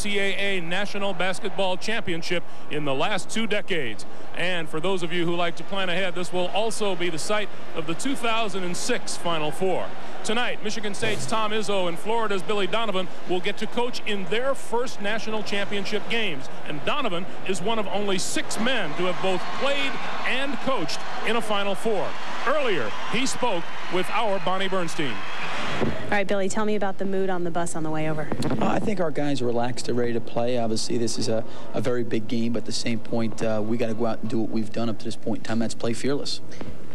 NCAA National Basketball Championship in the last 2 decades. And for those of you who like to plan ahead, this will also be the site of the 2006 Final Four. Tonight, Michigan State's Tom Izzo and Florida's Billy Donovan will get to coach in their first national championship games. And Donovan is one of only 6 men to have both played and coached in a Final Four. Earlier, he spoke with our Bonnie Bernstein. All right, Billy, tell me about the mood on the bus on the way over. I think our guys are relaxed. They're ready to play. Obviously, this is a very big game, but at the same point, we got to go out and do what we've done up to this point in time. That's play fearless.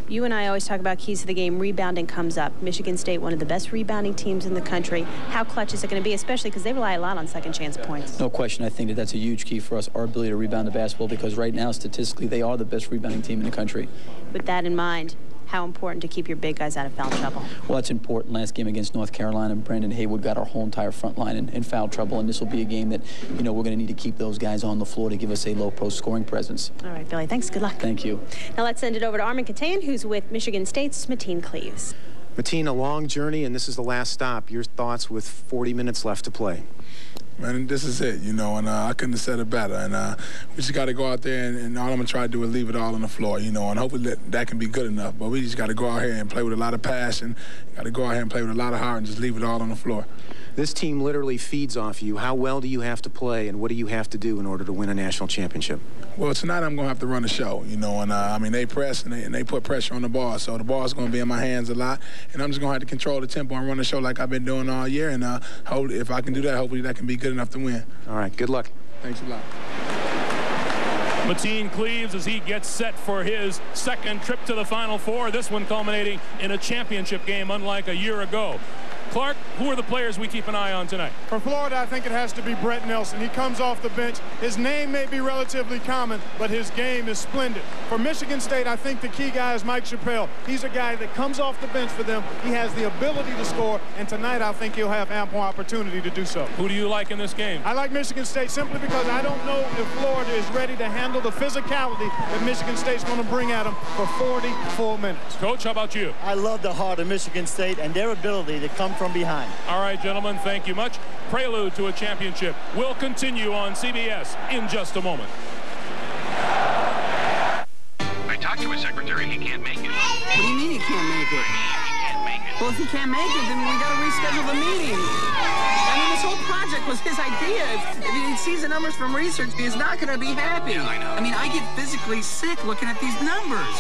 You and I always talk about keys to the game. Rebounding comes up. Michigan State, one of the best rebounding teams in the country. How clutch is it going to be, especially because they rely a lot on second chance points? No question. I think that's a huge key for us, our ability to rebound the basketball, because right now, statistically, they are the best rebounding team in the country. With that in mind, how important to keep your big guys out of foul trouble? Well, that's important. Last game against North Carolina, Brandon Haywood got our whole entire front line in foul trouble, and this will be a game that, we're going to need to keep those guys on the floor to give us a low-post scoring presence. All right, Billy, thanks. Good luck. Thank you. Now let's send it over to Armin Katayan, who's with Michigan State's Mateen Cleaves. Mateen, a long journey, and this is the last stop. Your thoughts with 40 minutes left to play? Man, this is it, and I couldn't have said it better. And we just got to go out there, and all I'm going to try to do is leave it all on the floor, and hopefully that can be good enough. But we just got to go out here and play with a lot of passion. Got to go out here and play with a lot of heart and just leave it all on the floor. This team literally feeds off you. How well do you have to play, and what do you have to do in order to win a national championship? Well, tonight I'm going to have to run the show, and they press and they put pressure on the ball. So the ball's going to be in my hands a lot, and I'm just going to have to control the tempo and run the show like I've been doing all year. And hopefully, if I can do that, hopefully that can be good enough to win. All right, good luck. Thanks a lot. Mateen Cleaves as he gets set for his second trip to the Final Four, this one culminating in a championship game unlike a year ago. Clark, who are the players we keep an eye on tonight? For Florida, I think it has to be Brett Nelson. He comes off the bench. His name may be relatively common, but his game is splendid. For Michigan State, I think the key guy is Mike Chappell. He's a guy that comes off the bench for them. He has the ability to score, and tonight I think he'll have ample opportunity to do so. Who do you like in this game? I like Michigan State simply because I don't know if Florida is ready to handle the physicality that Michigan State's going to bring at them for 40 full minutes. Coach, how about you? I love the heart of Michigan State and their ability to come from behind. All right, gentlemen, thank you much. Prelude to a championship will continue on CBS in just a moment. I talked to his secretary. He can't make it. What do you mean he can't make it? He can't make it. Well, if he can't make it, then we got to reschedule the meeting. I mean, this whole project was his idea. If he sees the numbers from research, he's not going to be happy. Yeah, I know. I mean, I get physically sick looking at these numbers.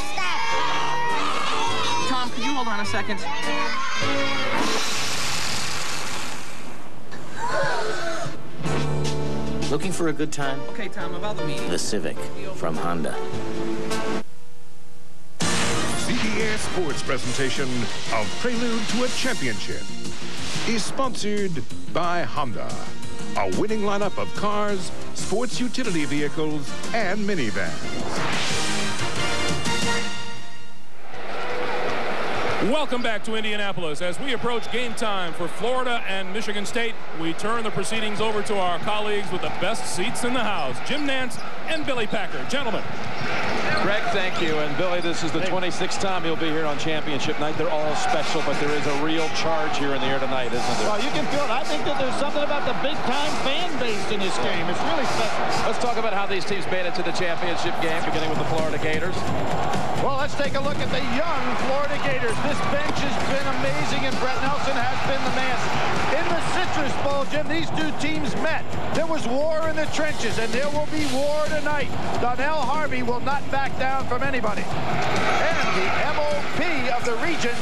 Tom, could you hold on a second? Looking for a good time? Okay, Tom, about the meeting. The Civic from Honda. CBS Sports presentation of Prelude to a Championship is sponsored by Honda. A winning lineup of cars, sports utility vehicles, and minivans. Welcome back to Indianapolis. As we approach game time for Florida and Michigan State, we turn the proceedings over to our colleagues with the best seats in the house, Jim Nantz and Billy Packer. Gentlemen. Greg, thank you. And Billy, this is the 26th time you'll be here on championship night. They're all special, but there is a real charge here in the air tonight, isn't there? Well, you can feel it. I think that there's something about the big-time fan base in this game. It's really special. Let's talk about how these teams made it to the championship game, beginning with the Florida Gators. Well, let's take a look at the young Florida Gators. This bench has been amazing, and Brett Nelson has been the man. In the Citrus Bowl, Jim, these two teams met. There was war in the trenches, and there will be war tonight. Donnell Harvey will not back down from anybody. And the MOP of the region,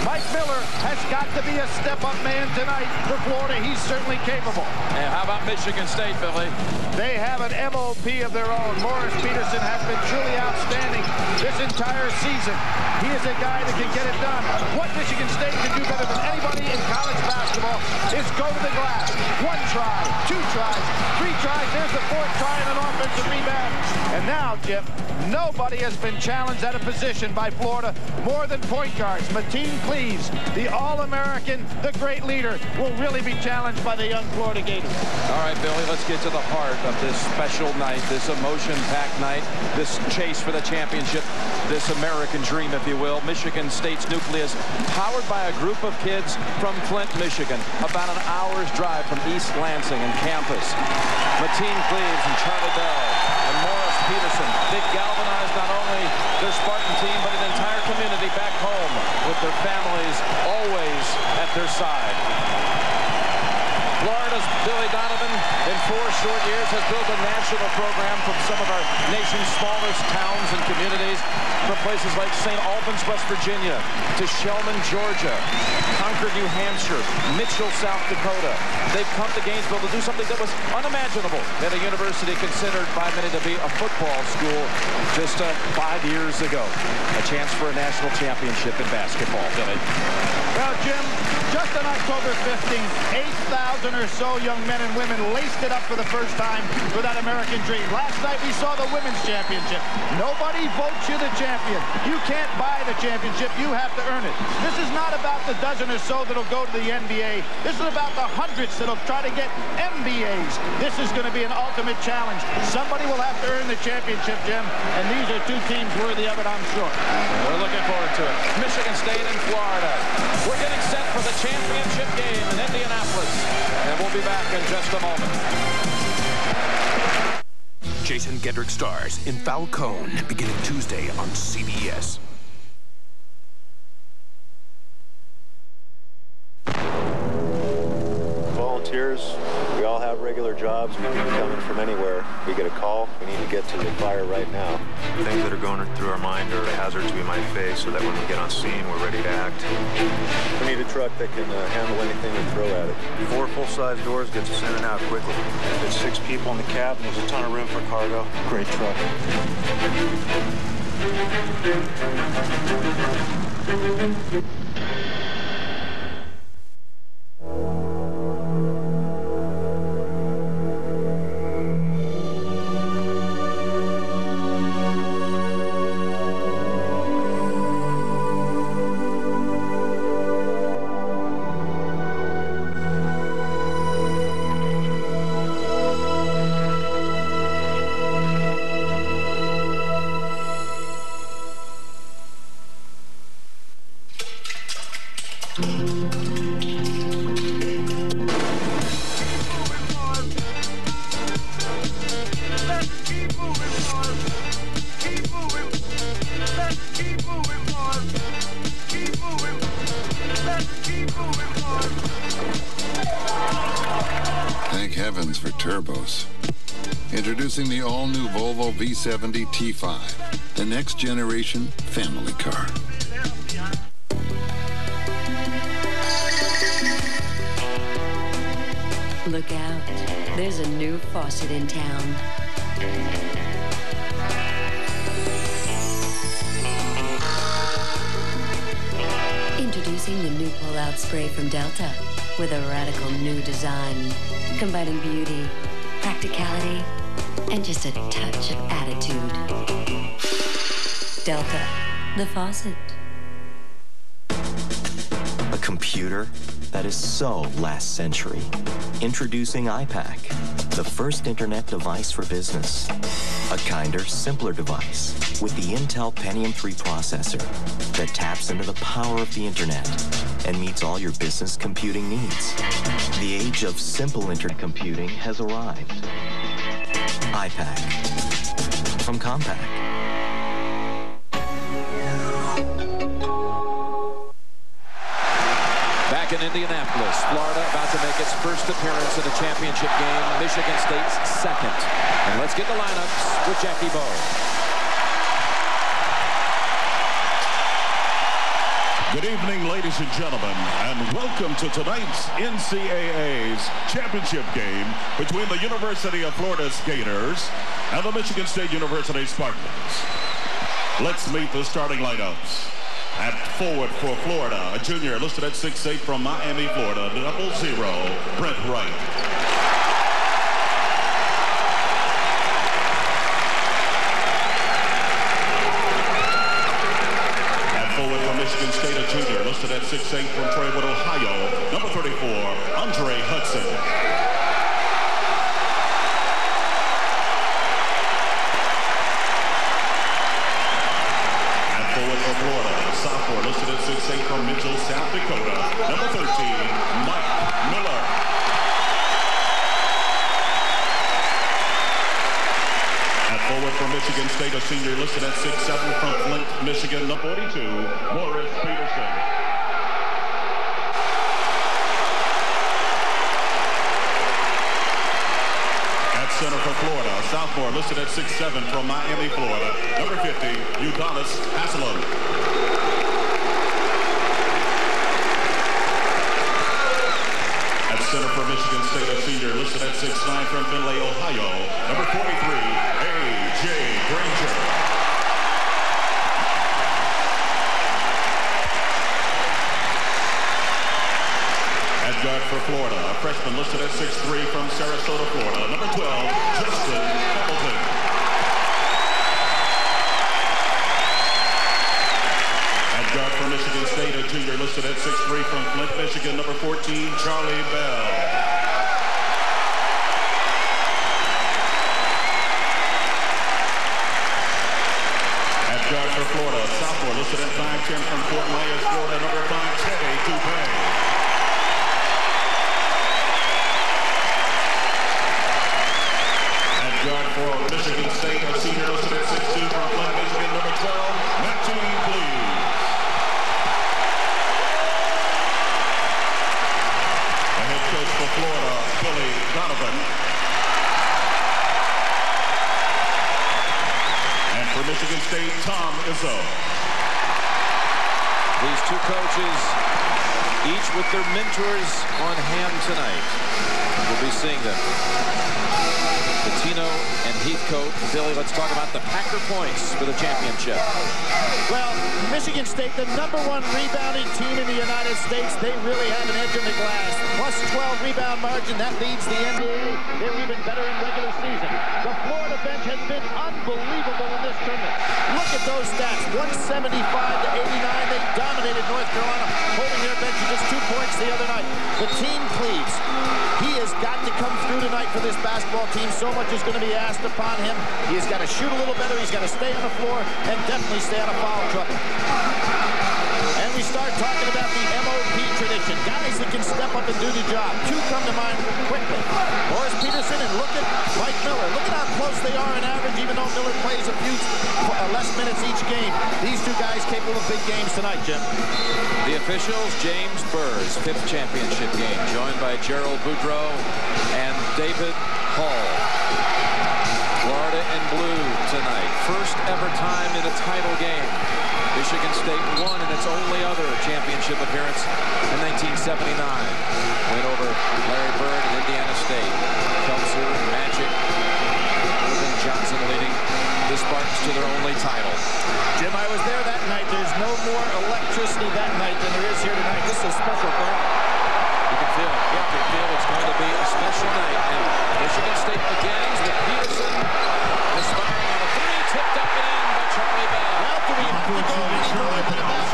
Mike Miller, has got to be a step-up man tonight for Florida. He's certainly capable. And how about Michigan State, Billy? They have an MOP of their own. Morris Peterson has been truly outstanding this entire season. He is a guy that can get it done. What Michigan State can do better than anybody in college basketball is go to the glass. 1 try, 2 tries, 3 tries. There's the 4th try and an offensive rebound. And now, Jim, nobody has been challenged at a position by Florida more than point guards. Mateen Cleaves, the All-American, the great leader, will really be challenged by the young Florida Gators. All right, Billy, let's get to the heart of this special night, this emotion-packed night, this chase for the championship, this American dream, if you will. Michigan State's nucleus, powered by a group of kids from Flint, Michigan, about an hour's drive from East Lansing and campus. Mateen Cleaves and Charlie Bell and Morris Peterson. They've galvanized not only their Spartan team, but an entire community back home with their families always at their side. Florida's Billy Donovan, in 4 short years, has built a national program from some of our nation's smallest towns and communities, from places like St. Albans, West Virginia, to Shellman, Georgia, Concord, New Hampshire, Mitchell, South Dakota. They've come to Gainesville to do something that was unimaginable at a university considered by many to be a football school just 5 years ago. A chance for a national championship in basketball, Billy. Well, Jim, just on October 15th, 8,000 or so young men and women laced it up for the first time for that American dream. Last night we saw the women's championship. Nobody votes you the champion. You can't buy the championship. You have to earn it. This is not about the dozen or so that'll go to the NBA. This is about the hundreds that'll try to get MBAs. This is going to be an ultimate challenge. Somebody will have to earn the championship, Jim, and these are 2 teams worthy of it, I'm sure. We're looking forward to it. Michigan State and Florida. We're getting set for the championship game in Indianapolis. And we'll be back in just a moment. Jason Gedrick stars in Falcone, beginning Tuesday on CBS. Volunteers, we all have regular jobs. We could be coming from anywhere. We get a call, we need to get to the fire right now. Things that are going through our mind are a hazard to be my face, so that when we get on scene, we're ready to act. We need a truck that can handle anything we throw at it. 4 full-size doors gets us in and out quickly. There's 6 people in the cab, and there's a ton of room for cargo. Great truck. Thank heavens for turbos. Introducing the all-new Volvo V70 T5, the next generation family car. Look out. There's a new faucet in town. Introducing the new pull-out spray from Delta with a radical new design, combining beauty, practicality, and just a touch of attitude. Delta, the faucet. A computer that is so last century. Introducing iPac, the first internet device for business. A kinder, simpler device with the Intel Pentium 3 processor that taps into the power of the internet and meets all your business computing needs. The age of simple internet computing has arrived. iPac from Compaq. Back in Indianapolis, Florida about to make its first appearance in the championship game. Michigan State's second. And let's get the lineups with Jackie Bowe. Good evening, ladies and gentlemen, and welcome to tonight's NCAA's championship game between the University of Florida's Gators and the Michigan State University Spartans. Let's meet the starting lineups. At forward for Florida, a junior listed at 6'8" from Miami, Florida, 00, Brent Wright. At forward for Michigan State, a junior listed at 6'8" from Troywood, Ohio, number 34, Andre Hudson. Sophomore listed at 6'8" from Mitchell, South Dakota, number 13, Mike Miller. Michigan State, a senior listed at 6'7", from Flint, Michigan, number 42, Morris Peterson. At center for Florida, a sophomore listed at 6'7", from Miami, Florida, number 50, Udonis Haslam. At center for Michigan State, a senior listed at 6'9", from Findlay, Ohio, number 43, A.J. Granger. At guard for Florida, a freshman listed at 6'3", from Sarasota, Florida, number 12, Justin Hamilton. At guard for Michigan State, a junior listed at 6'3", from Flint, Michigan, number 14, Charlie Bell. At guard for Florida, a sophomore listed at 5'10", from Fort Myers, Florida, number 5, Teddy Dupay. At guard for Michigan State, a senior listed at 6'2", from Flint, Michigan, number 12, Matthew Please. Coach for Florida, Billy Donovan. And for Michigan State, Tom Izzo. These two coaches, each with their mentors on hand tonight. We'll be seeing them. Patino and Heathcote. Billy, let's talk about the Packer points for the championship. Well, Michigan State, the #1 rebounding team in the United States, they really have an edge in the glass. Plus 12 rebound margin, that leads the NBA. They're even better in regular season. The Florida bench has been unbelievable in this tournament. Look at those stats, 175-89. They dominated North Carolina, holding their bench to just 2 points the other night. The team pleads. He has got to come through tonight for this basketball team. So much is going to be asked upon him. He has got to shoot a little better. He's got to stay on the floor and definitely stay out of foul trouble. And we start talking about the MOP tradition. Guys that can step up and do the job. Two come to mind quickly. Morris Peterson and look at Mike Miller. Look at how close they are in average, even though Miller plays a few less minutes each game. These two guys capable of big games tonight, Jim. The officials, James Burr's 5th championship game, joined by Gerald Boudreau and David Hall. Florida in blue tonight. First ever time in a title game. Michigan State won in its only other championship appearance in 1979. Went over Larry Bird and Indiana State. Kelser, Magic, Irvin Johnson leading the Spartans to their only title. Jim, I was there that night. There's no more electricity that night than there is here tonight. This is a special game. You can feel it. You can feel it's going to be a special night. And Michigan State begins with Peterson aspiring on a 3, tipped up and in by Charlie Bell. Now do we have to go any more than about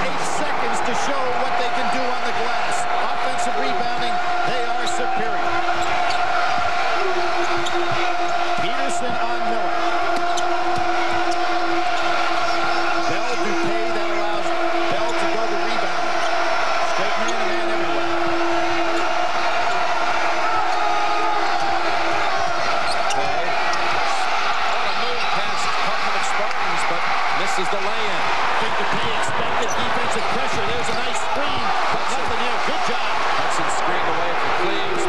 8 seconds to show what they can do on the glass? Offensive rebounding, they are superior. Peterson on Miller. Bell Dupay, that allows Bell to go to rebound. Straight man-to-man everywhere. Okay. What a move past Putnam of Spartans, but misses the lay-in. I think Dupay expected defensive pressure. There's a nice screen, but nothing there. Good job. Hudson screened away from Cleves.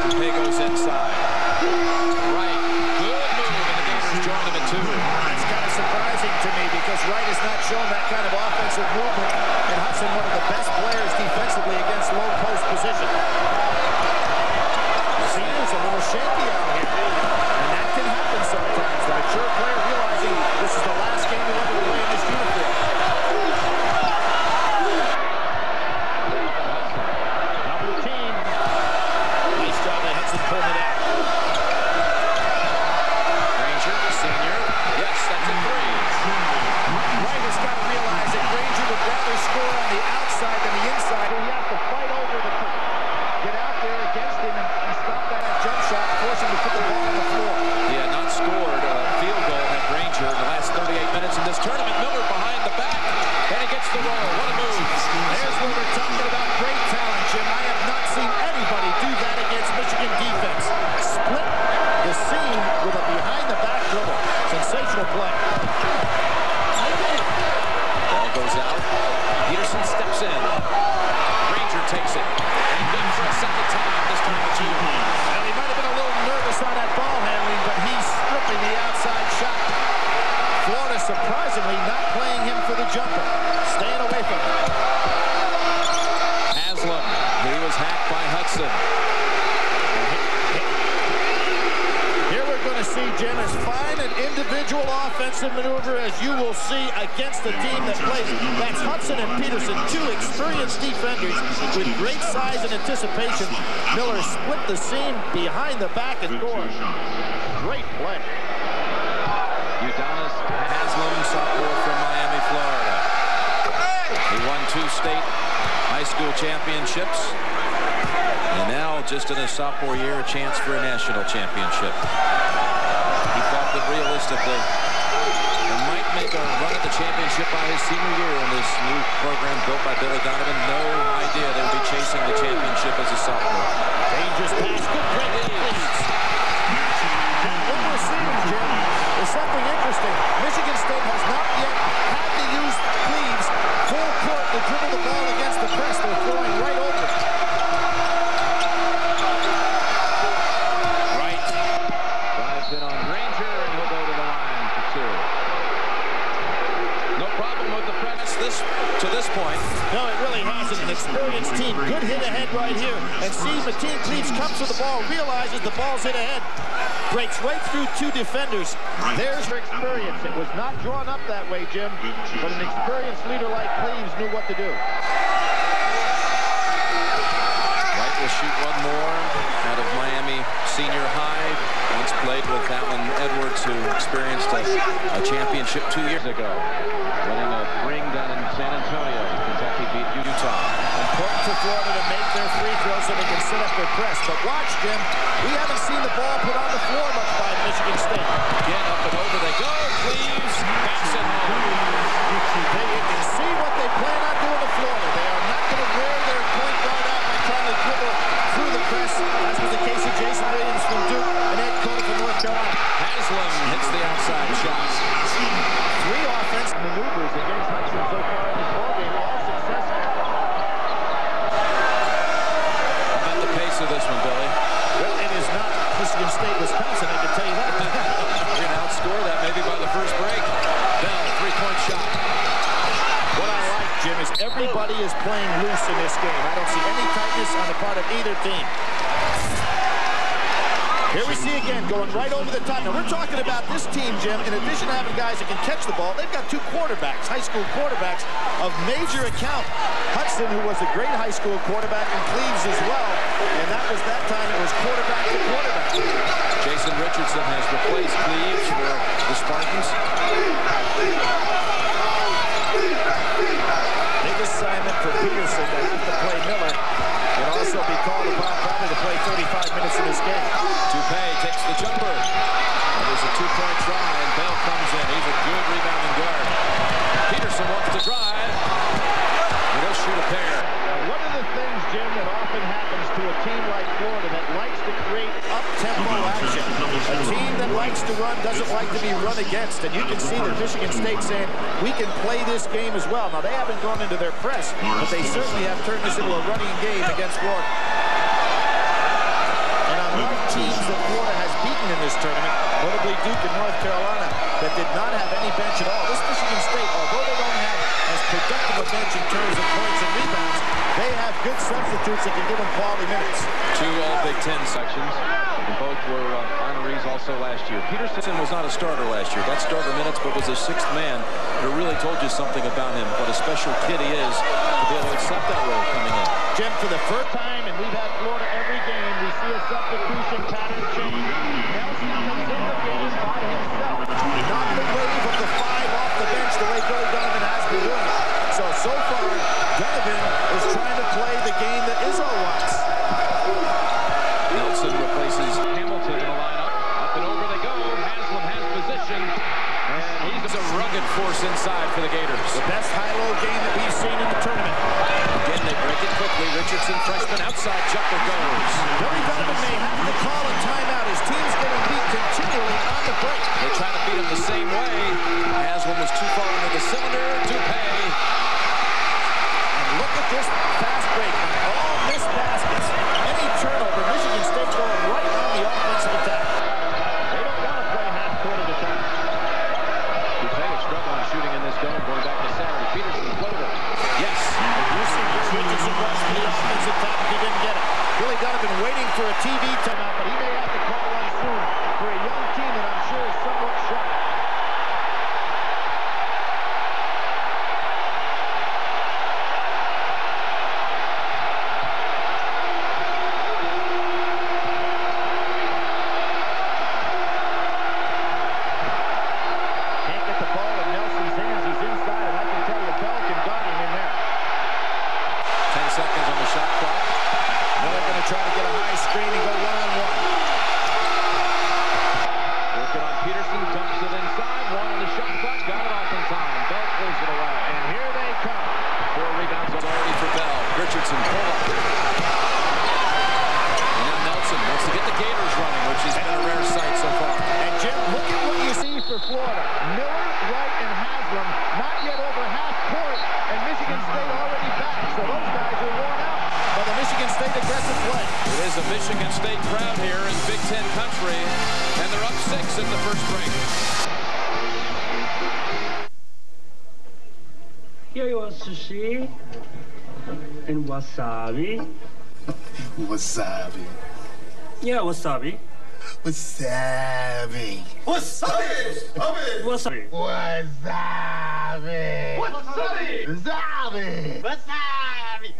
Dupay goes inside. Wright, good move, and the Gators join him at 2. It's kind of surprising to me because Wright has not shown that kind of offensive movement. And Hudson, one of the best players defensively against low post position. Senior's a little shaky out here. And that can happen sometimes. The mature player realizing this is the last game he'll ever play in this uniform. Double team. Nice job by Hudson pulling it out. Granger, the senior. Yes, that's a 3. Wright has got to realize that Granger would rather score on the outside individual offensive maneuver, as you will see, against a team that plays. That's Hudson and Peterson, two experienced defenders with great size and anticipation. Miller split the seam behind the back and scored. Great play. Udonis Haslem, sophomore from Miami, Florida. He won 2 state high school championships. And now, just in his sophomore year, a chance for a national championship. He thought that realistically he might make a run at the championship by his senior year in this new program built by Billy Donovan. No idea they would be chasing the championship as a sophomore. Dangerous pass, good break. What we're seeing, Jim, is something interesting. Michigan State has not yet had to use Cleves full court to dribble the ball against the press. They're throwing right over it. In on Granger, and he'll go to the line for 2. No problem with the press to this point. No, it really hasn't. An experienced team. Good hit ahead right here. And see, Mateen Cleves comes to the ball, realizes the ball's hit ahead, breaks right through 2 defenders. There's her experience. It was not drawn up that way, Jim, but an experienced leader like Cleves knew what to do. Wright will shoot one more out of Miami Senior High. Once played with Alan Edwards, who experienced a championship 2 years ago, winning a ring down in San Antonio. Kentucky beat Utah. Important for Florida to make their free throws so they can set up their press. But watch, Jim, we haven't seen the ball put on the floor much by Michigan State. Again, up and over they go. Cleves backs it home. You can see what they plan on doing to Florida. They are not going to wear their point guard out by trying to dribble through the press, as was the case of Jason Williams from Duke and Ed Cota from North Carolina. Haslem hits the outside shot. 3 offensive maneuvers against Hudson so far in this ballgame, all successful. How about the pace of this one, Billy? Well, it is not Michigan State, Wisconsin, I can tell you that. You're going to outscore that maybe by the first break. Bell, 3-point shot. What I like, Jim, is everybody is playing loose in this game. I don't see any tightness on the part of either team. Here we see again, going right over the top. Now, we're talking about this team, Jim, in addition to having guys that can catch the ball, they've got 2 quarterbacks, high school quarterbacks of major account. Hudson, who was a great high school quarterback, and Cleves as well. And that time, it was quarterback to quarterback. Jason Richardson has replaced Cleves for the Spartans. Big assignment for Peterson to have to play Miller. And also be called upon probably to play 35 minutes in this game. Toupee takes the jumper. There's a 2-point try, and Bell comes in. He's a good rebounding guard. Peterson wants to drive. And he'll shoot a pair. Now, one of the things, Jim, that often happens to a team like Florida that likes to create up-tempo action. A team that likes to run doesn't like to be run against. And you can see that Michigan State saying, we can play this game as well. Now, they haven't gone into their press, but they certainly have turned this into a running game against Florida. And unlike teams that Florida has beaten in this tournament, notably Duke and North Carolina, that did not have any bench at all, this Michigan State, although they don't have as productive a bench in terms of points and rebounds, they have good substitutes that can give them quality minutes. 2 All-Big Ten sections, and both were honorees also last year. Peterson was not a starter last year. Got starter minutes, but was a 6th man. It really told you something about him, what a special kid he is to be able to accept that role coming in. Jim, for the first time, and we've had Florida every game, we see a substitution pattern change. Nelson comes in the game by himself. Not the wave of the 5 off the bench the way Billy Donovan has been doing it. So far, Donovan is trying to play the game that Izzo wants. Nelson replaces Hamilton in the lineup. Up and over they go. Haslem has position. And he's a rugged force inside for the Gators. The best high-low game that we've seen in the tournament. Again, they break it quickly. Richardson, freshman, outside jumper goes. Billy Donovan may have to call a timeout. His team's getting beat continually on the break. They try to beat him the same way. Haslem was too far into the cylinder. Toupee. Look at this fast break on all missed baskets. Any turnover, Michigan State going right on the offensive attack. They don't want to play half court at a time. Toupee is struggling shooting in this game, going back to Saturday. Peterson floater. Yes. And you see Richardson rush to the offensive attack if he didn't get it. Billy Donovan waiting for a TV timeout, but he may have to at the first break. Here you want sushi and wasabi. Wasabi. Yeah, wasabi. Wasabi. Wasabi. Wasabi. Wasabi. Wasabi. Wasabi.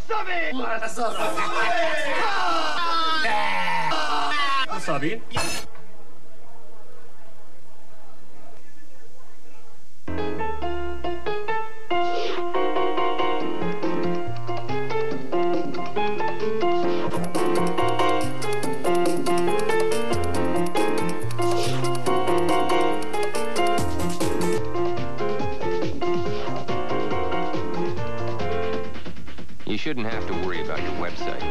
Wasabi. Wasabi. Wasabi. You shouldn't have to worry about your website.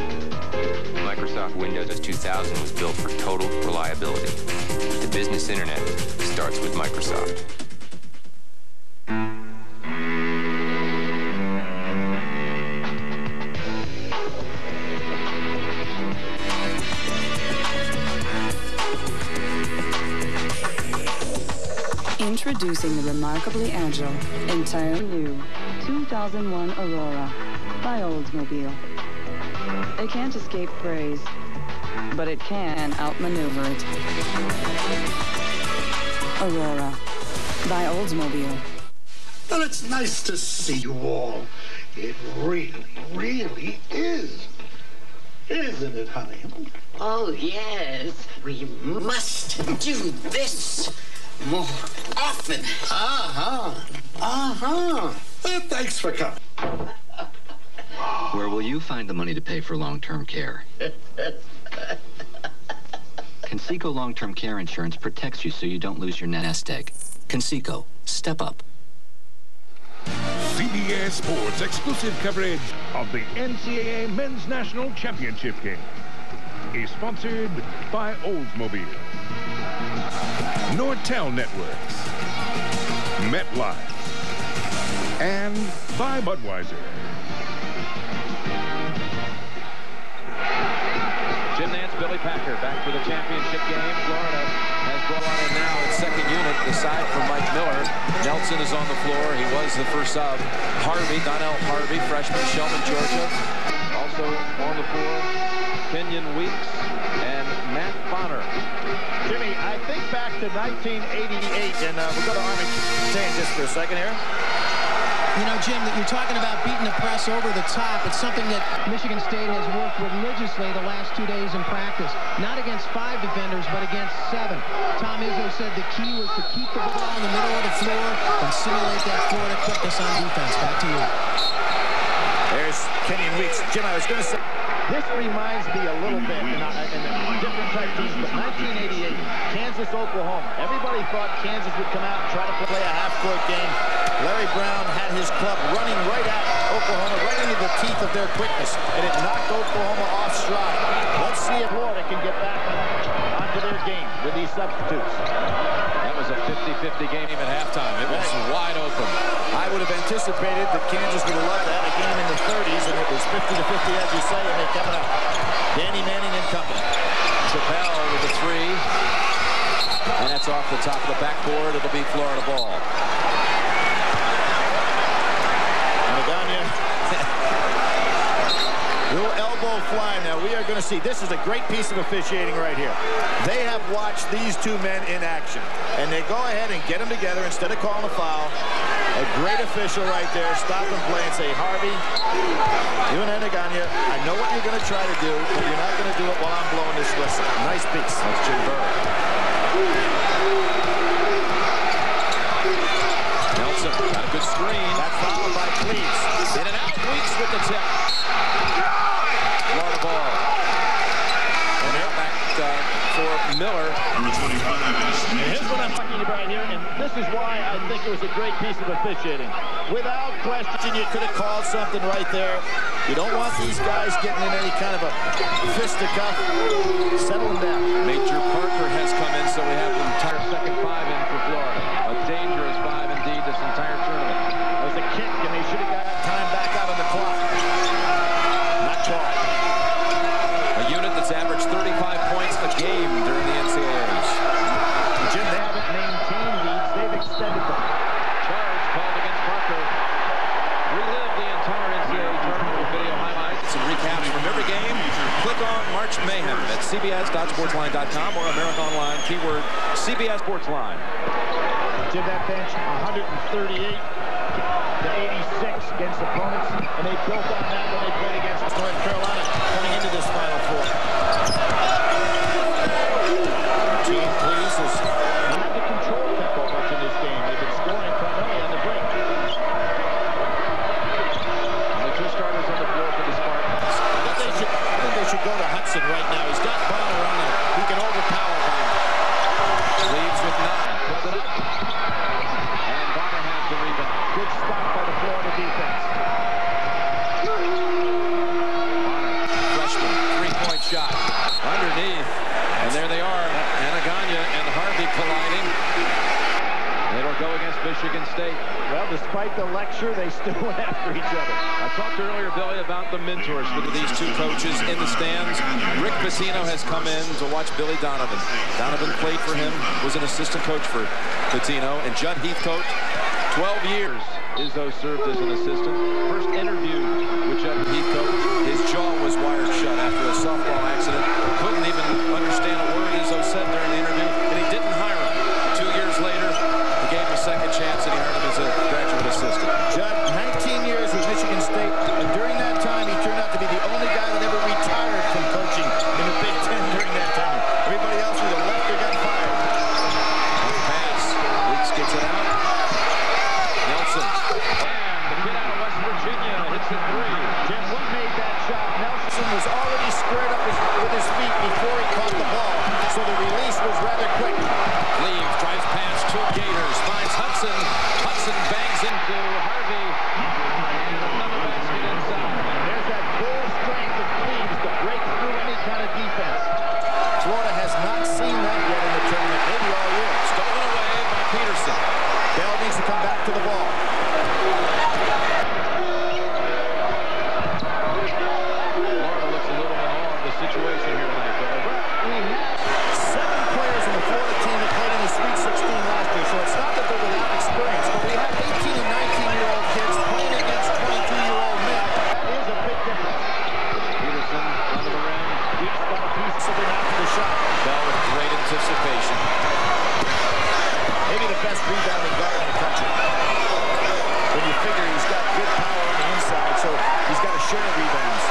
Microsoft Windows 2000 was built for total reliability. The business internet starts with Microsoft. Introducing the remarkably agile, entirely new 2001 Aurora by Oldsmobile. It can't escape praise, but it can outmaneuver it. Aurora by Oldsmobile. Well, it's nice to see you all. It really, really is. Isn't it, honey? Oh, yes. We must do this more often. Uh-huh. Uh-huh. Thanks for coming. Where will you find the money to pay for long-term care? Conseco long-term care insurance protects you so you don't lose your nest egg. Conseco, step up. CBS Sports exclusive coverage of the NCAA Men's National Championship game is sponsored by Oldsmobile, Nortel Networks, MetLife, and by Budweiser. Jim Nance, Billy Packer back for the championship game. Florida has brought on in now its second unit, aside from Mike Miller. Nelson is on the floor. He was the first sub. Harvey, Donnell Harvey, freshman, Shulman, Georgia. Also on the floor, Kenyon Weeks and Matt Bonner. Jimmy, I think back to 1988, and we'll go to Armin Tan just for a second here. You know, Jim, that you're talking about beating the press over the top. It's something that Michigan State has worked religiously the last 2 days in practice. Not against 5 defenders, but against 7. Tom Izzo said the key was to keep the ball in the middle of the floor and simulate that Florida quickness on defense. Back to you. There's Kenyon Weeks. Jim, I was going to say, this reminds me a little bit, in different type teams, but 1988, Kansas, Oklahoma. Everybody thought Kansas would come out and try to play a half-court game. Larry Brown had his club running right at Oklahoma, right into the teeth of their quickness, and it knocked Oklahoma off stride. Let's see if Florida can get back onto their game with these substitutes. That was a 50-50 game at halftime. It was wide open. I would have anticipated that Kansas would have loved that, a game in the 30s, and it was 50-50, as you say, and they coming up. Danny Manning and company. Chappelle with a three, and that's off the top of the backboard. It'll be Florida ball. Little elbow fly. Now we are going to see. This is a great piece of officiating right here. They have watched these two men in action, and they go ahead and get them together instead of calling a foul. A great official right there. Stop and play and say, Harvey, you and Enegania, I know what you're going to try to do, but you're not going to do it while I'm blowing this whistle. Nice piece. That's Jim Burr. Nelson got a good screen. That foul by Cleves. In and out. Weeks with the tip. Florida ball. And now back for Miller. And here's what I'm talking about here, and this is why I think it was a great piece of officiating. Without question, you could have called something right there. You don't want these guys getting in any kind of a fisticuff. Settle them down. Major Parker has come in, so we have the entire second 5 in for Florida. A dangerous 5 indeed this entire tournament. That was a kick, and they should have got time back out on the clock. Not called. A unit that's averaged 35 points a game during the NCAAs. CBSSportsline.com or America Online, keyword CBS Sportsline. Did that bench 138 to 86 against opponents, and they built on that when they played against North Carolina coming into this Final Four. Team Cleves has not had to control tempo much in this game. They've been scoring primarily on the break. And the two starters on the floor for the Spartans. I think they should go to Hudson right now. He's got Bonner on him. He can overpower Bonner. Leaves with 9. Puts it up. And Bonner has the rebound. Good stop by the Florida defense. Bonner, freshman, three-point shot. Underneath. And there they are. Anaganya and Harvey colliding. It'll go against Michigan State. Well, despite the lecture, they still went after each other. I talked earlier, Billy, about the mentors with these two coaches in the stands. Rick Pitino has come in to watch Billy Donovan. Donovan played for him, was an assistant coach for Pitino. And Judd Heathcote, 12 years Izzo served as an assistant. First interview with Judd Heathcote. His jaw was wired shut after a softball accident. Couldn't even understand a word Izzo said during the interview, and he didn't hire him. 2 years later, he gave him a second chance, and he hired him as a graduate assistant. Judd, 19 years with Michigan State, and during that time, he turned out to be the only guy that ever retired from coaching in the Big Ten during that time. Everybody else either left or got fired. Pass. Weeks gets it out. Nelson. And the kid out of West Virginia hits it 3. Jim Wood made that shot. Nelson was already squared up with his feet before he caught the ball, so the release was rather quick. Leaves, drives past 2 Gators, finds Hudson. Hudson bangs into Harvey. Another basket inside. There's that full strength of Cleves to break through any kind of defense. Florida has not seen that yet in the tournament, maybe all year. Stolen away by Peterson. Bell needs to come back to the ball. Florida looks a little in awe of the situation here tonight, Billy. We had 7 players on the Florida team that played in the Sweet 16 last year, so it's not that they're without experience, but we have 18 and 19-year-old kids playing against 22-year-old men. That is a big difference. Peterson under the rim. Deep spot piece something after the shot. Bell with great anticipation. Maybe the best rebounding guard in the country. When you figure he's got good power on the inside, so he's got to share rebounds.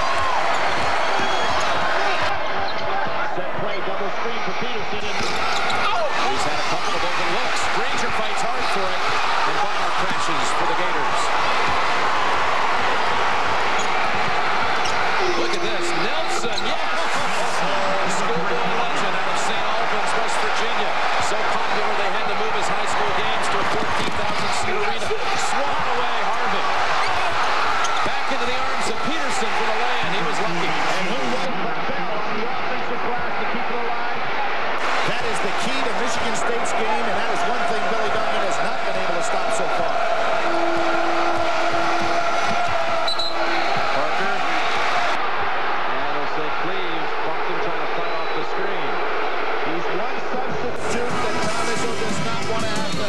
Set play, double screen for Peterson. He's had a couple of open looks. Granger fights hard for it, and Bonner crashes for the Gators. Look at this. Nelson, yes! Schoolboy legend out of St. Albans, West Virginia. So popular they had to move his high school games to a 14,000-seat arena. Swat away Harvey. Back into the arms of Peterson for the lay, and he was lucky. And who was but Bell on the offensive glass to keep it alive? That is the key to Michigan State's game, and that is one thing Billy Donovan has not been able to stop so far. Parker. And we'll say Cleves bumped him trying to fight off the screen. He's one substitute that Tom Izzo does not want to have to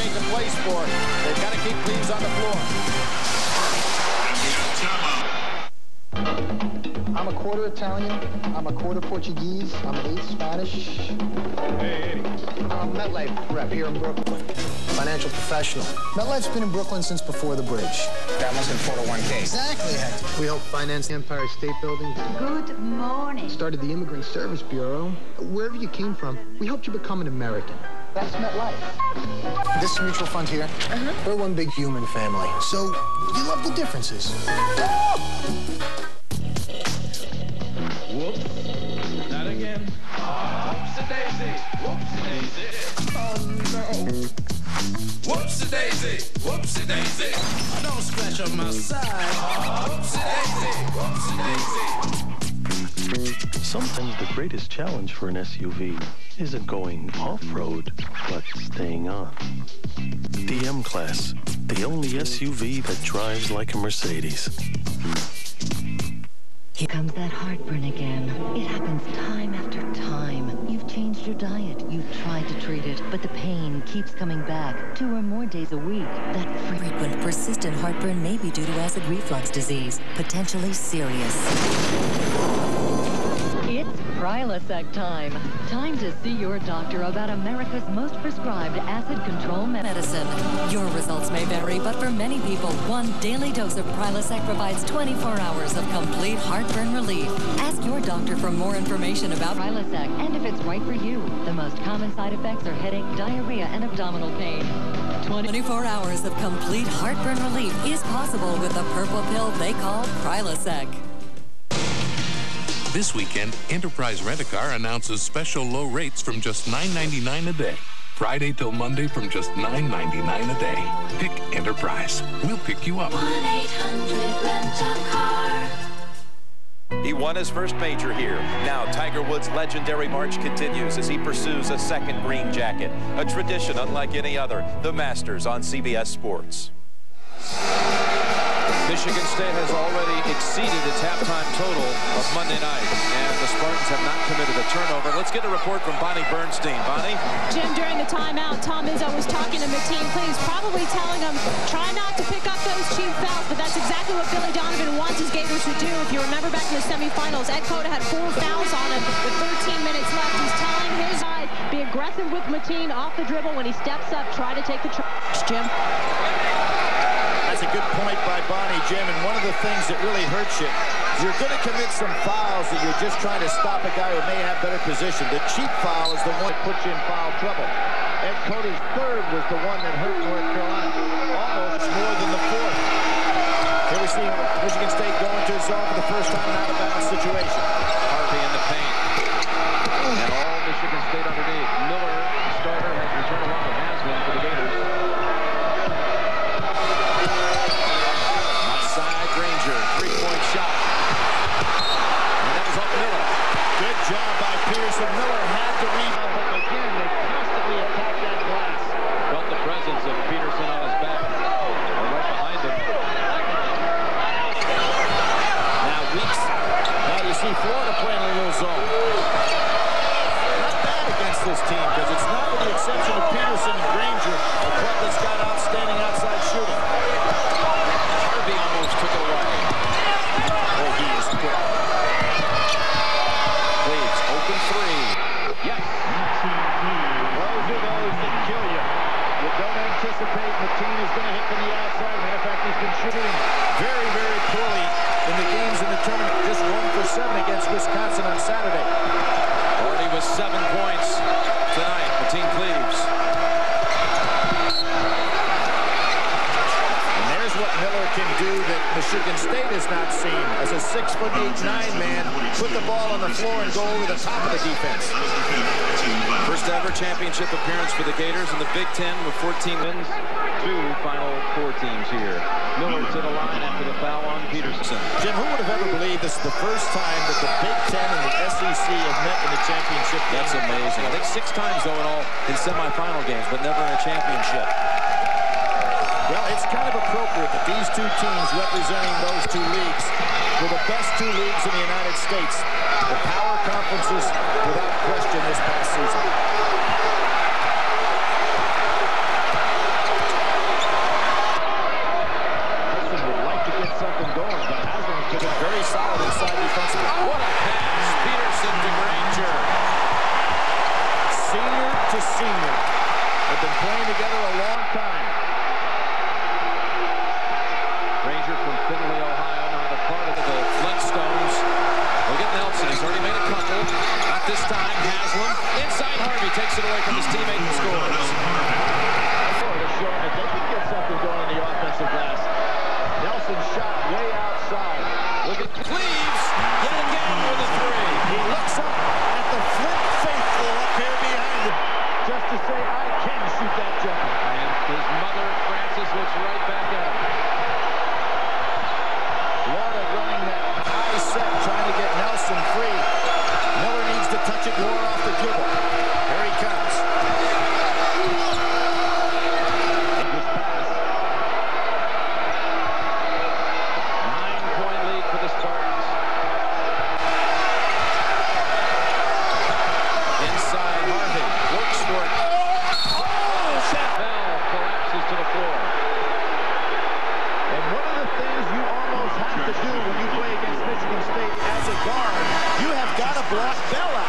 take the place for. They've got to keep Cleves on the floor. I'm a quarter Italian, I'm a quarter Portuguese, I'm an 8 Spanish. Hey, I'm a MetLife rep here in Brooklyn. Financial professional. MetLife's been in Brooklyn since before the bridge. That must have been 401k. Exactly, Hector. We helped finance the Empire State Building. Good morning. Started the Immigrant Service Bureau. Wherever you came from, we helped you become an American. That's MetLife. This mutual fund here, we're one big human family. So, you love the differences. Whoops. Not again. Whoopsie-daisy. Whoopsie-daisy. Oh, no. Whoopsie-daisy. Whoopsie-daisy. Don't scratch up my side. Whoopsie-daisy. Whoopsie-daisy. Sometimes the greatest challenge for an SUV isn't going off-road, but staying on. The M-Class, the only SUV that drives like a Mercedes. Here comes that heartburn again. It happens time after time. You've changed your diet. You've tried to treat it, but the pain keeps coming back 2 or more days a week. That frequent, persistent heartburn may be due to acid reflux disease, potentially serious. It's Prilosec time. Time to see your doctor about America's most prescribed acid control medicine. Your results may vary, but for many people, one daily dose of Prilosec provides 24 hours of complete heartburn relief. Ask your doctor for more information about Prilosec and if it's right for you. The most common side effects are headache, diarrhea, and abdominal pain. 24 hours of complete heartburn relief is possible with the purple pill they call Prilosec. This weekend, Enterprise Rent-A-Car announces special low rates from just $9.99 a day. Friday till Monday from just $9.99 a day. Pick Enterprise. We'll pick you up. 1-800-RENT-A-CAR. He won his first major here. Now Tiger Woods' legendary march continues as he pursues a second green jacket. A tradition unlike any other. The Masters on CBS Sports. Michigan State has already exceeded its halftime total of Monday night, and the Spartans have not committed a turnover. Let's get a report from Bonnie Bernstein. Bonnie? Jim, during the timeout, Tom Izzo was talking to Mateen Cleaves, probably telling him, try not to pick up those cheap fouls, but that's exactly what Billy Donovan wants his Gators to do. If you remember back in the semifinals, Ed Cota had 4 fouls on him with 13 minutes left. He's telling his guys, be aggressive with Mateen off the dribble. When he steps up, try to take the charge, Jim. That's a good point by Bonnie, Jim, and one of the things that really hurts you, you're going to commit some fouls that you're just trying to stop a guy who may have better position. The cheap foul is the one that puts you in foul trouble. Ed Cota's third was the one that hurt North Carolina, almost more than the fourth. Here we see Michigan State going to his zone for the first time in out-of-bounds situation. Harvey in the paint. And all Michigan State underneath. Miller, the starter, has returned along with Haslam for the Gators. Granger, three-point shot. And that was off Miller. Good job by Peterson. Miller had to rebound, but again, they constantly attack that glass. Felt the presence of Peterson on his back. Or right behind him. Now Weeks. Now you see Florida playing a little zone. Not bad against this team, because it's not with the exception of Peterson and Granger, a club that's got outstanding outside shooting. Harvey almost took it away. Oh, he is quick. Cleaves, open three. Yes. Those are those that kill you. You don't anticipate Mateen is going to hit from the outside. Matter of fact, he's been shooting very, very poorly in the games in the tournament. Just 1 for 7 against Wisconsin on Saturday. Already with 7 points tonight. Mateen Cleaves. What Miller can do that Michigan State has not seen as a 6'8", 9 man put the ball on the floor and go over the top of the defense. First ever championship appearance for the Gators in the Big Ten with 14 wins. 2 Final Four teams here. Miller to the line after the foul on Peterson. Jim, who would have ever believed this is the first time that the Big Ten and the SEC have met in the championship game? That's amazing. I think 6 times though in all in semifinal games, but never in a championship. Well, it's kind of appropriate that these 2 teams representing those 2 leagues were the best 2 leagues in the United States. The power conferences, without question, this past season. Haslam would like to get something going, but Haslam's been very solid inside defensively. What a pass! Peterson to Granger. Senior to senior. They've been playing together a long time. Granger from Findlay, Ohio, now the part of the Flintstones. Look at Nelson. He's already made a couple. Not this time. Haslam. Inside Harvey takes it away from his teammate and scores. Florida showing that they can get something going on the offensive glass. Nelson shot way outside. Look at Cleaves. Yet again with a 3. He looks up at the Flint faithful up here behind him. Just to say, I can shoot that jumper. And his mother, Frances, looks right back at him. Florida running that high set, trying to get Nelson free. Miller needs to touch it more off the dribble. Here he comes. This pass. 9-point lead for the Spartans. Inside Harvey. Works for it. Oh! Bell collapses to the floor. And one of the things you almost have to do when you play against Michigan State as a guard, you have got to block Bell out.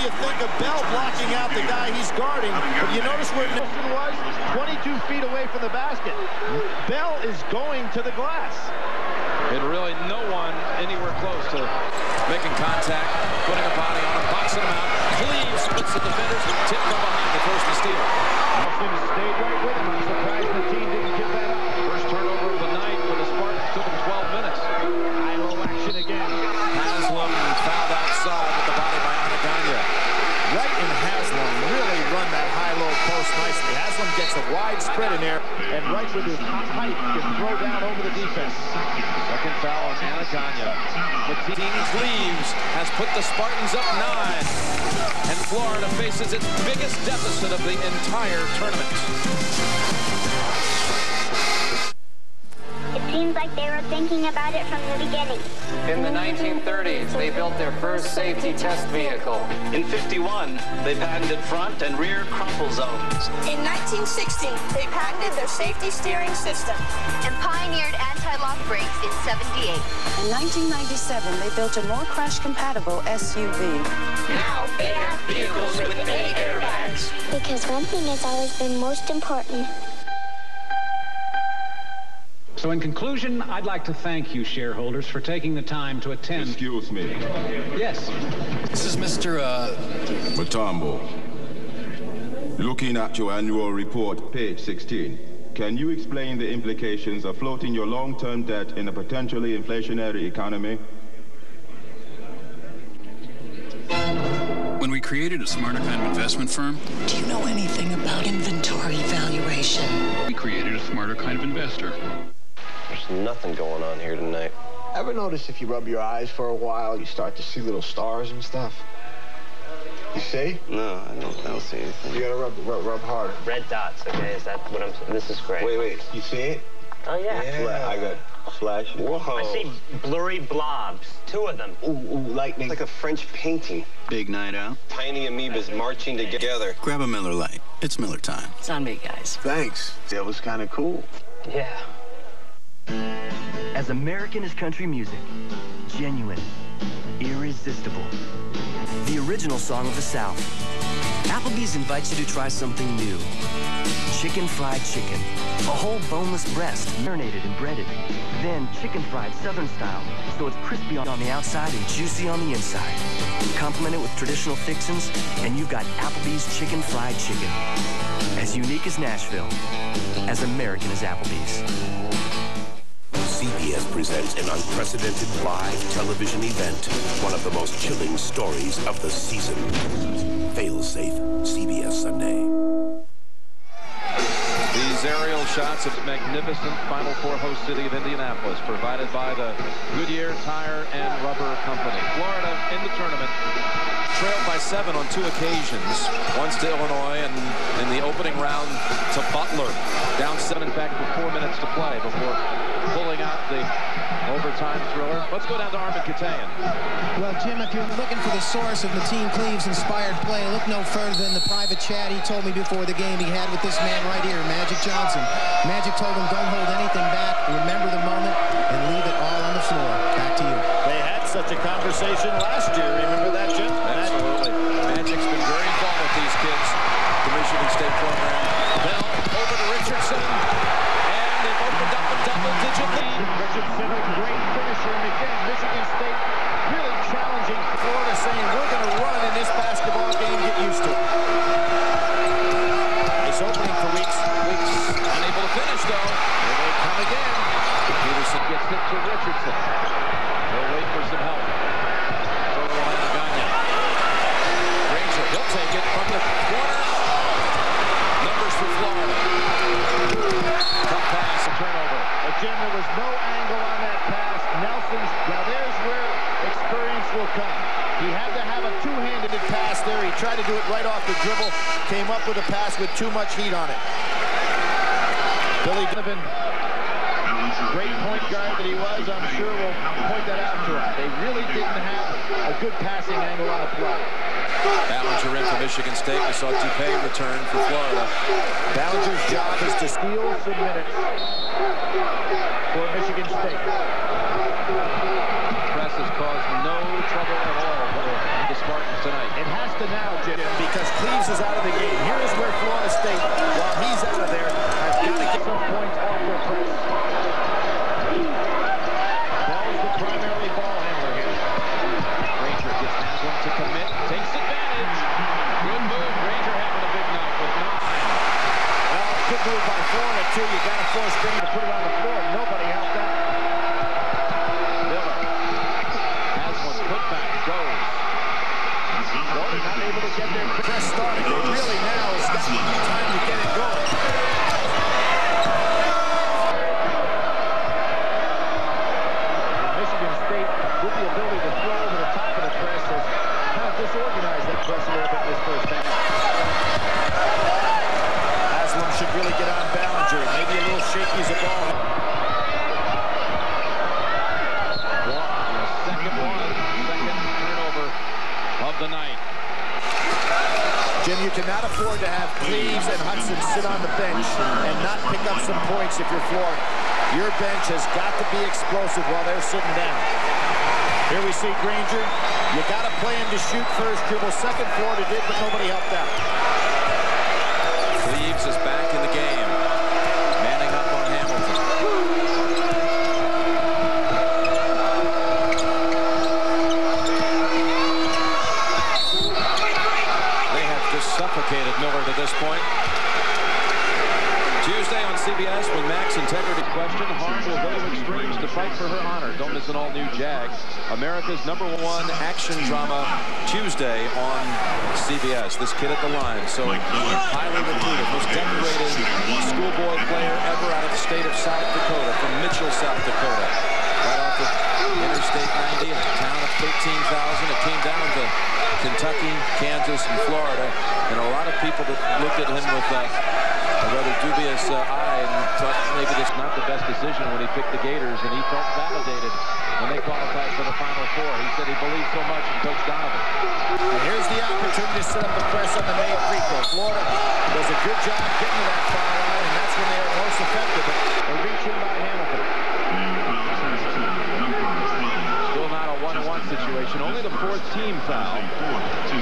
you think of Bell blocking out the guy he's guarding. But you notice where Nilsson was? 22 feet away from the basket. Bell is going to the glass. And really no one anywhere close to making contact, putting a body on him, boxing him out. Cleaves splits the defenders, tipped from behind the first to steal. Nilsson stayed right with him. I'm surprised the team didn't give that up. First turnover of the night for the Spartans. Took them 12 minutes. High-low action again. Haslam fouled outside with the body by Anaganya. Wright and Haslam really run that high-low post nicely. Haslam gets a wide spread in there, and Wright with his height can throw down over the defense. Second foul on Anaganya. Mateen Cleaves has put the Spartans up 9, and Florida faces its biggest deficit of the entire tournament. It seems like they were thinking about it from the beginning. In the 1930s, they built their first safety test vehicle. In 51, they patented front and rear crumple zones. In 1960, they patented their safety steering system. And pioneered anti-lock brakes in 78. In 1997, they built a more crash-compatible SUV. Now they have vehicles with 8 airbags. Because one thing has always been most important. So in conclusion, I'd like to thank you, shareholders, for taking the time to attend. Excuse me. Yes. This is Mr. Matambo. Looking at your annual report, page 16, can you explain the implications of floating your long-term debt in a potentially inflationary economy? When we created a smarter kind of investment firm... Do you know anything about inventory valuation? We created a smarter kind of investor. There's nothing going on here tonight. Ever notice if you rub your eyes for a while, you start to see little stars and stuff? You see? No, I don't see anything. You gotta rub harder. Red dots, okay? Is that what I'm saying? This is great. Wait. You see it? Oh, yeah. I got flash. Whoa. I see blurry blobs. 2 of them. Ooh, lightning. It's like a French painting. Big night out. Tiny amoebas marching together. Grab a Miller Lite. It's Miller time. It's on me, guys. Thanks. That was kind of cool. Yeah. As American as country music, genuine, irresistible, the original song of the South. Applebee's invites you to try something new. Chicken fried chicken, a whole boneless breast, marinated and breaded. Then chicken fried Southern style, so it's crispy on the outside and juicy on the inside. Complement it with traditional fixins, and you've got Applebee's chicken fried chicken. As unique as Nashville, as American as Applebee's. CBS presents an unprecedented live television event, one of the most chilling stories of the season. Fail-safe, CBS Sunday. These aerial shots of the magnificent Final Four host city of Indianapolis, provided by the Goodyear Tire and Rubber Company. Florida in the tournament, trailed by 7 on 2 occasions. Once to Illinois and in the opening round to Butler. Down 7, in fact, with 4 minutes to play before pulling out the overtime thriller. Let's go down to Armin Katayan. Well, Jim, if you're looking for the source of Mateen Cleaves' inspired play, look no further than the private chat he told me before the game he had with this man right here, Magic Johnson. Magic told him, don't hold anything back, remember the moment, and leave it all on the floor. Back to you. They had such a conversation last year. Remember that, Jim? Absolutely. Magic's been very involved with these kids, the Michigan State program. Bell over to Richardson. They've opened up a double-digit lead. Richardson, a great finisher, and again, Michigan State really challenging Florida, saying we're going to run in this basketball game, get used to it. Nice opening for Weeks. Unable to finish, though. Here they come again. Peterson gets it to Richardson. They'll wait for some help. Granger, he'll take it from the corner. Numbers for Florida. Tough pass, a turnover. But Jim, there was no angle on that pass. Nelson's, now there's where experience will come. He had to have a two-handed pass there. He tried to do it right off the dribble. Came up with a pass with too much heat on it. Billy Donovan, great point guard that he was, I'm sure will point that out to him. They really didn't have a good passing angle on the play. Ballinger in for Michigan State. We saw Dupay return for Florida. Ballinger's job is to steal some minutes for Michigan State. Press has caused no trouble at all for the Spartans tonight. It has to now now, Jim, because Cleves is out of the game. Here is where Florida State, while he's out of there, has got to get some points off their press. Bell's the primary ball handler here. Granger gets Haslam to commit, takes advantage. Good move. Granger having a big night with 9. Well, good move by Florida, too. You got to force Granger to put it on the floor. Nobody helped that. Miller. Haslam put back, goes. Florida not able to get their press started. They really now has got time to get it going. Michigan State, with the ability to throw over the top of the press, has kind of disorganized that press a little bit in this first half. Haslam should really get on Ballinger. Maybe a little shaky as a ball. Second turnover of the night. Jim, you cannot afford to have Cleves and Hudson sit on the bench and not pick up some points if you're Florida. Your bench has got to be explosive while they're sitting down. Here we see Granger. You got to play him to shoot first dribble. Second, Florida did, but nobody helped out. Cleves is back in the game. Manning up on Hamilton. Suffocated Miller to this point. Tuesday on CBS when Mac's integrity question. Harm will go to extremes to fight for her honor. Don't miss an all-new Jag. America's #1 action drama Tuesday on CBS. This kid at the line, so highly recruited, most decorated schoolboy player ever out of the state of South Dakota, from Mitchell, South Dakota. Right off of Interstate 90, a town of 13,000. It came down to Kentucky, Kansas, and Florida, and a lot of people that looked at him with a rather dubious eye and thought maybe this not the best decision when he picked the Gators, and he felt validated when they qualified for the Final Four. He said he believed so much in Coach Donovan. And here's the opportunity to set up the press on the made free throw. Florida does a good job getting to that foul line, and that's when they are most effective. A reach in by Hamilton. Still not a 1-1 situation. Only the 4th team foul.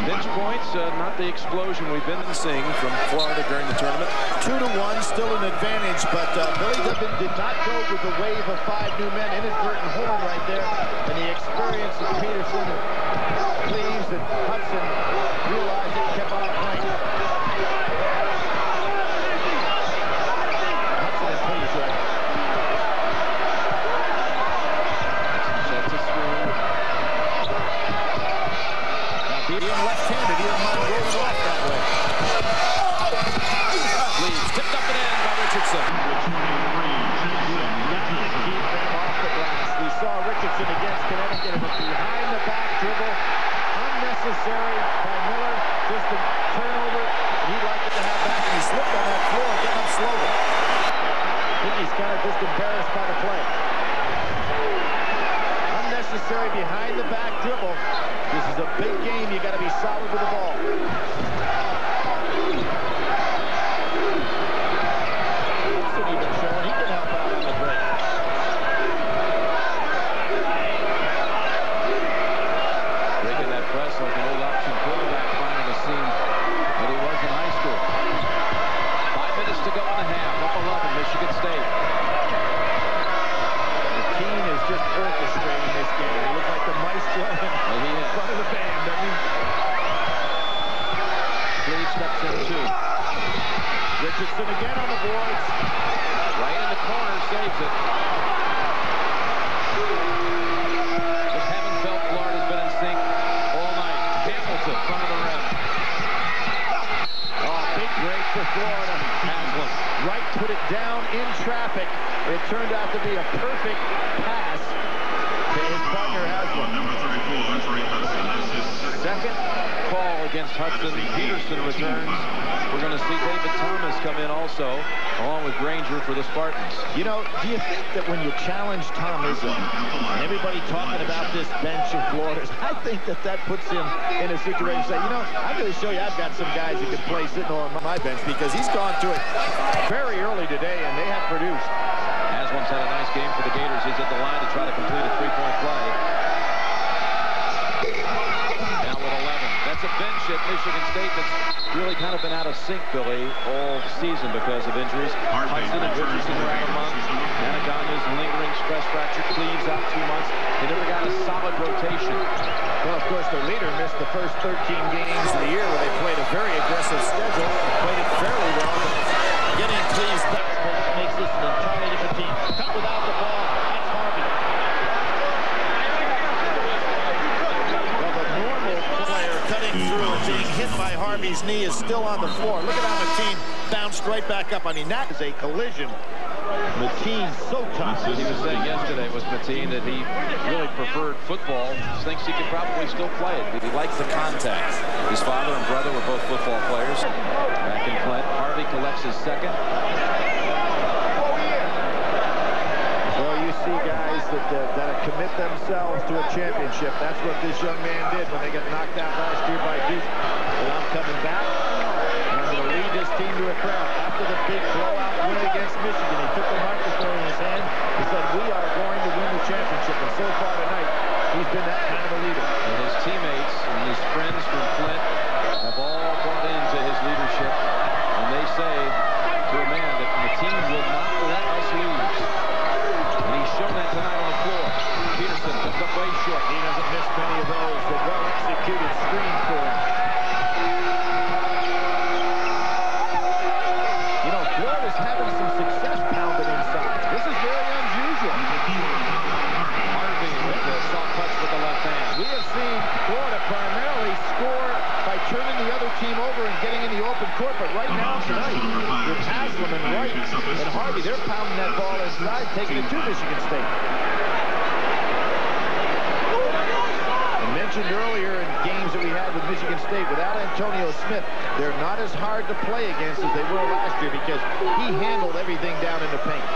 Bench points, not the explosion we've been seeing from Florida during the tournament. 2-1, still an advantage, but Billy Dubbin did not go with the wave of 5 new men. Inadvertent horn right there, and the experience of Peterson, Cleves, and Hudson realized it, kept on playing. Hudson and Cleves right. Sets a screen. Being left-handed, he didn't mind rolling off that way. Cleves tipped up and in by Richardson. Keep them off the glass. We saw Richardson against Connecticut. It was behind the back dribble. Unnecessary by Miller. Just a turnover. He'd like it to have back, and he slipped on that floor, getting up slowly. I think he's kind of just embarrassed by the play. Unnecessary behind the back dribble. This is a big game. You got to be solid with the ball. Hudson even showing he can help out on the break. Breaking that press like an old option quarterback, finding a seam that he was in high school. 5 minutes to go in the half. Up 11, Michigan State. Keene is just orchestrating this game. He looks like the maestro in front of the band, doesn't he? Cleves steps in too. Richardson again on the boards. Right in the corner, saves it. Just haven't felt Florida's been in sync all night. Hamilton, front of the rim. Oh, big break for Florida. Haslam. Wright put it down in traffic. It turned out to be a perfect pass to his partner Haslam. Second call against Hudson. Peterson returns. We're going to see David Thomas come in also, along with Granger for the Spartans. You know, do you think that when you challenge Thomas and everybody talking about this bench of Florida's, I think that that puts him in a situation to say, you know, I'm going to show you I've got some guys who can play sitting on my bench, because he's gone to it very early today, and they have produced. Haslam's had a nice game for the Gators. He's at the line to try to complete a 3-point play. Now with 11. That's a a bench at Michigan State that's really kind of been out of sync, Billy, all season because of injuries. Hudson and Richardson are out a month. Anagana's lingering stress fracture. Cleaves out 2 months. They never got a solid rotation. Well, of course, the leader missed the first 13 games of the year where they played a very aggressive schedule. Played it fairly well, but getting Cleaves back makes this an entirely different team. Cut without the ball. That's Harvey. Well, the normal player cutting through and being hit by Harvey's knee is still on the floor. Look at how Mateen bounced right back up. I mean, that is a collision. Mateen so tough. He was saying yesterday with Mateen that he really preferred football. Thinks he could probably still play it. He likes the contact. His father and brother were both football players. Back in Flint, Harvey collects his second. Well, you see guys that commit themselves to a championship. That's what this young man did when they got knocked out last year by Duke. And I'm coming back, and I'm going to lead this team to a crown. After the big blowout win against Michigan, he took the microphone in his hand. He said, we are going to win the championship. And so far tonight, he's been that kind of a leader. And his teammates and his friends from Flint have all bought into his leadership. And they say to a man that the team will not let us lose. And he's shown that tonight on the floor. Peterson comes up way short. He doesn't miss many of those. The well-executed screen for him. You know, Florida's having some success pounding inside. This is very unusual. Harvey with the soft touch with the left hand. We have seen Florida primarily score by turning the other team over and getting in the open court, but right now tonight, with Haslam and Wright and Harvey, they're pounding that ball inside, taking it to Michigan State. I mentioned earlier in games that we had with Michigan State, without Antonio Smith, they're not as hard to play against as they were last year because he handled everything down in the paint.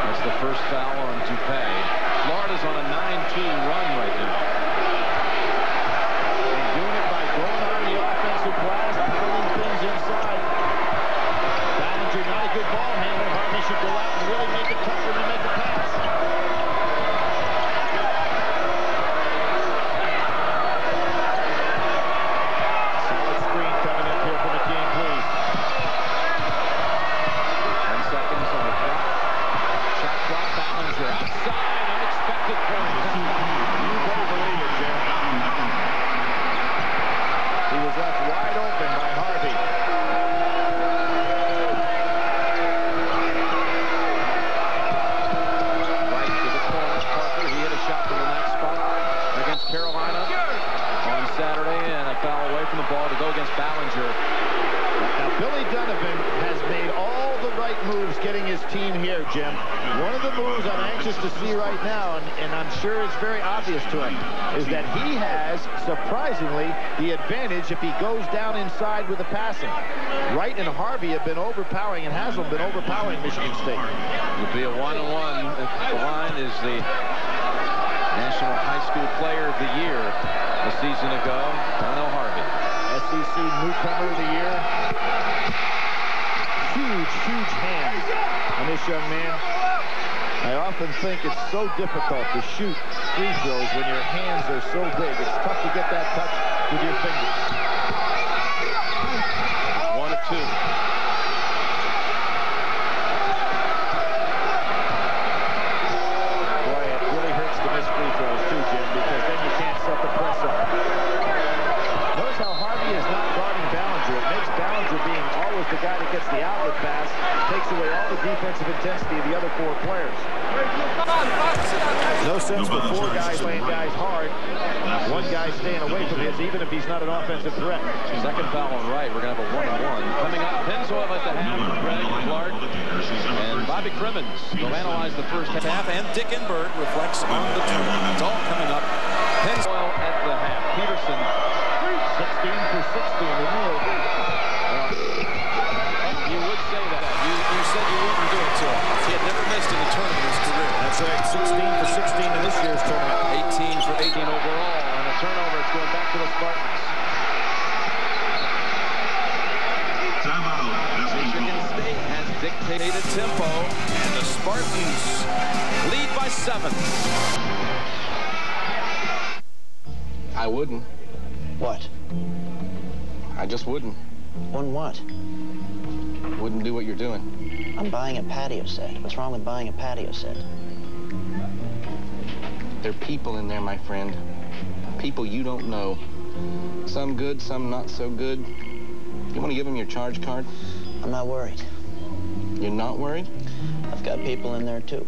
That's the first foul on Dupay. Florida's on a 9-2 run right now. And doing it by going on the offensive glass, pounding things inside. Ballinger, not a good ball handler. Harvey should go out and really make it tough for him to make the pass. Solid screen coming up here from Mateen, please. 10 seconds on the clock. Shot clock, Ballinger outside. Unexpected point. You better believe it, Jim. He was left wide open by Harvey. Right to the corner. Parker, he hit a shot from the nice spot against Carolina on Saturday, and a foul away from the ball to go against Ballinger. Now, Billy Donovan has made all the right moves getting his team here, Jim. One of the moves I'm anxious to see right now, and I'm sure it's very obvious to him, is that he has, surprisingly, the advantage if he goes down inside with the passing. Wright and Harvey have been overpowering, and Haslam been overpowering Michigan State. It would be a 1-on-1 if the line is the National High School Player of the Year a season ago, Darnell Harvey. SEC Newcomer of the Year. Huge hands on this young man. I often think it's so difficult to shoot free throws when your hands are so big. It's tough to get that touch with your fingers. 1 of 2. Boy, it really hurts to miss free throws too, Jim, because then you can't set the press up. Notice how Harvey is not guarding Ballinger. It makes Ballinger being always the guy that gets the outlet pass, takes away all the defensive intensity of the other 4 players. No sense for 4 guys playing guys hard. 1 guy staying away from his, even if he's not an offensive threat. Second foul on Wright. We're going to have a 1-on-1. Coming up, Pennzoil at the half. Greg Clark and Bobby Crimmins will analyze the first half, and Dick Enberg reflects on the 2. It's all coming up. Pennzoil at the half. Peterson 16 for 60 in the middle. You would say that. You said you wouldn't do it to him. He had never missed in the tournament in his career. That's right. 16 for 16 in this year's tournament. 18 for 18 overall. On a turnover, it's going back to the Spartans. Michigan State has dictated tempo, and the Spartans lead by 7. I wouldn't. What? I just wouldn't. Wouldn't what? Wouldn't do what you're doing. I'm buying a patio set. What's wrong with buying a patio set? There are people in there, my friend. People you don't know. Some good, some not so good. You want to give them your charge card? I'm not worried. You're not worried? I've got people in there, too.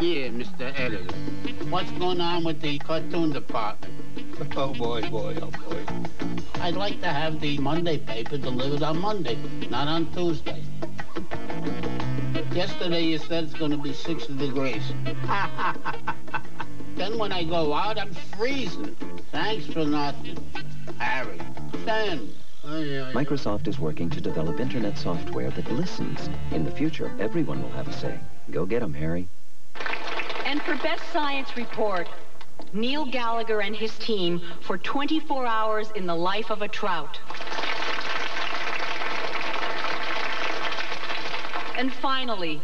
Dear Mr. Editor, what's going on with the cartoon department? Oh, boy, boy, oh, boy. I'd like to have the Monday paper delivered on Monday, not on Tuesday. Yesterday you said it's going to be 60 degrees. Then when I go out, I'm freezing. Thanks for nothing. Harry, Stan. Microsoft is working to develop internet software that listens. In the future, everyone will have a say. Go get 'em, Harry. And for Best Science Report, Neil Gallagher and his team for 24 hours in the life of a trout. And finally,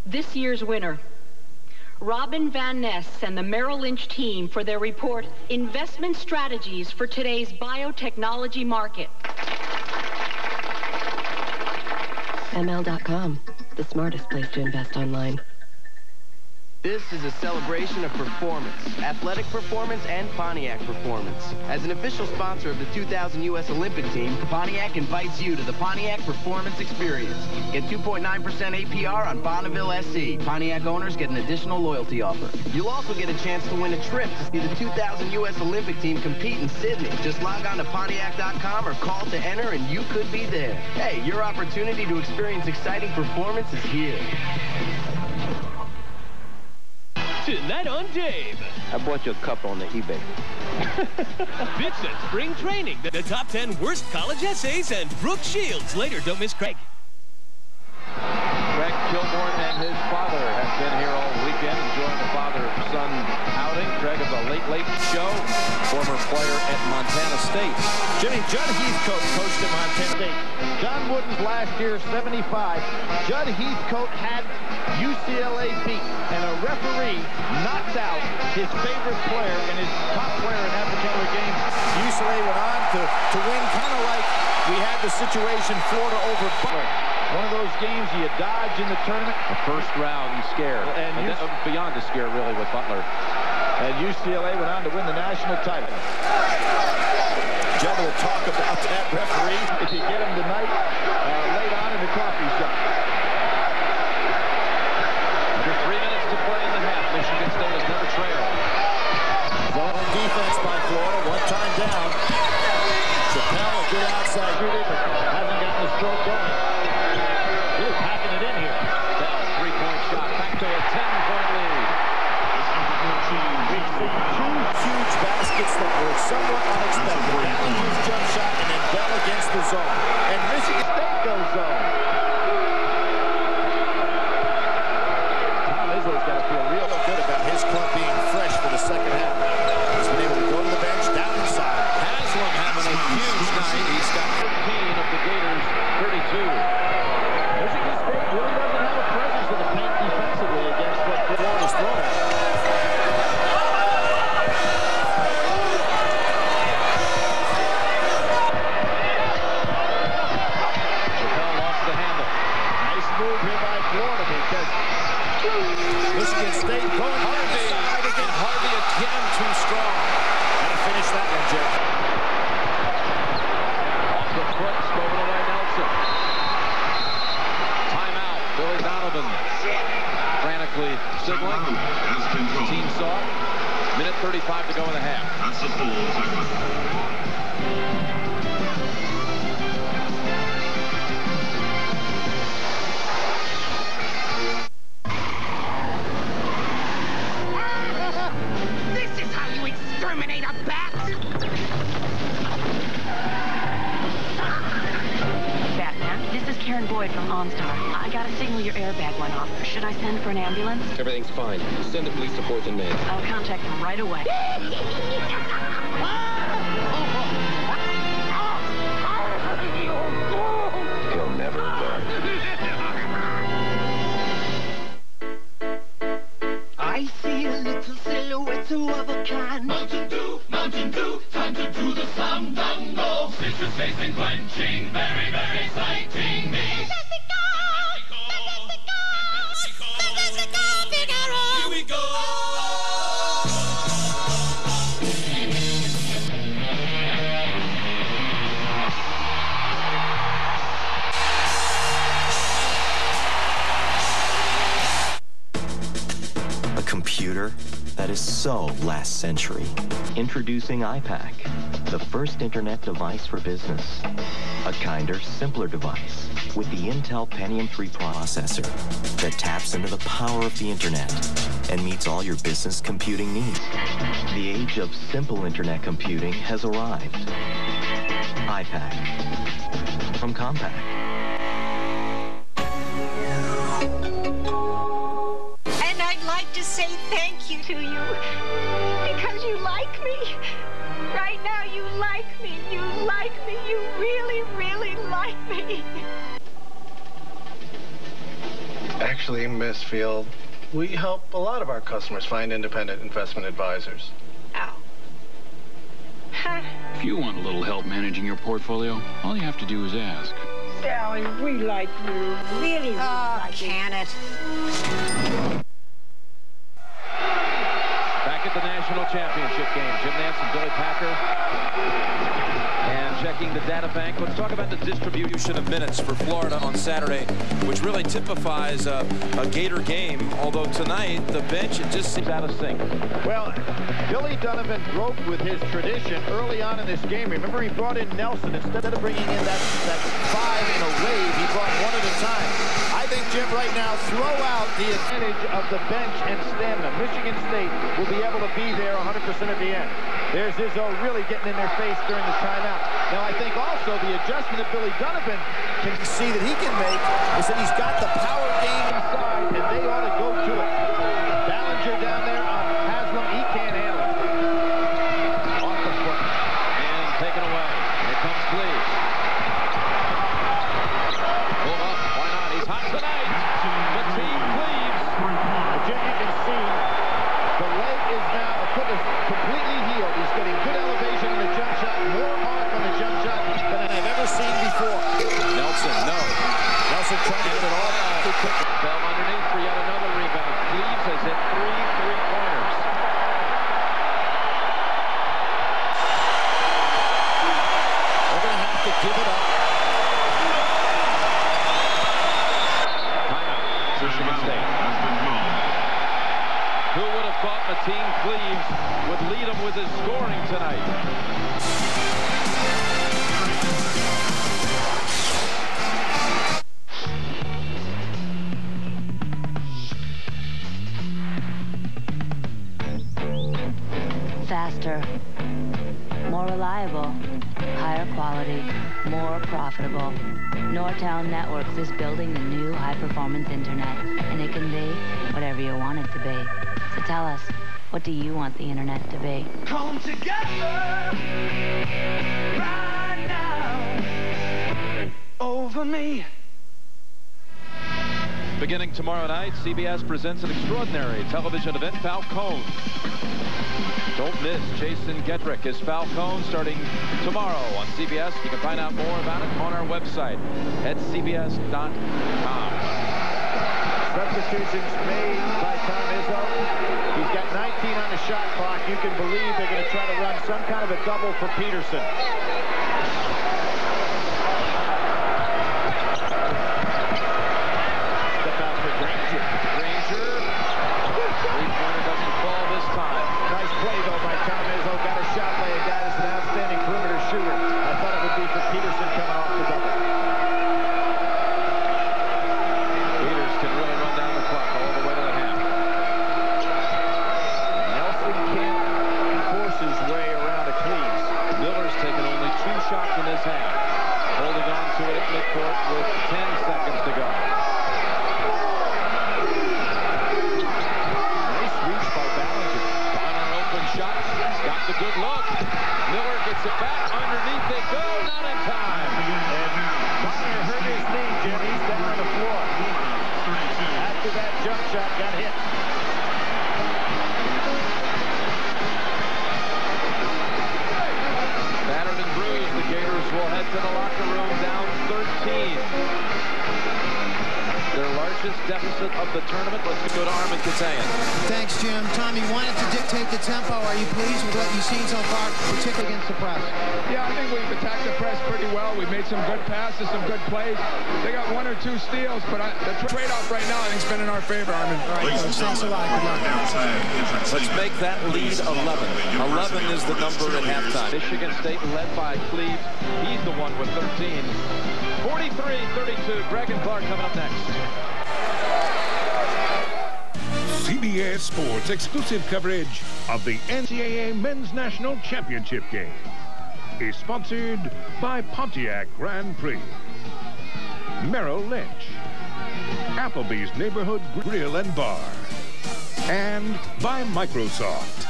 this year's winner, Robin Van Ness and the Merrill Lynch team for their report, Investment Strategies for Today's Biotechnology Market. ML.com, the smartest place to invest online. This is a celebration of performance, athletic performance, and Pontiac performance. As an official sponsor of the 2000 U.S. Olympic team, Pontiac invites you to the Pontiac Performance Experience. Get 2.9% APR on Bonneville SC. Pontiac owners get an additional loyalty offer. You'll also get a chance to win a trip to see the 2000 U.S. Olympic team compete in Sydney. Just log on to Pontiac.com or call to enter and you could be there. Hey, your opportunity to experience exciting performance is here. Tonight on Dave. I bought you a cup on the eBay. Fitz at Spring Training. The top 10 worst college essays and Brooke Shields. Later, don't miss Craig. Greg Kilborn and his father have been here all weekend enjoying the father-son outing. Greg is a late show. Former player at Montana State. Jimmy, Judd Heathcote coached at Montana State. John Wooden's last year, 75. Judd Heathcote had UCLA beat, and a referee knocked out his favorite player and his top player in that particular game. UCLA went on to win, kind of like we had the situation Florida over Butler. One of those games you dodge in the tournament. A first round scare. And beyond the scare, really, with Butler. And UCLA went on to win the national title. Judd will talk about that referee if you get him tonight late on in the coffee shop. Under 3 minutes to play in the half. Michigan State has never trailed. Zone defense by Florida, one time down. Chappelle, a good outside shooter, but hasn't gotten the stroke going. Really packing it in here. Bell, three-point shot, back to a 10-point lead. We've seen two huge baskets that were somewhat unexpected. Matthews jump shot and then Bell against the zone. And Michigan State goes zone. Tom Izzo's got to feel real good about his club being fresh for the second half. He's been able to go to the bench, down inside. Haslam having a huge night. He's got 15 of the Gators' 32. Michigan State really doesn't have a presence in the paint defensively against what Florida's thrown at. Chappelle lost the handle. Nice move here by Florida because Michigan State going Harvey. again. Harvey again too strong. Gotta finish that one, Jim. Off the foot, stolen away Nelson. Timeout, Billy Donovan. Frantically signaling. The team saw it. Minute 35 to go in the half. That's a full This is how you exterminate a bat! Batman, this is Karen Boyd from OnStar. I got a signal your airbag went off. Should I send for an ambulance? Everything's fine. Send the police to 4th and Main. I'll contact them right away. He'll never learn. I I see a little silhouette of a kind. Mountain Dew, time to do the fandango. Citrus taste and quenching, very, very exciting me. Here we go. A computer that is so last century. Introducing iPac, the first internet device for business. A kinder, simpler device with the Intel Pentium 3 processor that taps into the power of the internet and meets all your business computing needs. The age of simple internet computing has arrived. iPac from Compaq. And I'd like to say thank you to you because you like me. Right now, you like me. You like me. You really, really like me. Actually, Miss Field, we help a lot of our customers find independent investment advisors. Ow. Huh. If you want a little help managing your portfolio, all you have to do is ask. Sally, we like you. Really, really like you. Can it? Back at the national championship game, Jim Nance and Billy Packer. And checking the data bank, let's talk about the distribution of minutes for Florida on Saturday, which really typifies a Gator game, although tonight the bench, it just seems out of sync. Well, Billy Donovan broke with his tradition early on in this game. Remember, he brought in Nelson. Instead of bringing in that five in a wave, he brought one at a time. I think, Jim, right now, throw out the advantage of the bench and stamina. Michigan State will be able to be there 100% at the end. There's Izzo really getting in their face during the timeout. Now, I think also the adjustment that Billy Donovan can see that he can make is that he's got the power game inside, and they ought to go to it. Ballinger down there on Haslam, he can't handle it. Off the foot. And taken away. Here comes Cleves. Pull up. Why not? He's hot tonight. The team Cleves. Jim, you can see the leg is now completely healed. He's getting good elevation in the jump shot, more arc on the jump shot than I've ever seen before. Nelson, no. Nelson trying to get it off. Fell underneath for yet another rebound. Cleves has hit 3 3-pointers. They're going to have to give it up. Timeout. Michigan State. Who would have thought Mateen Cleves would lead him with his scoring tonight? Faster, more reliable, higher quality, more profitable. Nortown Networks is building the new high-performance internet, and it can be whatever you want it to be. So tell us, what do you want the internet to be? Come together right now over me. Beginning tomorrow night, CBS presents an extraordinary television event, Falcone. Don't miss Jason Gedrick as Falcone starting tomorrow on CBS. You can find out more about it on our website at cbs.com. Substitutions made by Tom Izzo. He's got 19 on the shot clock. You can believe they're going to try to run some kind of a double for Peterson. Step out for Granger. Three-pointer doesn't fall this time. Nice play, though, by Tom Izzo. Got a shot by a guy that's an outstanding perimeter shooter. I thought it would be for Peterson coming off the double. Peters can really run down the clock all the way to the half. Nelson can't force his way around a Cleves. Miller's taken only 2 shots in this half. Holding on to it at midcourt with 10 seconds to go. Nice reach by Ballinger. On an open shot. Got the good look. Miller gets it back. Underneath they go. Not in time. And Bonner hurt his knee, Jim. He's down on the floor. After that jump shot got hit. Thanks, Jim. Tom, you wanted to dictate the tempo. Are you pleased with what you've seen so far, particularly against the press? Yeah, I think we've attacked the press pretty well. We've made some good passes, some good plays. They got 1 or 2 steals, but the trade-off right now, I think, has been in our favor. All right, Coach, thanks a lot. Good luck. Let's make that lead 11. 11 is the number at halftime. Michigan State led by Cleves. He's the one with 13. 43-32. Greg and Clark coming up next. CBS Sports exclusive coverage of the NCAA Men's National Championship game is sponsored by Pontiac Grand Prix, Merrill Lynch, Applebee's Neighborhood Grill and Bar, and by Microsoft.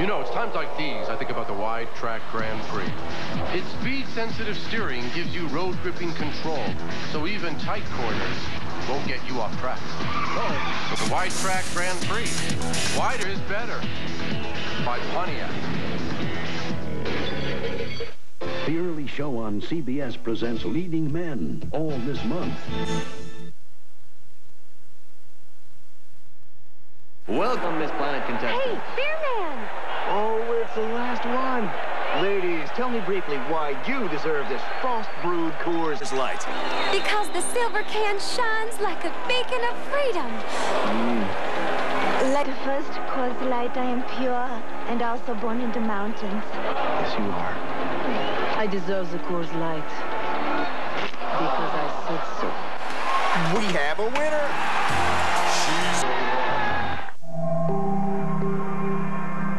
You know, it's times like these I think about the Wide Track Grand Prix. Its speed-sensitive steering gives you road-gripping control, so even tight corners won't get you off track. So, the Wide Track Grand Prix. Wider is better. By Pontiac. The early show on CBS presents Leading Men all this month. Welcome, Miss Planet contestant. Hey, Spearman! Oh, it's the last one. Ladies, tell me briefly why you deserve this frost-brewed Coors Light. Because the silver can shines like a beacon of freedom. Like the first Coors Light, I am pure and also born in the mountains. Yes, you are. I deserve the Coors Light because I said so. We have a winner.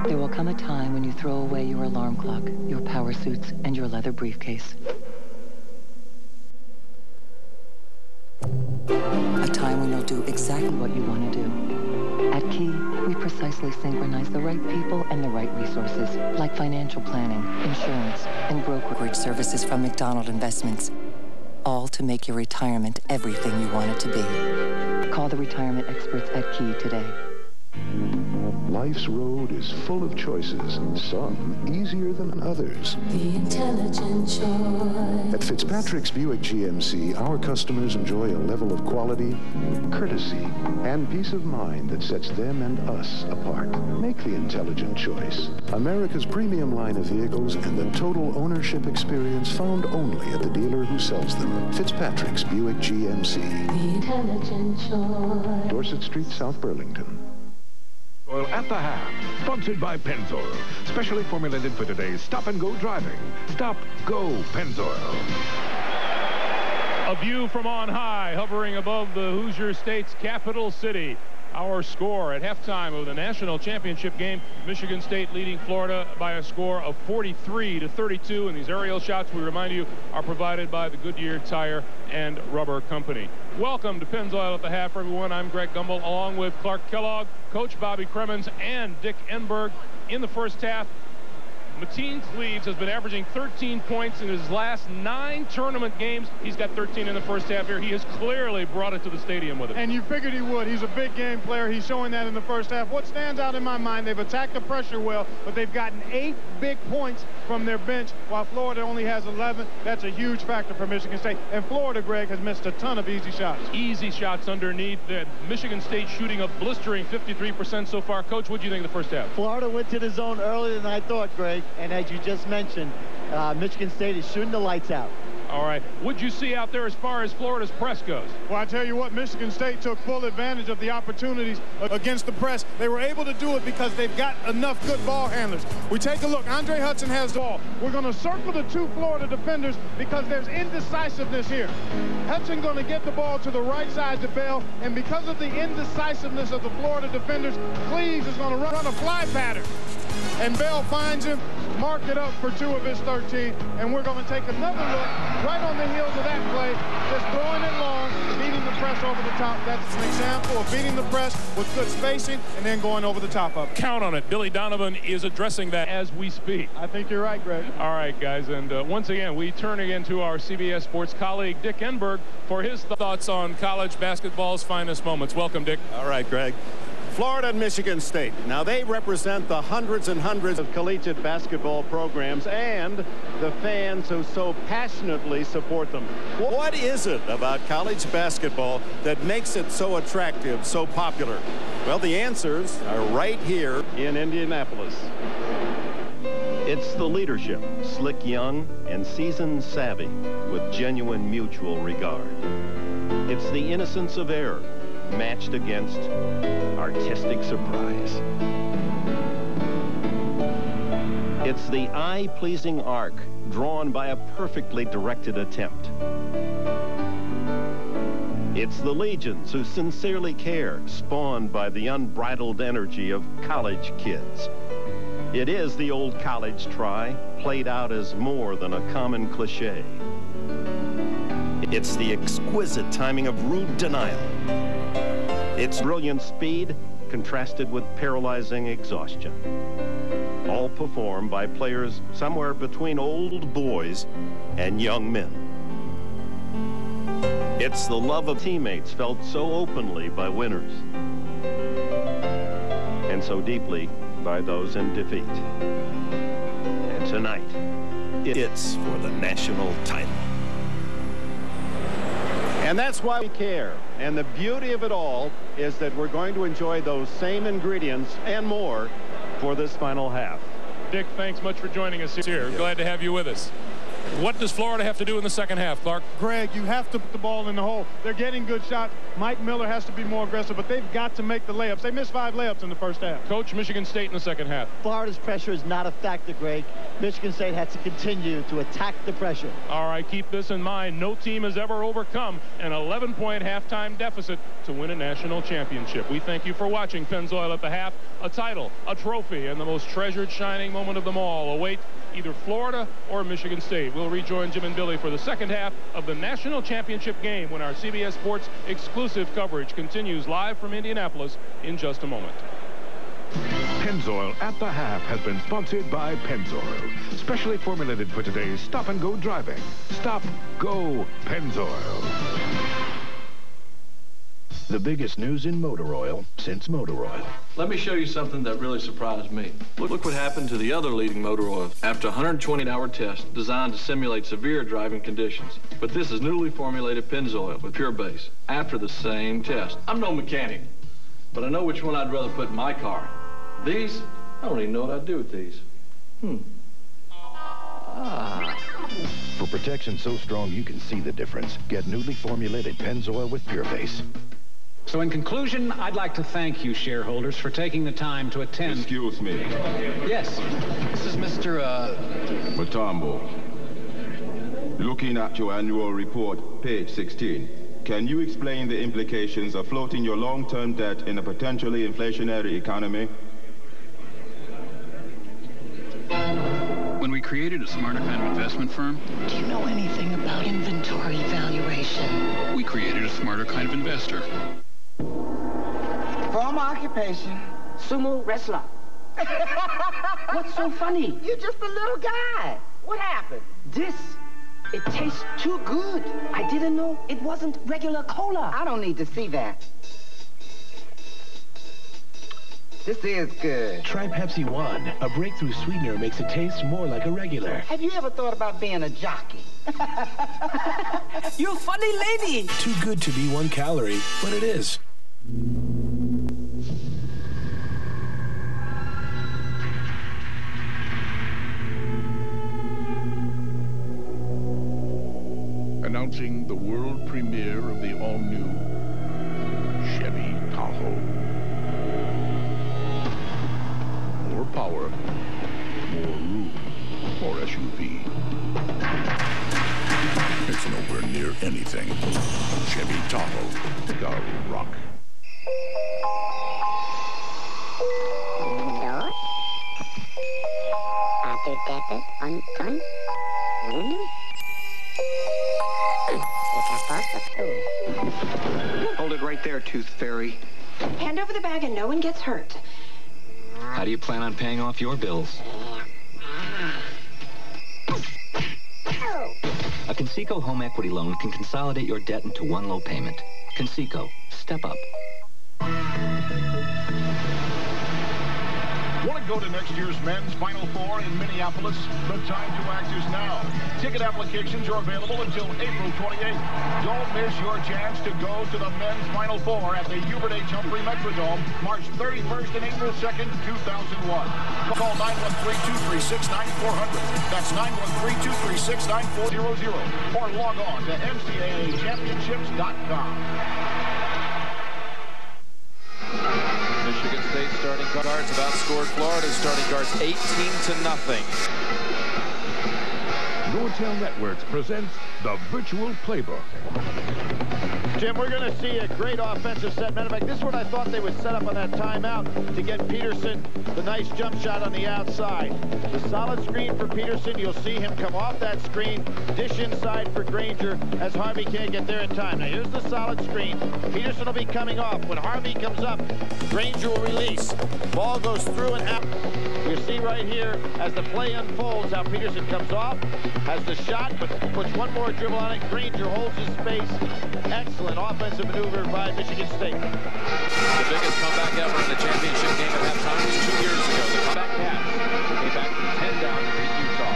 There will come a time when you throw away your alarm clock, your power suits, and your leather briefcase. A time when you'll do exactly what you want to do. At Key, we precisely synchronize the right people and the right resources, like financial planning, insurance, and brokerage services from McDonald Investments, all to make your retirement everything you want it to be. Call the retirement experts at Key today. Life's road is full of choices, some easier than others. The intelligent choice. At Fitzpatrick's Buick GMC, our customers enjoy a level of quality, courtesy, and peace of mind that sets them and us apart. Make the intelligent choice. America's premium line of vehicles and the total ownership experience found only at the dealer who sells them. Fitzpatrick's Buick GMC. The intelligent choice. Dorset Street, South Burlington. Oil at the half, sponsored by Pennzoil, specially formulated for today's stop-and-go driving. Stop, go, Pennzoil. A view from on high, hovering above the Hoosier State's capital city. Our score at halftime of the national championship game, Michigan State leading Florida by a score of 43-32. And these aerial shots, we remind you, are provided by the Goodyear Tire and Rubber Company. Welcome to Pennzoil at the half, everyone. I'm Greg Gumbel, along with Clark Kellogg, Coach Bobby Cremens, and Dick Enberg. In the first half, Mateen Cleves has been averaging 13 points in his last 9 tournament games. He's got 13 in the first half here. He has clearly brought it to the stadium with him. And you figured he would. He's a big game player. He's showing that in the first half. What stands out in my mind, they've attacked the pressure well, but they've gotten 8 big points from their bench, while Florida only has 11. That's a huge factor for Michigan State. And Florida, Greg, has missed a ton of easy shots. Easy shots underneath. Michigan State shooting a blistering 53% so far. Coach, what do you think of the first half? Florida went to the zone earlier than I thought, Greg. And as you just mentioned, Michigan State is shooting the lights out. All right. What'd you see out there as far as Florida's press goes? Well, I tell you what, Michigan State took full advantage of the opportunities against the press. They were able to do it because they've got enough good ball handlers. We take a look. Andre Hudson has the ball. We're going to circle the 2 Florida defenders because there's indecisiveness here. Hudson going to get the ball to the right side to Bell, and because of the indecisiveness of the Florida defenders, Cleves is going to run a fly pattern. And Bell finds him, mark it up for 2 of his 13, and we're going to take another look right on the heels of that play, just throwing it long, beating the press over the top. That's an example of beating the press with good spacing and then going over the top of it. Count on it. Billy Donovan is addressing that as we speak. I think you're right, Greg. All right, guys, and once again, we turn again to our CBS Sports colleague, Dick Enberg, for his thoughts on college basketball's finest moments. Welcome, Dick. All right, Greg. Florida and Michigan State. Now, they represent the hundreds and hundreds of collegiate basketball programs and the fans who so passionately support them. What is it about college basketball that makes it so attractive, so popular? Well, the answers are right here in Indianapolis. It's the leadership, slick young and seasoned savvy with genuine mutual regard. It's the innocence of error matched against artistic surprise. It's the eye-pleasing arc drawn by a perfectly directed attempt. It's the legions who sincerely care, spawned by the unbridled energy of college kids. It is the old college try, played out as more than a common cliche. It's the exquisite timing of rude denial. It's brilliant speed contrasted with paralyzing exhaustion. All performed by players somewhere between old boys and young men. It's the love of teammates felt so openly by winners and so deeply by those in defeat. And tonight, it's for the national title. And that's why we care. And the beauty of it all is that we're going to enjoy those same ingredients and more for this final half. Dick, thanks much for joining us here. Glad to have you with us. What does Florida have to do in the second half, Clark? Greg, you have to put the ball in the hole. They're getting good shots. Mike Miller has to be more aggressive, but they've got to make the layups. They missed 5 layups in the first half. Coach, Michigan State in the second half. Florida's pressure is not a factor, Greg. Michigan State has to continue to attack the pressure. All right, keep this in mind. No team has ever overcome an 11-point halftime deficit to win a national championship. We thank you for watching Pennzoil at the half. A title, a trophy, and the most treasured shining moment of them all await either Florida or Michigan State. We'll rejoin Jim and Billy for the second half of the national championship game when our CBS Sports exclusive coverage continues live from Indianapolis in just a moment. Pennzoil at the half has been sponsored by Pennzoil, specially formulated for today's stop-and-go driving. Stop, go, Pennzoil. The biggest news in motor oil since motor oil. Let me show you something that really surprised me. Look what happened to the other leading motor oil after a 128-hour test designed to simulate severe driving conditions. But this is newly formulated Pennzoil with pure base after the same test. I'm no mechanic, but I know which one I'd rather put in my car. These, I don't even know what I'd do with these. For protection so strong you can see the difference, get newly formulated Pennzoil with pure base. So in conclusion, I'd like to thank you, shareholders, for taking the time to attend. Excuse me. Yes. This is Mr. Matambo. Looking at your annual report, page 16, can you explain the implications of floating your long-term debt in a potentially inflationary economy? When we created a smarter kind of investment firm... Do you know anything about inventory valuation? We created a smarter kind of investor. Former occupation, sumo wrestler. What's so funny? You're just a little guy. What happened? It tastes too good. I didn't know it wasn't regular cola. I don't need to see that. This is good. Try Pepsi One. A breakthrough sweetener makes it taste more like a regular. Have you ever thought about being a jockey? You funny lady. Too good to be 1 calorie, but it is. Announcing the world premiere of the all-new Chevy Tahoe. More power, more room, more SUV. It's nowhere near anything Chevy Tahoe does rock. Hold it right there, Tooth Fairy. Hand over the bag and no one gets hurt. How do you plan on paying off your bills? A Conseco home equity loan can consolidate your debt into one low payment. Conseco, step up. Want to go to next year's men's Final Four in Minneapolis? The time to act is now. Ticket applications are available until April 28th. Don't miss your chance to go to the men's Final Four at the Hubert H. Humphrey Metrodome, March 31st and April 2nd, 2001. Call 913-236-9400. That's 913-236-9400. Or log on to NCAAChampionships.com. Michigan State starting guards have outscored Florida's starting guards 18-0. Nortel Networks presents the Virtual Playbook. Jim, we're going to see a great offensive set. Matter of fact, this is what I thought they would set up on that timeout to get Peterson the nice jump shot on the outside. The solid screen for Peterson. You'll see him come off that screen, dish inside for Granger as Harvey can't get there in time. Now, here's the solid screen. Peterson will be coming off. When Harvey comes up, Granger will release. Ball goes through and out. You see right here as the play unfolds how Peterson comes off, has the shot, but puts one more dribble on it. Granger holds his space. Excellent offensive maneuver by Michigan State. The biggest comeback ever in the championship game at halftime was 2 years ago. The comeback Cats came back from 10 down to beat Utah.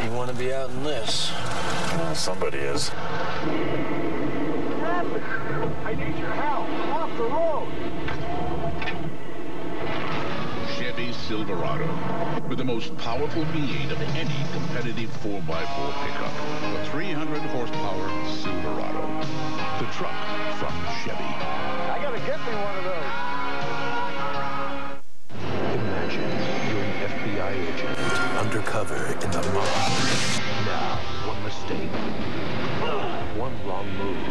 You want to be out in this? Well, somebody is. What happened? I need your help. I'm off the road. Chevy Silverado, with the most powerful V8 of any competitive 4x4 pickup. The 300 horsepower Silverado. The truck from Chevy. I gotta get me one of those. Imagine you're an FBI agent undercover in the mob. Now, one mistake, one wrong move,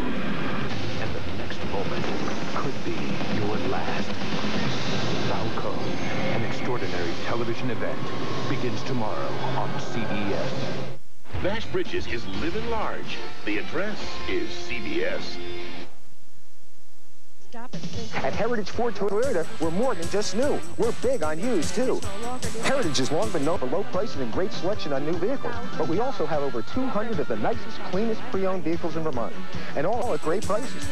and the next moment could be your last. Falco, an extraordinary television event, begins tomorrow on CBS. Bash Bridges is living large. The address is CBS. At Heritage Ford Toyota, we're more than just new. We're big on used, too. Heritage has long been known for low prices and great selection on new vehicles, but we also have over 200 of the nicest, cleanest pre-owned vehicles in Vermont, and all at great prices.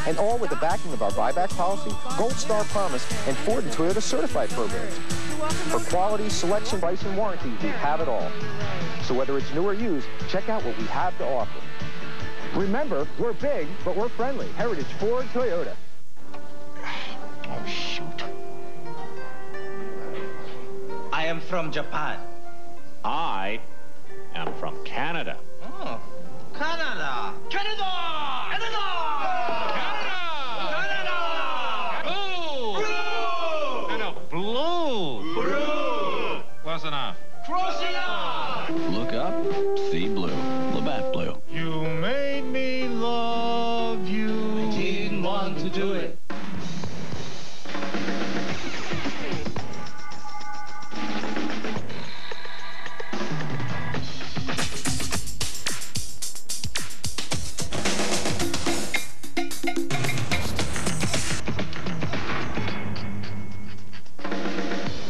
And all with the backing of our buyback policy, Gold Star Promise, and Ford and Toyota certified programs. For quality, selection, price, and warranty, we have it all. So whether it's new or used, check out what we have to offer. Remember, we're big, but we're friendly. Heritage Ford Toyota. Oh, shoot. I am from Japan. I am from Canada. Oh, Canada! Canada! Canada! Blue! Blue! Close enough. Close enough! Look up, see blue. Labatt Blue. You made me love you. I didn't want to do it.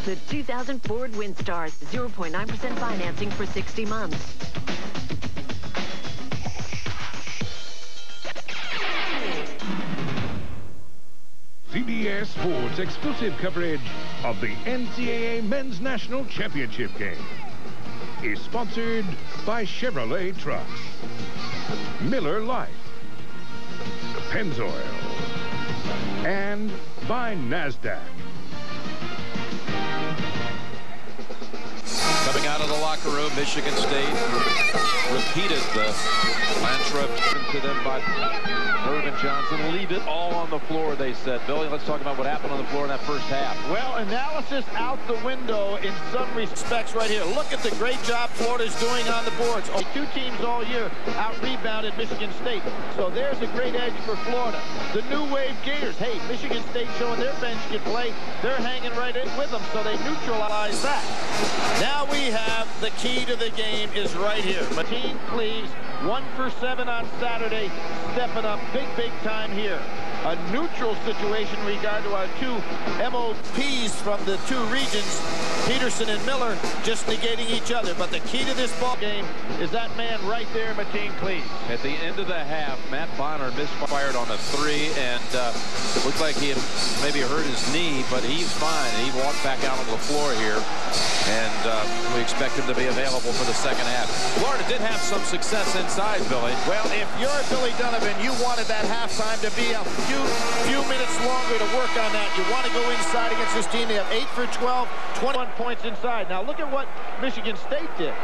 The 2000 Ford Windstars, 0.9% financing for 60 months. CBS Sports exclusive coverage of the NCAA Men's National Championship game is sponsored by Chevrolet Trucks, Miller Lite, Pennzoil, and by NASDAQ. Coming out of the locker room, Michigan State repeated the mantra to them by Irvin Johnson. Leave it all on the floor, they said. Billy, let's talk about what happened on the floor in that first half. Well, analysis out the window in some respects right here. Look at the great job Florida's doing on the boards. Oh, two teams all year out-rebounded Michigan State. So there's a great edge for Florida. The New Wave Gators. Hey, Michigan State showing their bench can play. They're hanging right in with them, so they neutralize that. Now we have the key to the game is right here. Mateen Cleaves, 1 for 7 on Saturday, stepping up big time here. A neutral situation in regard to our two MOPs from the two regions. Peterson and Miller just negating each other. But the key to this ball game is that man right there, Mateen Cleaves. At the end of the half, Matt Bonner misfired on a 3, and it looked like he had maybe hurt his knee, but he's fine. He walked back out on the floor here, and we expect him to be available for the second half. Florida did have some success inside, Billy. Well, if you're Billy Donovan, you wanted that halftime to be a few minutes longer to work on that. You want to go inside against this team. They have 8 for 12, 21 points inside. Now look at what Michigan State did.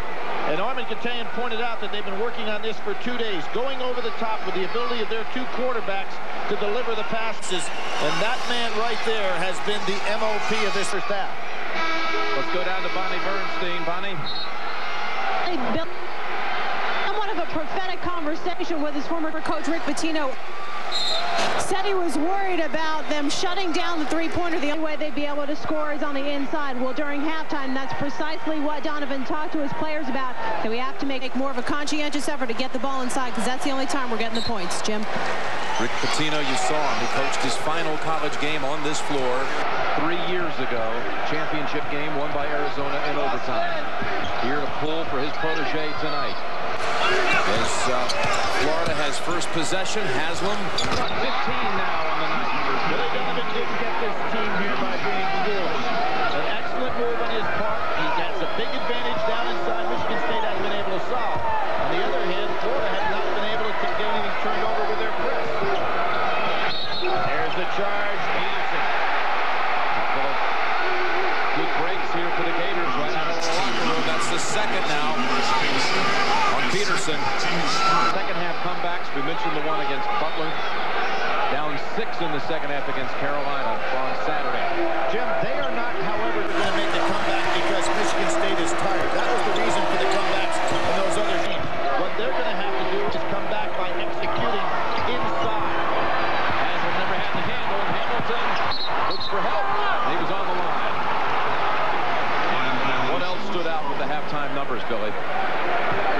And Armin Katayan pointed out that they've been working on this for 2 days, going over the top with the ability of their 2 quarterbacks to deliver the passes. And that man right there has been the MOP of this first half. Let's go down to Bonnie Bernstein. Bonnie. Somewhat of a prophetic conversation with his former coach Rick Pitino. Said he was worried about them shutting down the three-pointer. The only way they'd be able to score is on the inside. Well, during halftime, that's precisely what Donovan talked to his players about, that we have to make more of a conscientious effort to get the ball inside, because that's the only time we're getting the points. Jim. Rick Pitino, you saw him. He coached his final college game on this floor 3 years ago. Championship game won by Arizona in overtime. Here to pull for his protege tonight. As Florida has first possession, Haslam 15 now on the night. Billy Donovan didn't get this team here by being foolish. An excellent move on his part. He has a big advantage down inside. Michigan State hasn't been able to solve. On the other hand, Florida has not been able to get anything turned over with their press. There's the charge. Peterson. Good breaks here for the Gators right out of the locker room. That's the second now on Peterson. Second half comebacks. We mentioned the one against Butler. Down 6 in the second half against Carolina on Saturday. Jim, they are not, however, going to make the comeback because Michigan State is tired. That was the reason for the comebacks in those other teams. What they're going to have to do is come back by executing inside. Haslam never had the handle, and Hamilton looks for help. He was on the line. What else stood out with the halftime numbers, Billy?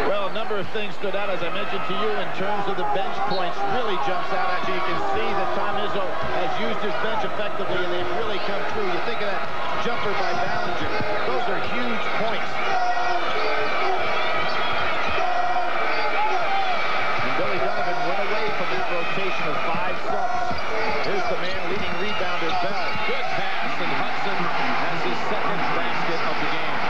Well, a number of things stood out, as I mentioned to you, in terms of the bench points. Really jumps out at you. You can see that Tom Izzo has used his bench effectively, and they've really come through. You think of that jumper by Ballinger. Those are huge points. And Billy Donovan went away from that rotation of 5 subs. Here's the man leading rebounder, Bell. Good pass, and Hudson has his second basket of the game.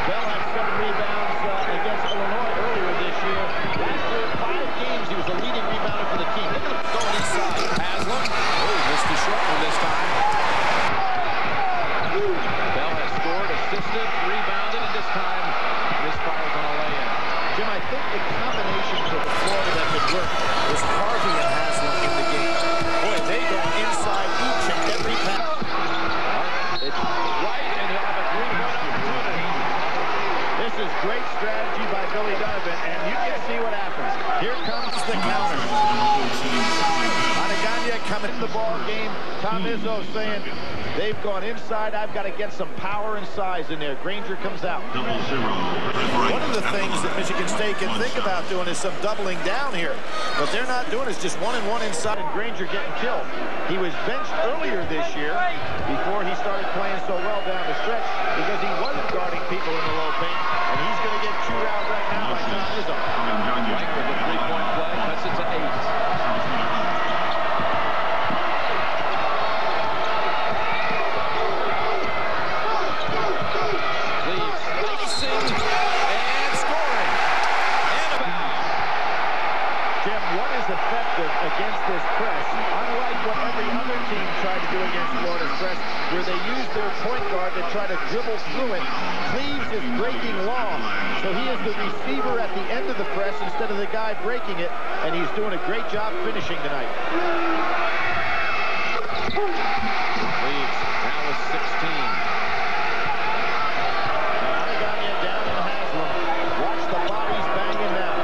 Bell had 7 rebounds against Illinois earlier this year. Last year, 5 games, he was the leading rebounder for the team. Look at him going inside. Haslam. Oh, missed the short one this time. Bell has scored, assisted, rebounded, and this time misfires on a lay-in. Jim, I think the combination for Florida that could work was Harvey and Haslam in the game. Boy, they go inside each and every pass. It's right, and he'll have a 3-point opportunity. This is great strategy by Billy Donovan, and you can see what happens. Here comes the counter. Anaganya coming in the ball game. Tom Izzo saying, they've gone inside. I've got to get some power and size in there. Granger comes out. One of the things that Michigan State can think about doing is some doubling down here. What they're not doing is just 1-and-1 inside and Granger getting killed. He was benched earlier this year before he started playing so well down the stretch because he wasn't guarding people in the low paint, and he's going to get chewed out right now by Tom Izzo. Right with the 3-point play, cuts it to 8. Effective against this press, unlike what every other team tried to do against Florida's press, where they used their point guard to try to dribble through it. Cleaves is breaking long, so he is the receiver at the end of the press instead of the guy breaking it, and he's doing a great job finishing tonight. Cleaves now with 16. Anaganya down in Haslam. Watch the bodies banging now.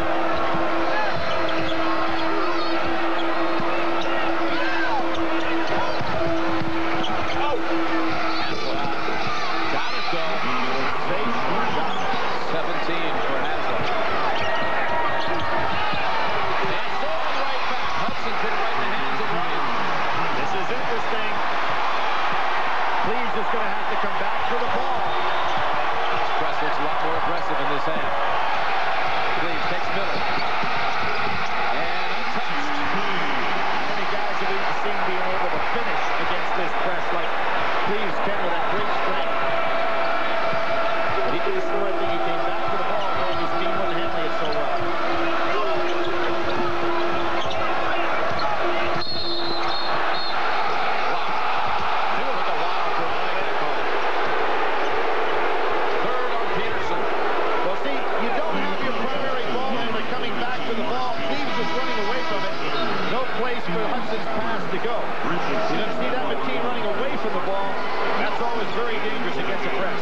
to go. You don't see that Mateen running away from the ball. That's always very dangerous against a press.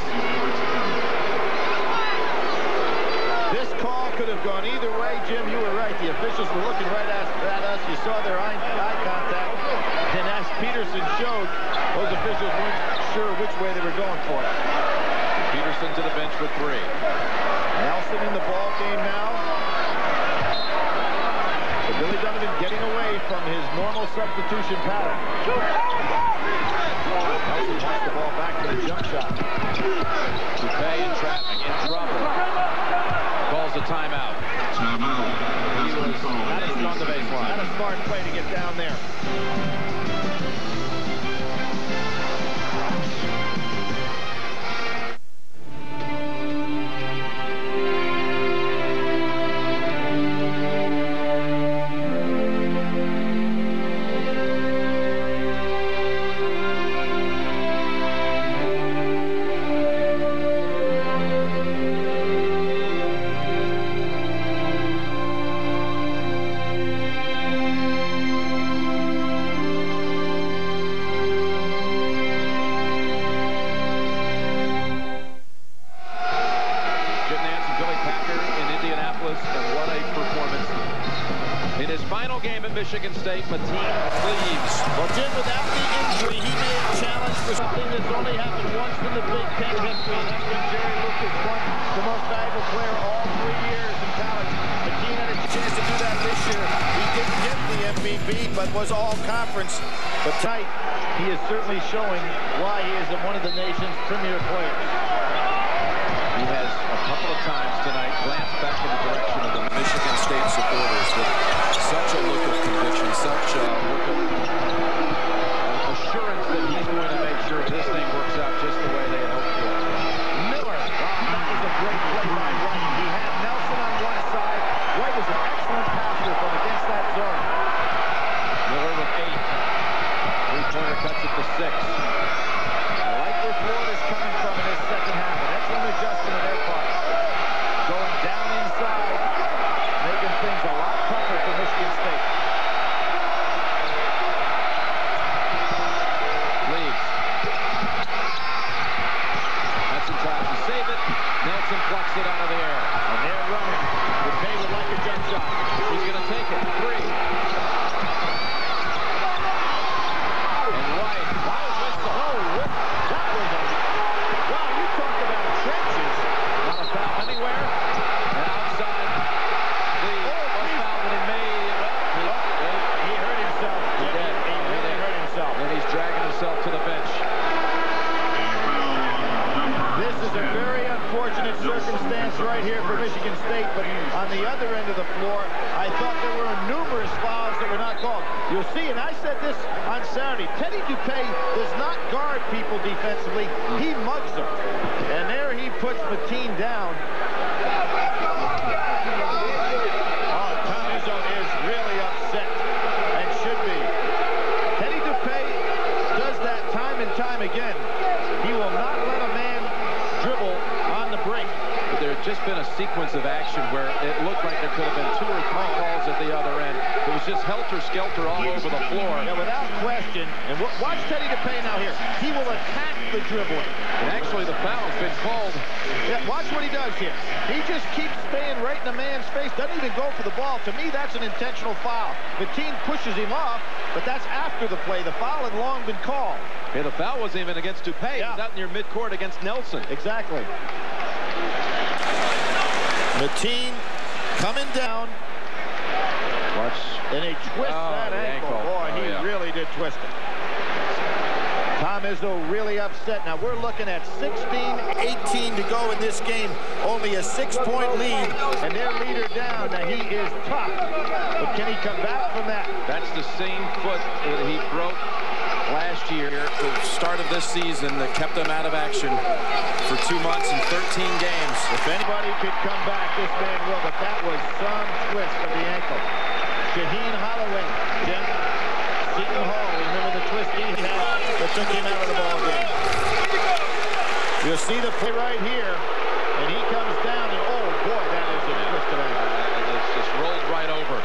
This call could have gone either way. Jim, you were right. The officials were looking right at us. You saw their eye contact. And as Peterson showed, those officials weren't sure which way they were going for it. Peterson to the bench for 3. Nelson in the ball game now. So Billy Donovan getting away from his normal substitution pattern. Nelson wants the ball back to the jump shot. Dupay in traffic, in trouble. Calls a timeout. He was on the baseline. Not a smart play to get down there. Michigan State, Mateen leaves. Well, Jim, without the injury, he may have challenged for something that's only happened once in the Big Ten history, and that's when Jerry Lucas won the most valuable player all 3 years in college. Mateen had a chance to do that this year. He didn't get the MVP, but was all conference. But tonight, he is certainly showing why he is one of the nation's premier players. He has a couple of times tonight glanced back in the direction of the Michigan State supporters with such a look of conviction, such a look of assurance that he's going to make sure this thing works out just the way they had hoped for. Miller, that was a great play by Wright. He had Nelson on one side. Wright is an excellent passer from against that zone. Miller with 8. Three-pointer cuts it to 6. I like where Florida's coming from in this second half. An excellent adjustment on their part. Going down inside, making things a lot tougher for Michigan State. Leaves. Hudson tries to save it. Nelson plucks it out of the air. And they're running. Dupay would like a jump shot. He's going to take it. 3. And Wright. Wow, whistle. Oh, that was a... Wow, you talk about trenches. Not a foul anywhere. And outside. The first foul that he made. He hurt himself. He did. He really hurt himself. And he's dragging himself to the bench. This is a very unfortunate circumstance right here for Michigan State, but on the other end of the floor, I thought there were numerous fouls that were not called. You'll see, and I said this on Saturday, Teddy Dupay does not guard people defensively. He mugs them. And there he puts Mateen down. Oh, Tom Izzo is really upset, and should be. Teddy Dupay does that time and time again. He will not let a man dribble on the break. But there had just been a sequence of action where it looked like there could have been 2 or 3 calls at the other end. It was just helter-skelter all over the floor. Yeah, without question. And watch Teddy Dupay now here. He will attack the dribbling. And actually, the foul's been called. Yeah, watch what he does here. He just keeps staying right in the man's face. Doesn't even go for the ball. To me, that's an intentional foul. Mateen pushes him off, but that's after the play. The foul had long been called. Yeah, the foul wasn't even against Dupay. Yeah. It was out near midcourt against Nelson. Exactly. Mateen coming down. Watch. And he twists that ankle. Boy, he really did twist it. Tom Izzo really upset. Now we're looking at 16-18 to go in this game. Only a 6-point lead, and their leader down. Now he is tough, but can he come back from that? That's the same foot that he broke last year, the start of this season, that kept him out of action for 2 months and 13 games. If anybody could come back, this man will, but that was some twist of the ankle. Shaheen Holloway, Jim. Seton Hall, remember the twist he had that took him out of the ball game. You'll see the play right here, and he comes down, and oh boy, that is a twisted ankle. It's just rolled right over.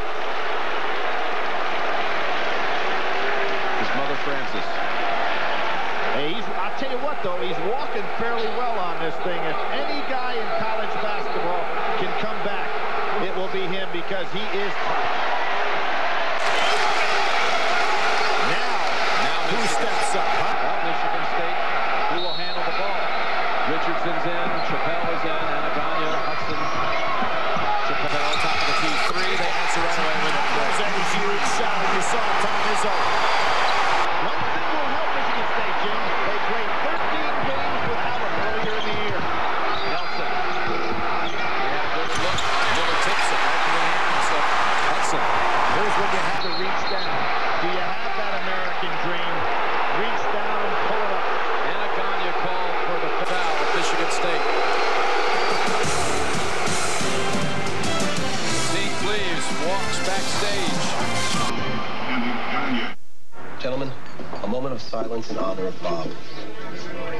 moment of silence in honor of Bob.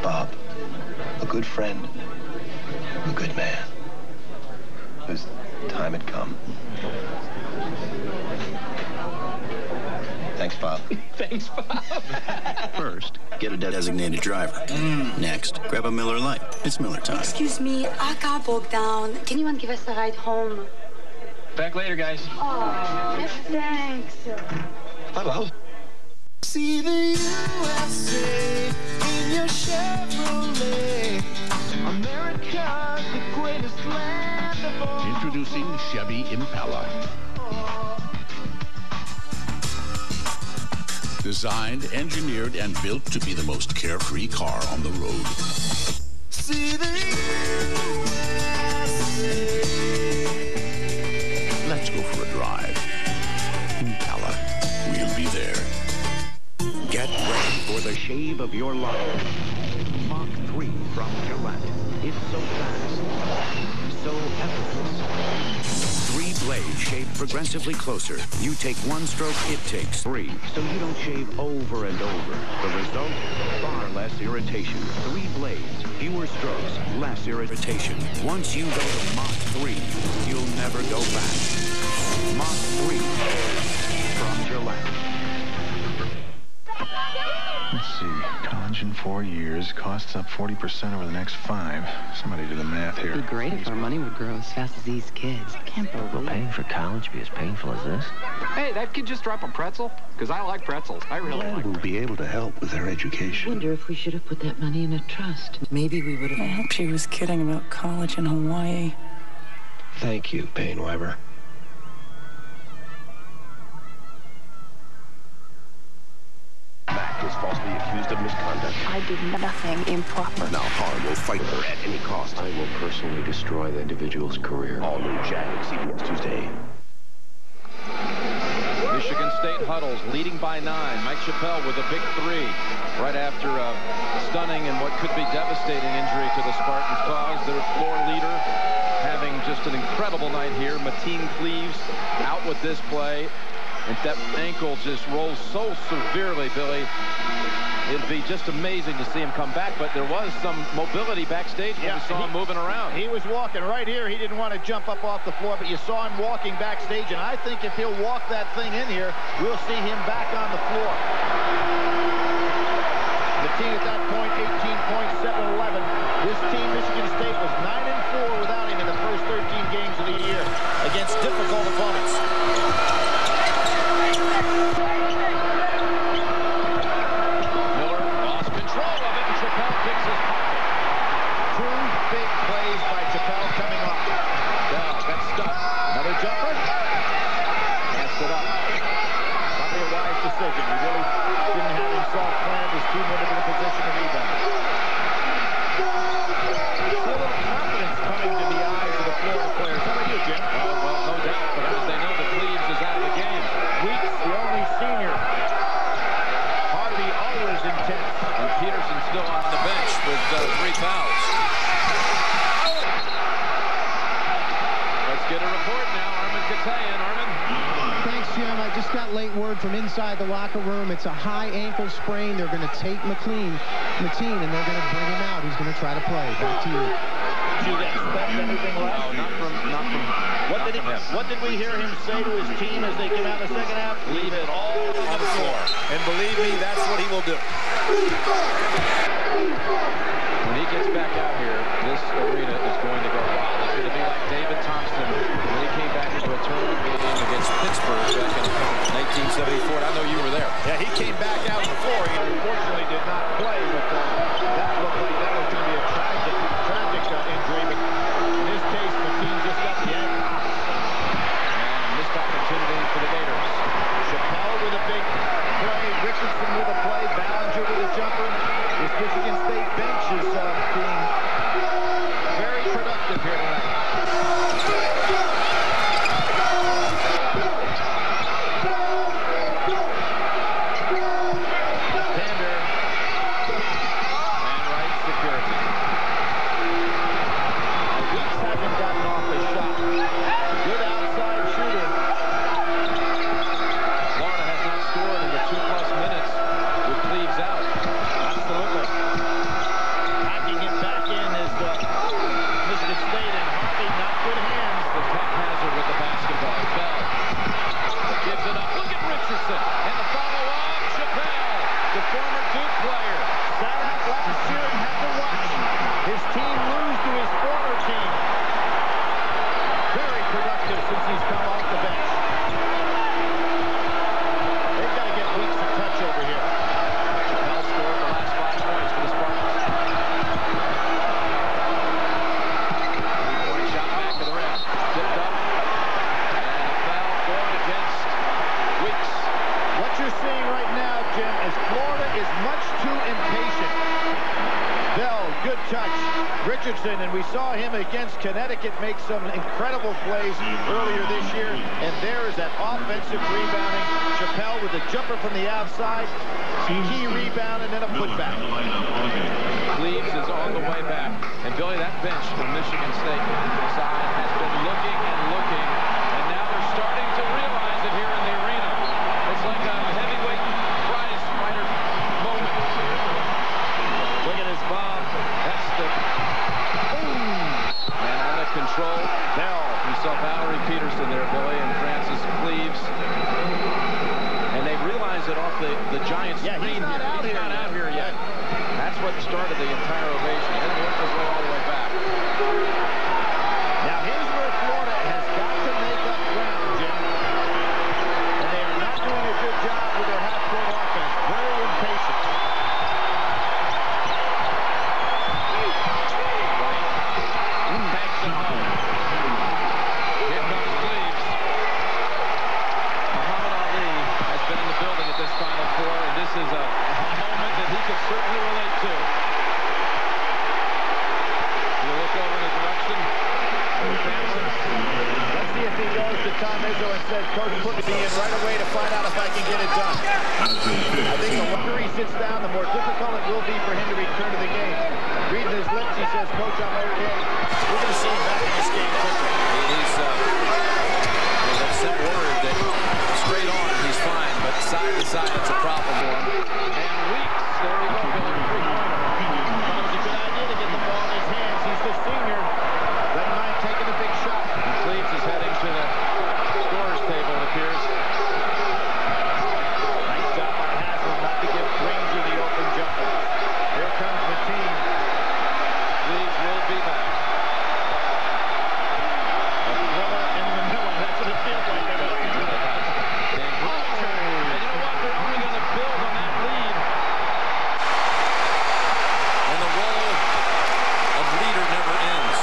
Bob, a good friend, a good man, whose time had come. Thanks, Bob. Thanks, Bob. First, get a designated driver. Next, grab a Miller Lite. It's Miller time. Excuse me, our car broke down. Can anyone give us a ride home? Back later, guys. Oh, thanks. Bye, Bob. See the USA in your Chevrolet. America, the greatest land of all. Introducing Chevy Impala. Designed, engineered, and built to be the most carefree car on the road. See the USA. Let's go for a drive. Impala. We'll be there. Get ready for the shave of your life. Mach 3 from Gillette. It's so fast, so effortless. 3 blades shave progressively closer. You take 1 stroke, it takes 3. So you don't shave over and over. The result? Far less irritation. 3 blades, fewer strokes, less irritation. Once you go to Mach 3, you'll never go back. Mach 3 from Gillette. Let's see. College in 4 years. Costs up 40% over the next 5. Somebody do the math here. It'd be great if our money would grow as fast as these kids. Can't believe Will paying for college be as painful as this? Hey, that kid just dropped a pretzel? Because I like pretzels. I really like We'll be able to help with their I education. wonder if we should have put that money in a trust. Maybe we would have... I hope she was kidding about college in Hawaii. Thank you, Painweber. Mac is falsely accused of misconduct. I did nothing improper. Now Hard will fight her at any cost. I will personally destroy the individual's career. All new Jag, CBS Tuesday. Michigan State huddles, leading by 9. Mike Chappelle with a big 3 right after a stunning and what could be devastating injury to the Spartans' cause. Their floor leader having just an incredible night here. Mateen Cleaves out with this play. And that ankle just rolls so severely, Billy. It'd be just amazing to see him come back, but there was some mobility backstage when we saw him moving around. He was walking right here. He didn't want to jump up off the floor, but you saw him walking backstage, and I think if he'll walk that thing in here, we'll see him back on the floor. Mateen at that point, 18 points, 7-11. This team, Michigan State, was 9-4 without him in the first 13 games of the year against difficult opponents. Miller lost control of it, and Chappelle picks his pocket. 2 big plays by Chappelle coming off. Yeah, got stuck. Another jumper. Passed it up. Probably a wise decision. He really didn't have himself planned. His team went into the position to rebound. See a little confidence coming to the eyes of the Florida players. How about you, Jim? Well, no doubt, but as they know, the Cleaves is out of the game. Weeks, the only senior. Harvey always intense. And Peterson still on the bench with 3 fouls. Let's get a report now. Armin Katayan. Armin. Thanks, Jim. I just got late word from inside the locker room. It's a high ankle sprain. They're going to take Mateen, and they're going to bring him out. He's going to try to play. Back to you. Did you expect anything less? No, not from What did we hear him say to his team as they came out in the second half? Leave it all on the floor. And believe me, that's what he will do. When he gets back out here, this arena is going to go wild. It's going to be like David Thompson when he came back into a tournament game against Pittsburgh back in 1974. I know you were there. Yeah, he came back out on the floor. He unfortunately did not play, but that looked like that was going to be a tragic injury. But in this case, Mateen just got the ankle. And missed opportunity for the Gators. Chappelle with a big play. Richardson with a play. Ballinger with a jumper. This Michigan State bench is being very productive here tonight. Pander Richardson, and we saw him against Connecticut make some incredible plays earlier this year. And there is that offensive rebounding. Chappelle with a jumper from the outside, key rebound, and then a putback. Cleves is on the way back. And Billy, that bench from Michigan State side has been looking and looking, and now they're starting to realize it here in the arena. It's like a heavyweight prize fighter moment. Look at his bomb. That's the boom. And out of control. Bell. We saw Valerie Peterson there, Billy, and Francis Cleves. And they realize it off the giant screen. He's not out here yet. That's what started the entire ovation. He didn't work his way all the way back. Now here's where Florida has got to make up ground, Jim. And they are not doing a good job with their half-court offense. Very impatient. Banks it home. Here comes Cleves. Muhammad Ali has been in the building at this Final Four, and this is a moment that he could certainly relate to. You look over in the direction of Samson. Let's see if he goes to Tom Izzo and says, Coach, put me in right away to find out if I can get it done. I think the longer he sits down, the more difficult it will be for him to return to the game. Reading his lips, he says, Coach, I'm okay. We're going to see him back in this game quickly. They've sent word that straight on, he's fine, but side to side, it's a problem for him. And Weeks, there we go, Billy, three-pointer. Thought it was a good idea to get the ball in his hands. He's the senior. Doesn't mind taking a big shot. And Cleves is heading to the scorer's table, it appears. Nice job by Haslam not to give Granger the open jumper. Here comes Mateen. Cleves will be back. A thriller in Manila. That's what it feels like. And you know what? They're only going to build on that lead. And the role of leader never ends.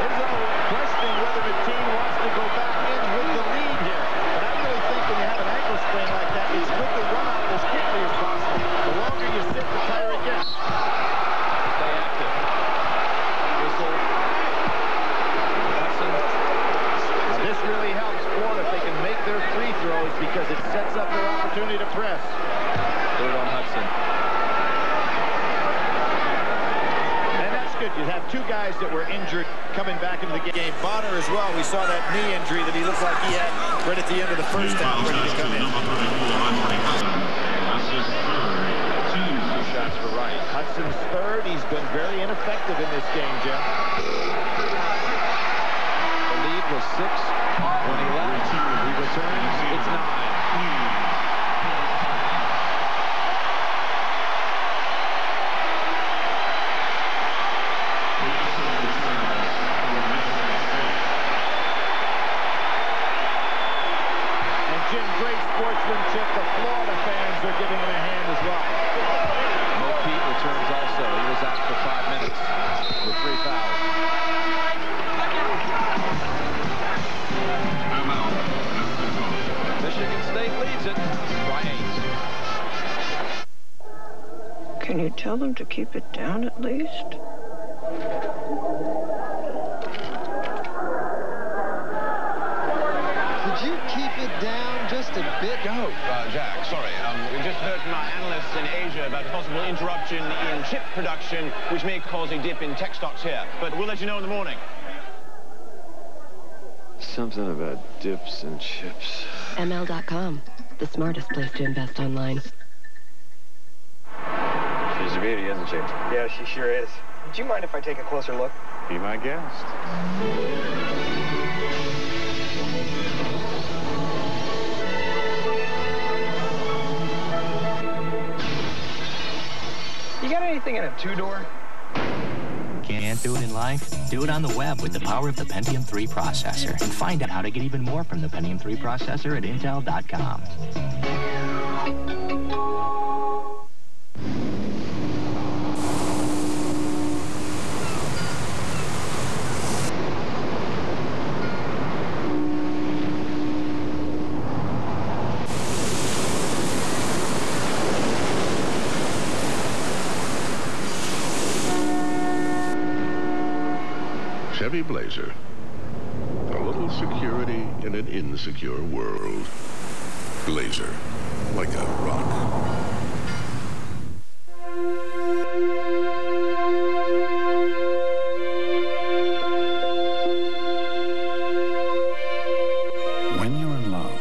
Izzo questioning whether Mateen wants to go back in with the lead here. But I really think when you have an ankle sprain like that, it's good to run out as quickly as possible. The longer you sit, the tighter it gets. Stay active. Whistle. Hudson. Now this really helps Florida if they can make their free throws because it sets up their opportunity to press. Third on Hudson. And that's good. You have two guys that were injured coming back into the game. Bonner as well. We saw that knee injury that he looked like he had right at the end of the first half, ready to come in. Shots for Wright. Hudson's third. He's been very ineffective in this game, Jim. The lead was 6 when he left. He returns. It's 9. Jim, great sportsmanship. The Florida fans are giving him a hand as well. Mo Pete returns also. He was out for 5 minutes with 3 fouls. Michigan State leads it by 8. Can you tell them to keep it down at least? Could you keep it down just a bit? Jack, sorry. We just heard from our analysts in Asia about a possible interruption in chip production, which may cause a dip in tech stocks here. But we'll let you know in the morning. Something about dips and chips. ML.com, the smartest place to invest online. She's a beauty, isn't she? Yeah, she sure is. Do you mind if I take a closer look? Be my guest. You got anything in a two-door? Can't do it in life? Do it on the web with the power of the Pentium 3 processor. And find out how to get even more from the Pentium 3 processor at Intel.com. Chevy Blazer. A little security in an insecure world. Blazer, like a rock. When you're in love,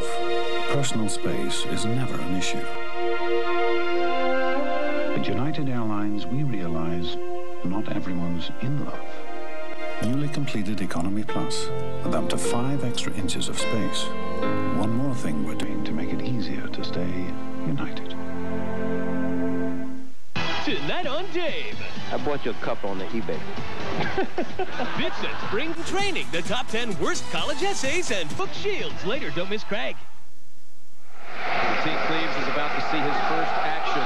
personal space is never an issue. At United Airlines, we realize not everyone's in love. Newly completed Economy Plus, with up to 5 extra inches of space. One more thing we're doing to make it easier to stay united. Tonight on Dave. I bought you a cup on the eBay. It's at spring training. The top 10 worst college essays and book shields. Later, don't miss Craig. T. Cleaves is about to see his first action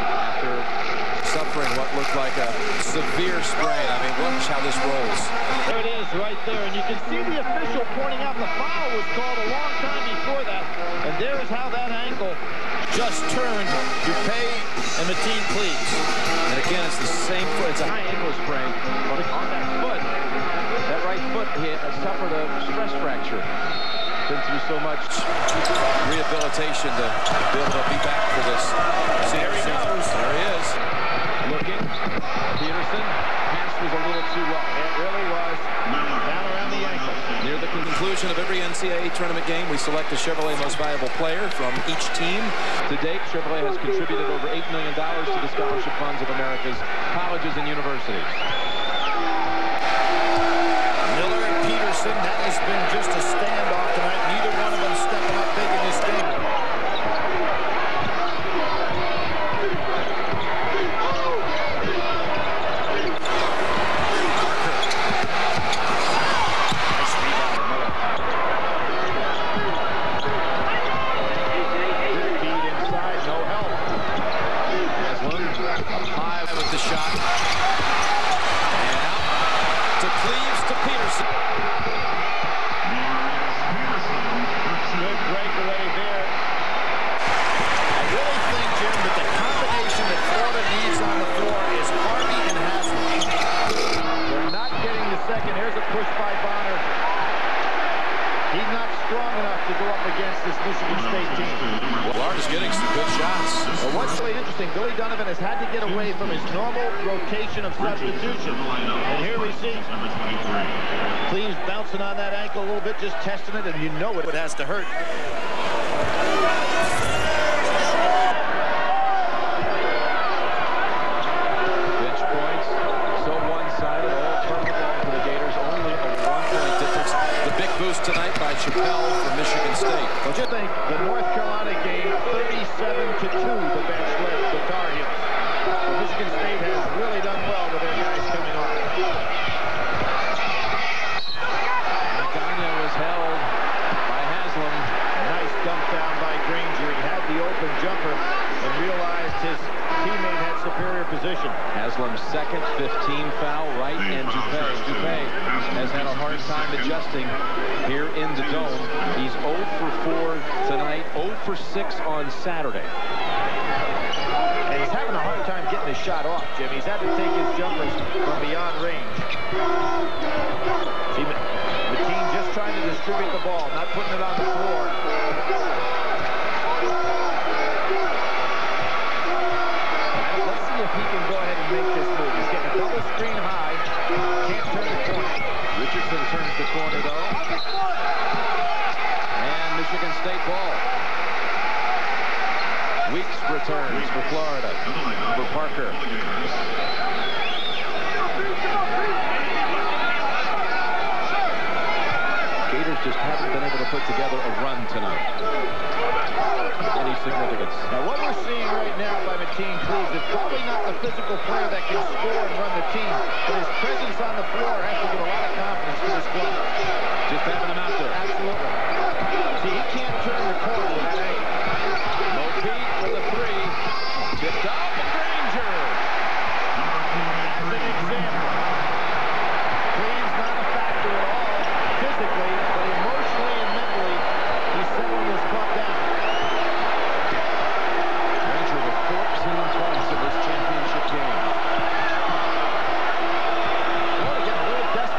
after suffering what looked like a severe sprain. I mean, watch how this rolls. There it is right there, and you can see the official pointing out the foul was called a long time before that, and there is how that ankle just turned Dupay and Mateen Cleaves. And again, it's the same foot. It's a high ankle sprain. On that foot, that right foot, he suffered a stress fracture. Been through so much rehabilitation to be able to be back for this. There he goes. There he is. Looking. Peterson. Pass was a little too low. It really was. Down around the ankle. Near the conclusion of every NCAA tournament game, we select a Chevrolet Most Valuable Player from each team. To date, Chevrolet has contributed over $8 million to the scholarship funds of America's colleges and universities. Miller and Peterson, that has been just a standoff tonight. Neither one of them stepping up big in this game. Of substitution. And here we see Cleaves bouncing on that ankle a little bit, just testing it, and you know it has to hurt. Bench points, so one-sided, all tournament long for the Gators, only a 1-point difference. The big boost tonight by Chappelle from Michigan State. What you think? The North Carolina game, 37-2, the bench led the Tar Heels. Michigan State has really done well with their guys coming on. Magana was held by Haslam. Nice dump down by Granger. He had the open jumper and realized his teammate had superior position. Haslam's second 15 foul, right, and Dupay has had a hard time adjusting here in the dome. He's 0 for 4 tonight, 0 for 6 on Saturday. And he's having a hard time getting his shot off, Jim. He's had to take his jumpers from beyond range. See, Mateen just trying to distribute the ball, not putting it on the floor. Let's see if he can go ahead and make this move. He's getting a double screen high. Can't turn the corner. Richardson turns the corner, though. And Michigan State ball. Weeks returns for Florida, for Parker. Gators just haven't been able to put together a run tonight. Any significance? Now what we're seeing right now by Mateen Cleaves is probably not the physical player that can score and run the team, but his presence on the floor has to give a lot of confidence to this club. Just having him out there. Absolutely. See, he can't turn the corner with that angle. Pete for the three. Tipped up and Granger. That's an example. Cleaves not a factor at all physically, but emotionally and mentally, he's settling this club down. Granger with 14 points in this championship game. Well, again, a little desperate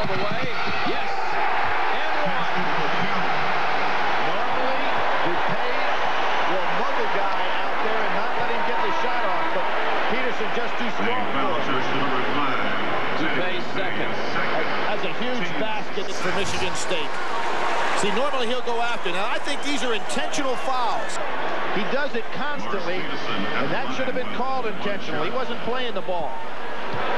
all the way. Yes. And one. Normally, DuPay will mug a guy out there and not let him get the shot off, but Peterson just too strong for him. DuPay second. That's a huge basket for Michigan State. See, normally he'll go after. Now, I think these are intentional fouls. He does it constantly, and that should have been called intentional. He wasn't playing the ball.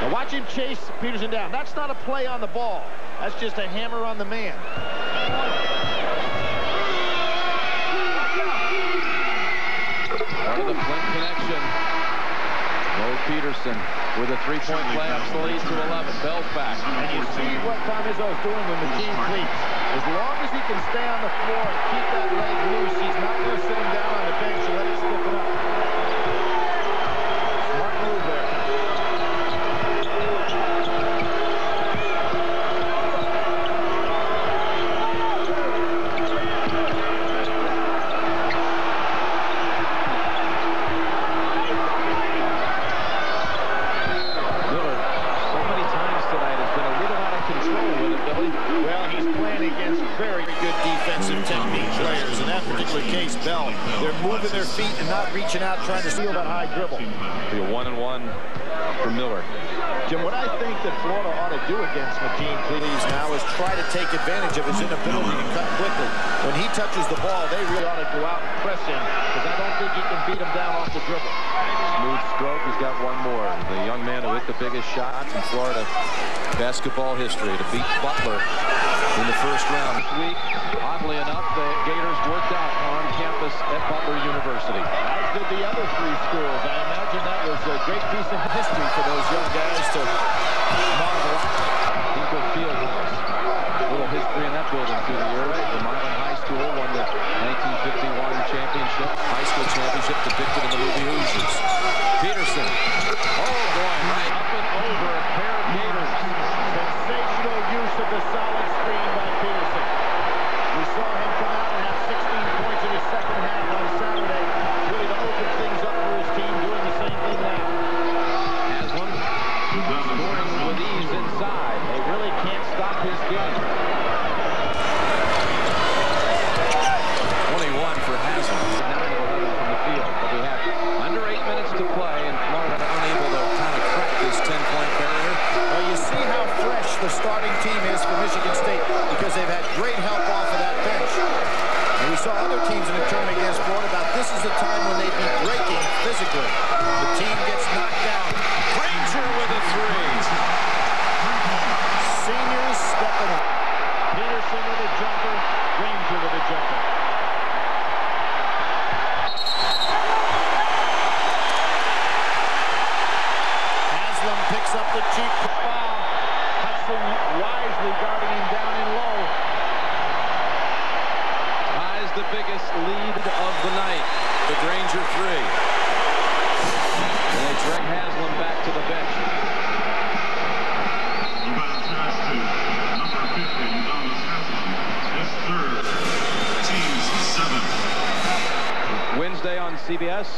Now watch him chase Peterson down. That's not a play on the ball. That's just a hammer on the man. Part of the Flint connection. Mo Peterson with a three-point play ups the lead to 11. Bell's back. And you see what Tom Izzo's doing when McKean cleats. As long as he can stay on the floor and keep that leg loose, he's not going to sit him down on the bench and let it stiffen up. Smart move there. Bell. They're moving their feet and not reaching out, trying to steal that high dribble. Be a 1-and-1 for Miller. Jim, what I think that Florida ought to do against McKean Cleaves now is try to take advantage of his inability to cut quickly. When he touches the ball, they really ought to go out and press him, because I don't think he can beat him down off the dribble. Smooth stroke. He's got one more. The young man who hit the biggest shots in Florida basketball history to beat Butler in the first round. This week, oddly enough, the Gators worked out on campus at Butler University. As did the other three schools. I imagine that was a great piece of history for those young guys to marvel at. Hinkle Fieldhouse. A little history in that building through the years. The Milan High School won the 1951 championship, high school championship depicted in the movie Hoosiers. Peterson. Oh, boy, right up and over a pair of Gators. Sensational use of the solid screen by Peterson. We saw him come out and have 16 points in his second half on Saturday, really to open things up for his team, doing the same thing now. Haslam scoring with ease inside. They really can't stop his game. 21 for Haslam. 9 of 11 from the field. But we have under 8 minutes to play, and Florida unable to kind of crack this 10-point barrier. Well, you see how fresh the starting team is for Michigan State, because they've had great help off of that bench. And we saw other teams in the tournament against Florida about this is the time when they'd be breaking physically. The team gets knocked down. Granger with a three. Seniors stepping up. Peterson with a jumper. Granger with a jumper. Haslam picks up the cheap foul. Hudson wisely guarding him down in low. Ties the biggest lead of the night. The Granger three. And they drag Haslam back to the bench. Wednesday on CBS.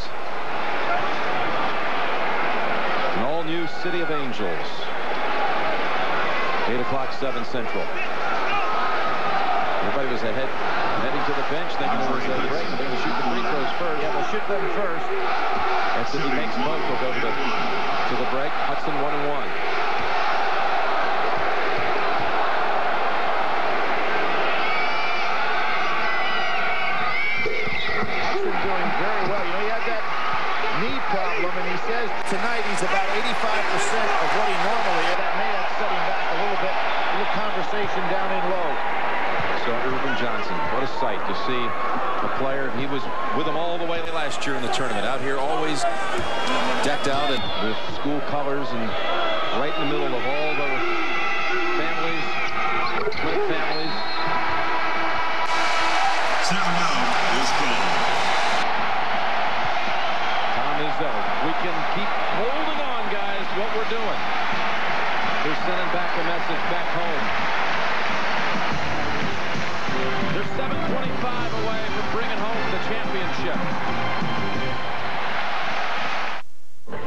An all-new City of Angels. 8 o'clock, 7 Central. Everybody was heading to the bench, thinking it was a break. They're going to shoot the free throws first. Yeah, they'll shoot them first. That's if he makes both, they'll go to the break. Hudson 1-and-1. Doing very well. You know, he had that knee problem, and he says tonight he's about 85% of what he normally is. That may have set him back a little bit. A little conversation down in low. So Irvin Johnson, what a sight to see a player. He was with them all the way last year in the tournament. Out here always decked out and with school colors and right in the middle of all the families, great families. Timeout is called. Tom Izzo, we can keep holding on, guys, what we're doing. They're sending back a message back home. They're 7:25 away from bringing home the championship.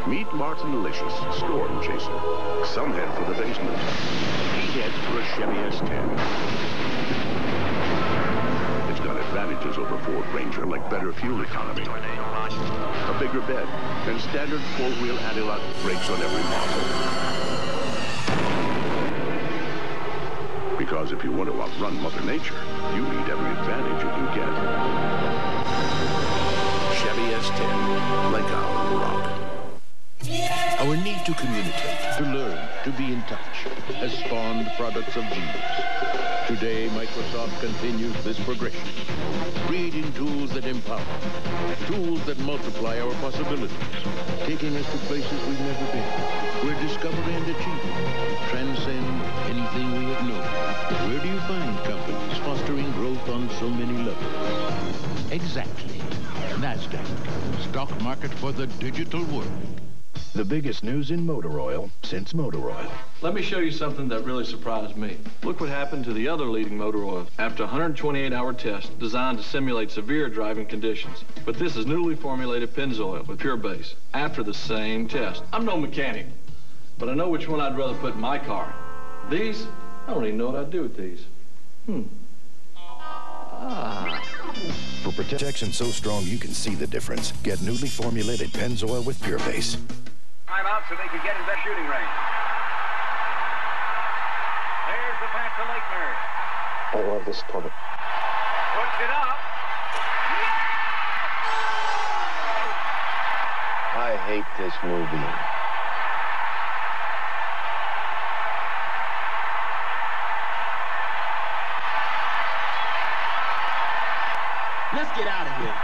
Meet Martin Delicious, Storm Chaser. Some head for the basement. He heads for a the Chevy S10. It's got advantages over Ford Ranger, like better fuel economy, a bigger bed, and standard four-wheel anti-lock brakes on every model. Because if you want to outrun Mother Nature, you need every advantage you can get. Chevy S10, like our rock. Our need to communicate, to learn, to be in touch, has spawned products of genius. Today, Microsoft continues this progression, creating tools that empower, tools that multiply our possibilities, taking us to places we've never been, where discovery and achievement transcend anything we have known. Where do you find companies fostering growth on so many levels? Exactly. NASDAQ, stock market for the digital world. The biggest news in motor oil since motor oil. Let me show you something that really surprised me. Look what happened to the other leading motor oil after a 128-hour test designed to simulate severe driving conditions. But this is newly formulated Pennzoil with pure base after the same test. I'm no mechanic, but I know which one I'd rather put in my car. These, I don't even know what I'd do with these. For protection so strong you can see the difference, get newly formulated Pennzoil with pure base. Time out so they can get in that shooting range. There's the pass to Lakener. I love this tournament. Puts it up. I hate this movie. Let's get out of here.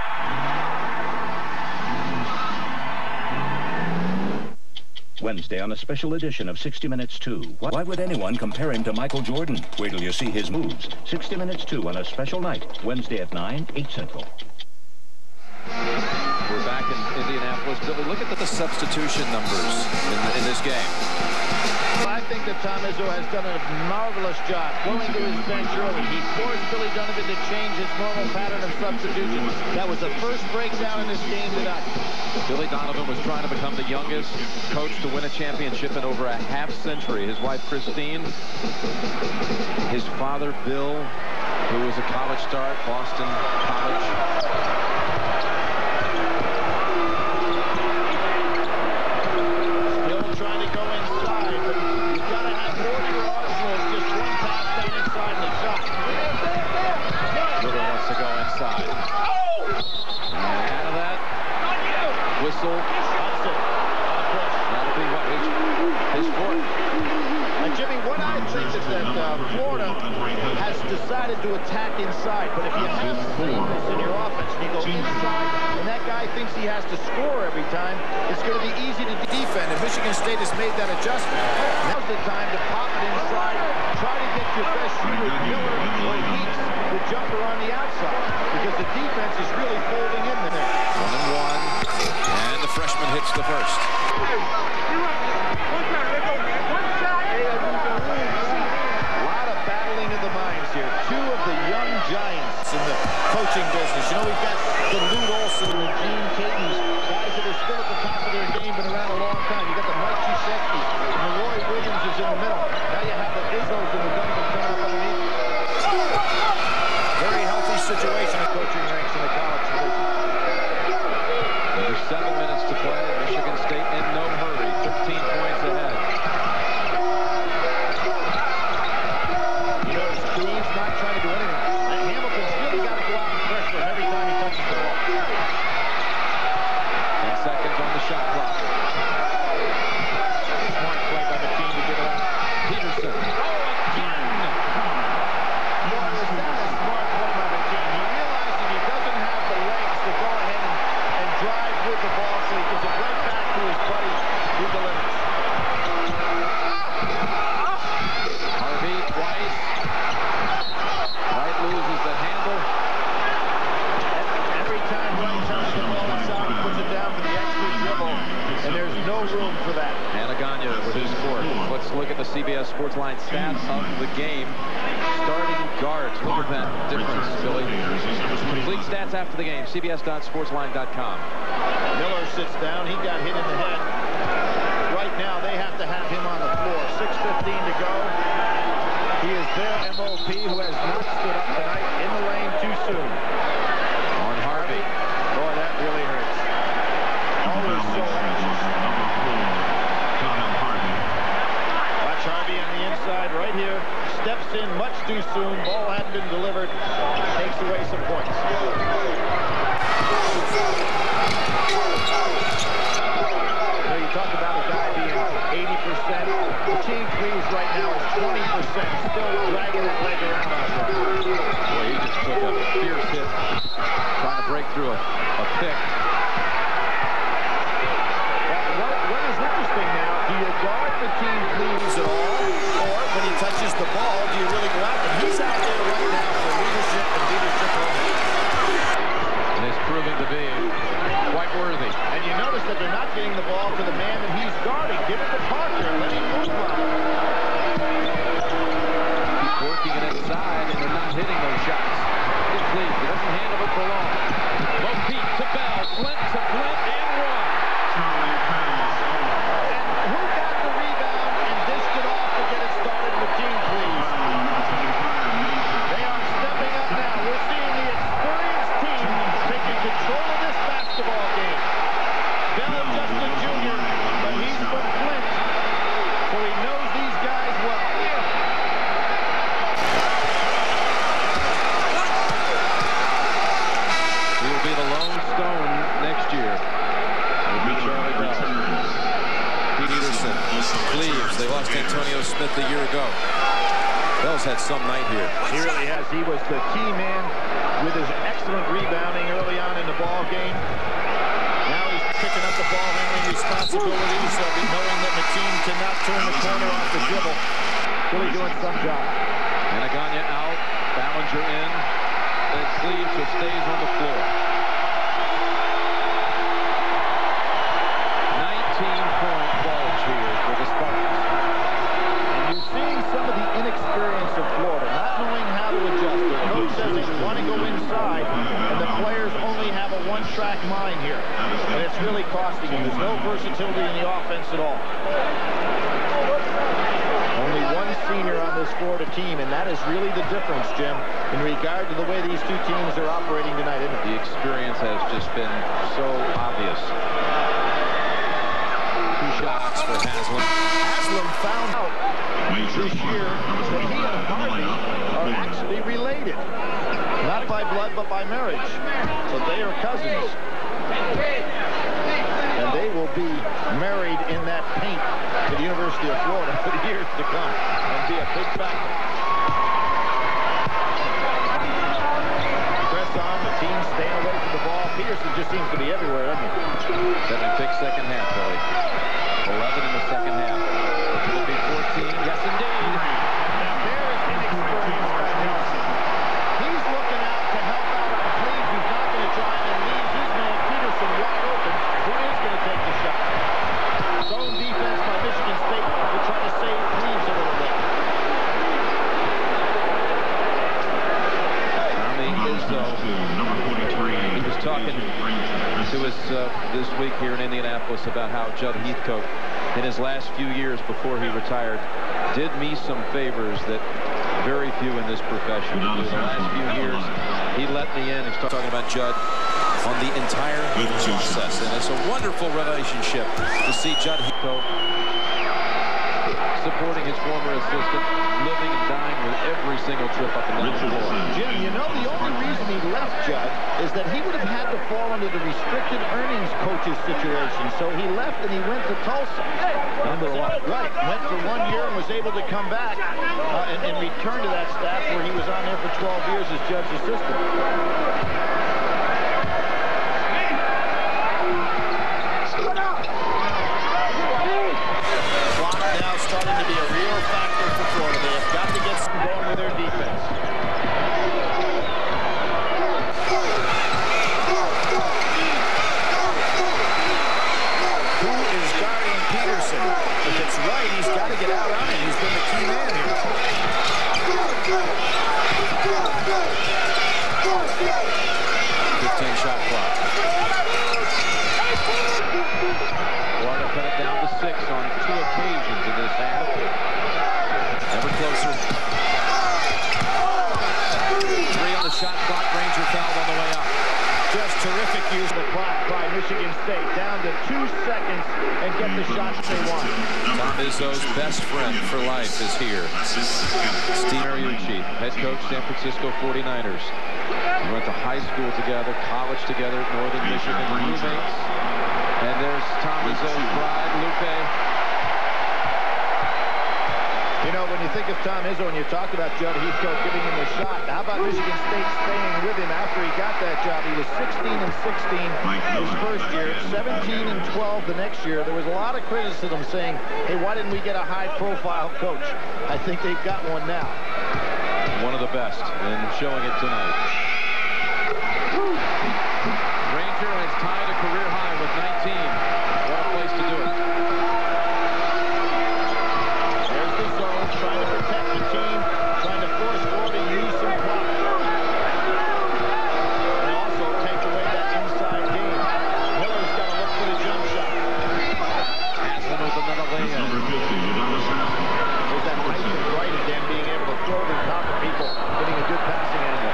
Wednesday on a special edition of 60 Minutes 2. Why would anyone compare him to Michael Jordan? Wait till you see his moves. 60 Minutes 2 on a special night. Wednesday at 9, 8 Central. We're back in Indianapolis. Billy, look at the substitution numbers in this game. I think that Tom Izzo has done a marvelous job going to his bench early. He forced Billy Donovan to change his normal pattern of substitutions. That was the first breakdown in this game tonight. Billy Donovan was trying to become the youngest coach to win a championship in over a half-century. His wife, Christine, his father, Bill, who was a college star at Boston College. Whistle. That'll be what? His fourth. And Jimmy, what I think is that Florida has decided to attack inside, but if you have sameness in your offense and you go inside, and that guy thinks he has to score every time, it's going to be easy to defend, and Michigan State has made that adjustment. Now's the time to pop it inside, try to get your best shooter, Miller or Heats, the jumper on the outside, because the defense is really folding in there. 1-1. And the freshman hits the first. A lot of battling of the minds here. Two of the young giants in the coaching business. You know, we've got the Lute Olson and the Gene Caton's, guys that are still at the top of their game, been around a long time. You got the Mike Krzyzewski and the Roy Williams is in the middle. Now you have the Izzos and the Donovans coming up underneath. Very healthy situation at coaching ranks in the college division. Under 7 minutes to play. Michigan State in no hurry. 15 points ahead. You notice Green's not trying to do anything. And Hamilton's really got to go out and pressure him every time he touches the ball. 10 seconds on the shot clock. Smart play by the team to get it out. Peterson. Oh, again! Boy, was that a smart play by the team. He realizes he doesn't have the legs to go ahead and drive with the ball, so he gives it right back to his buddy who delivers. Harvey twice. Wright loses the handle. Every time Wright turns the ball inside, he puts it down for the extra dribble, and there's no room for that. Anaganya with his fourth. Let's look at the CBS Sportsline stats of the game. Starting guards. Look at that difference, Billy. Complete stats after the game. CBS.sportsline.com. Miller sits down. He got hit in the head. Right now, they have to have him on the floor. 6:15 to go. He LP, who has not stood up tonight in the lane too soon. On Harvey. Boy, that really hurts. Always so anxious. Watch Harvey on the inside right here. Steps in much too soon. Ball hadn't been delivered. Takes away some points. You talk about a guy being 80%. The team freeze right now is 20%. Still dragging that leg around out there. Boy, he just took a fierce hit, trying to break through a pick. What is interesting now, do you guard the team freeze at all? Or when he touches the ball, do you really go after him? He's out there right now for leadership and leadership only. And it's proving to be quite worthy. And you notice that they're not getting the ball to the man that he's guarding. Give it to Parker and let him move on. Keep working it inside, and they're not hitting those shots. Good Cleave. He doesn't handle it for long. Both feet to Bell. Flint to Flint, and one. And who got the rebound and dished it off to get it started? McKean, please. They are stepping up now. We're seeing the experienced team taking control of this basketball game. Bell Justin Jr., but he's from Flint, so he knows these guys well. He will be the lone stone next year. Will be Charlie Bell. Peterson, Cleaves. They lost Antonio Smith a year ago. Bell's had some night here. He really has. He was the key man with his excellent rebounding early on in the ball game. Now he's picking up the ball handling responsibilities, knowing that McKean cannot turn the corner off the dribble. Really doing some job. Managanya out, Ballinger in, and Cleaves who stays on the floor. 19-point bulge here for the Spartans. And you're seeing some of the inexperience of Florida, not knowing how to adjust. The coach says they want to go inside, and the players only have a one-track mind here. And it's really costing them. There's no versatility in the offense at all. Only one senior on this Florida team, and that is really the difference, Jim, in regard to the way these two teams are operating tonight, isn't it? The experience has just been so obvious. 2 shots for Haslam. Haslam found out this year that he and Harvey are actually related. Not by blood, but by marriage. So they are cousins. And they will be married in that paint to the University of Florida for the years to come and be a big factor. Press on, the team staying away from the ball. Peterson just seems to be everywhere, doesn't he? 7-pick second half, Billy. 11 in the second half. It will be 14. Yes, indeed. Now there's inexperienced by Nelson. He's looking out to help out on Cleaves, who's not going to drive, and leaves his man Peterson wide open, who is going to take the shot. Zone defense by Michigan State to try to save Cleaves a little bit. Tommy Izzo. He was talking to us this week here in Indianapolis about how Judd Heathcote, in his last few years before he retired, did me some favors that very few in this profession do. The last few years, he let me in. He's talking about Judd on the entire process, and it's a wonderful relationship to see Judd Heathcote supporting his former assistant, living and dying with every single trip up and down the floor. Jim, you know the only reason he left Judd is that he would have had to fall under the restricted earnings coaches situation. So he left and he went to Tulsa. Number one. Right. Went for 1 year and was able to come back and return to that staff where he was on there for 12 years as Judd's assistant. Now starting to be a real factor for Florida. They have got to get some going with their defense. Who is guarding Peterson? If it's right, he's got to get out on him. He's been the key man here. 15-shot clock. Florida cut it down to 6 on 2 occasions in this half. State down to 2 seconds and get the shots they want. Tom Izzo's best friend for life is here. Steve Mariucci, head coach, San Francisco 49ers. We went to high school together, college together at Northern Michigan, roommates. And there's Tom Izzo's bride, Lupe. You know, when you think of Tom Izzo and you talk about Judd Heathcote giving him a shot, how about Michigan State staying with him after he got that job? He was 16-16 his first year, 17-12 the next year. There was a lot of criticism saying, hey, why didn't we get a high-profile coach? I think they've got one now. One of the best, and showing it tonight. Ranger has tied a career high with 19. What a place to do it. There's the zone, trying to protect the team, trying to force Florida to use some clock. And also take away that inside game. Miller's got to look for the jump shot. Aston with another layup. There's that height and right again, being able to throw the top of people, getting a good passing angle.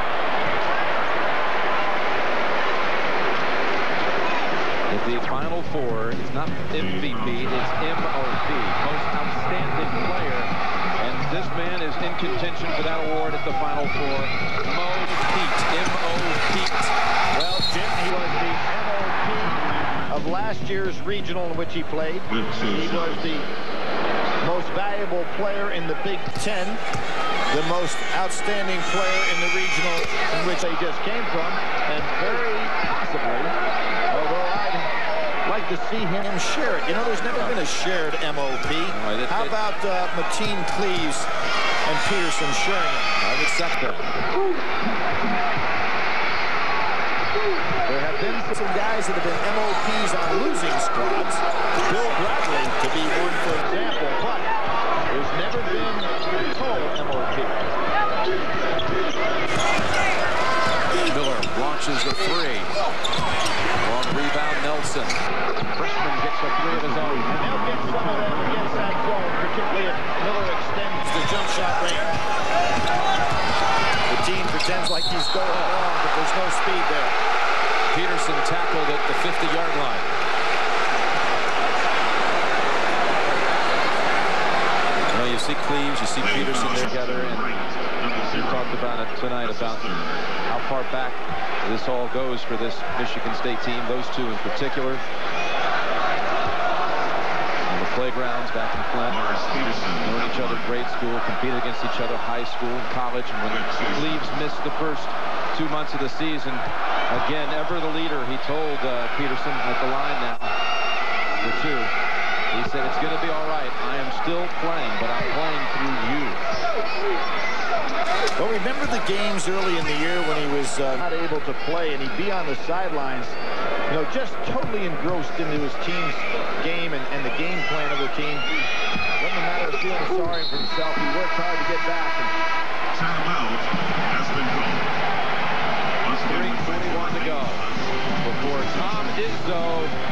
The Final Four is not MVP, it's MOP, Most Outstanding Player. And this man is in contention for that award at the Final Four. Mo Pete, M.O. Pete. Well, Jim, he was the MOP of last year's regional in which he played. He was the most valuable player in the Big Ten, the most outstanding player in the regional in which they just came from, and very possibly, although I'd like to see him share it. You know, there's never been a shared MOP. How about Mateen Cleaves and Peterson sharing it? I'd accept that. There have been some guys that have been MOPs on losing squads. Bill Bradley to be one, for example, but there's never been a total MOP. Miller launches the three. Long rebound, Nelson. Freshman gets a three of his own. And they'll get some of that against that zone, particularly if Miller extends the jump shot range. The team pretends like he's going long, but there's no speed there. Peterson tackled at the 50-yard line. Well, you see Cleaves, you see Peterson there together, and we talked about it tonight about how far back this all goes for this Michigan State team, those two in particular. On the playgrounds back in Flint, knowing each other, grade school, competed against each other, high school, college, and when Cleaves missed the first 2 months of the season, again, ever the leader, he told Peterson at the line now, for two, he said, it's going to be all right. I am still playing, but I'm playing through you. Well, remember the games early in the year when he was not able to play and he'd be on the sidelines, you know, just totally engrossed into his team's game and the game plan of the team. Wasn't a matter of feeling sorry for himself. He worked hard to get back. Timeout has been called. 3:41 to go before Tom Izzo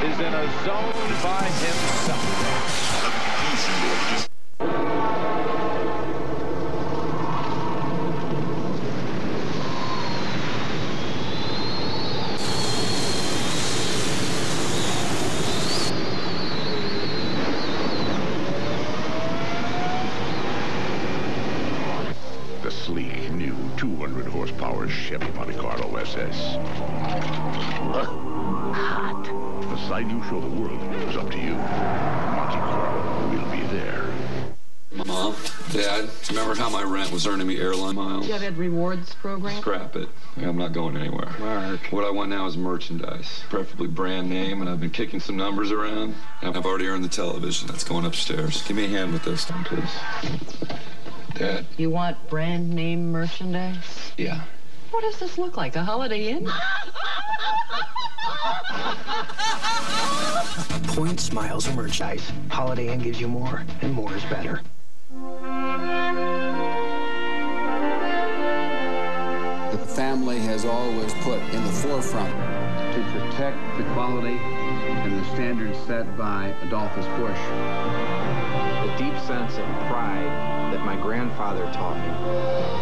is in a zone by himself. The sleek, new 200-horsepower Chevy Monte Carlo SS. Hot. The side you show the world is up to you. Monte Carlo will be there. Mom, Dad, remember how my rent was earning me airline miles? Do you have Ed Rewards program? Scrap it. I'm not going anywhere. Mark. What I want now is merchandise, preferably brand name, and I've been kicking some numbers around. And I've already earned the television that's going upstairs. Give me a hand with this one, please. Dad. You want brand name merchandise? Yeah. What does this look like? A Holiday Inn? Points, miles, or merchandise. Holiday Inn gives you more, and more is better. The family has always put in the forefront to protect the quality and the standards set by Adolphus Busch. The deep sense of pride that my grandfather taught me,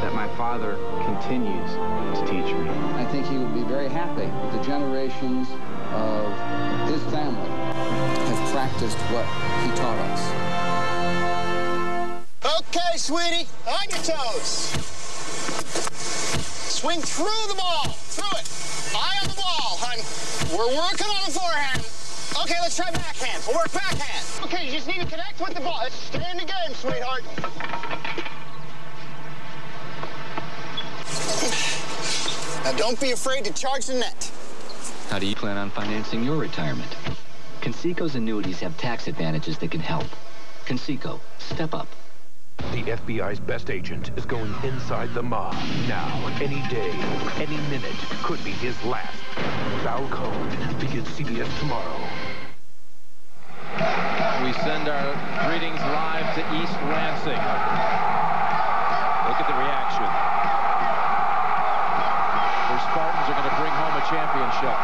that my father continues to teach me. I think he would be very happy with the generations of his family have practiced what he taught us. Okay, sweetie, on your toes. Swing through the ball, through it. Eye on the ball, hon. We're working on the forehand. Okay, let's try backhand. We'll work backhand. Okay, you just need to connect with the ball. Let's stay in the game, sweetheart. Now, don't be afraid to charge the net. How do you plan on financing your retirement? Conseco's annuities have tax advantages that can help. Conseco, step up. The FBI's best agent is going inside the mob. Now, any day, any minute, could be his last. Foul Code begins CBS tomorrow. We send our greetings live to East Lansing. Look at the reaction. The Spartans are going to bring home a championship.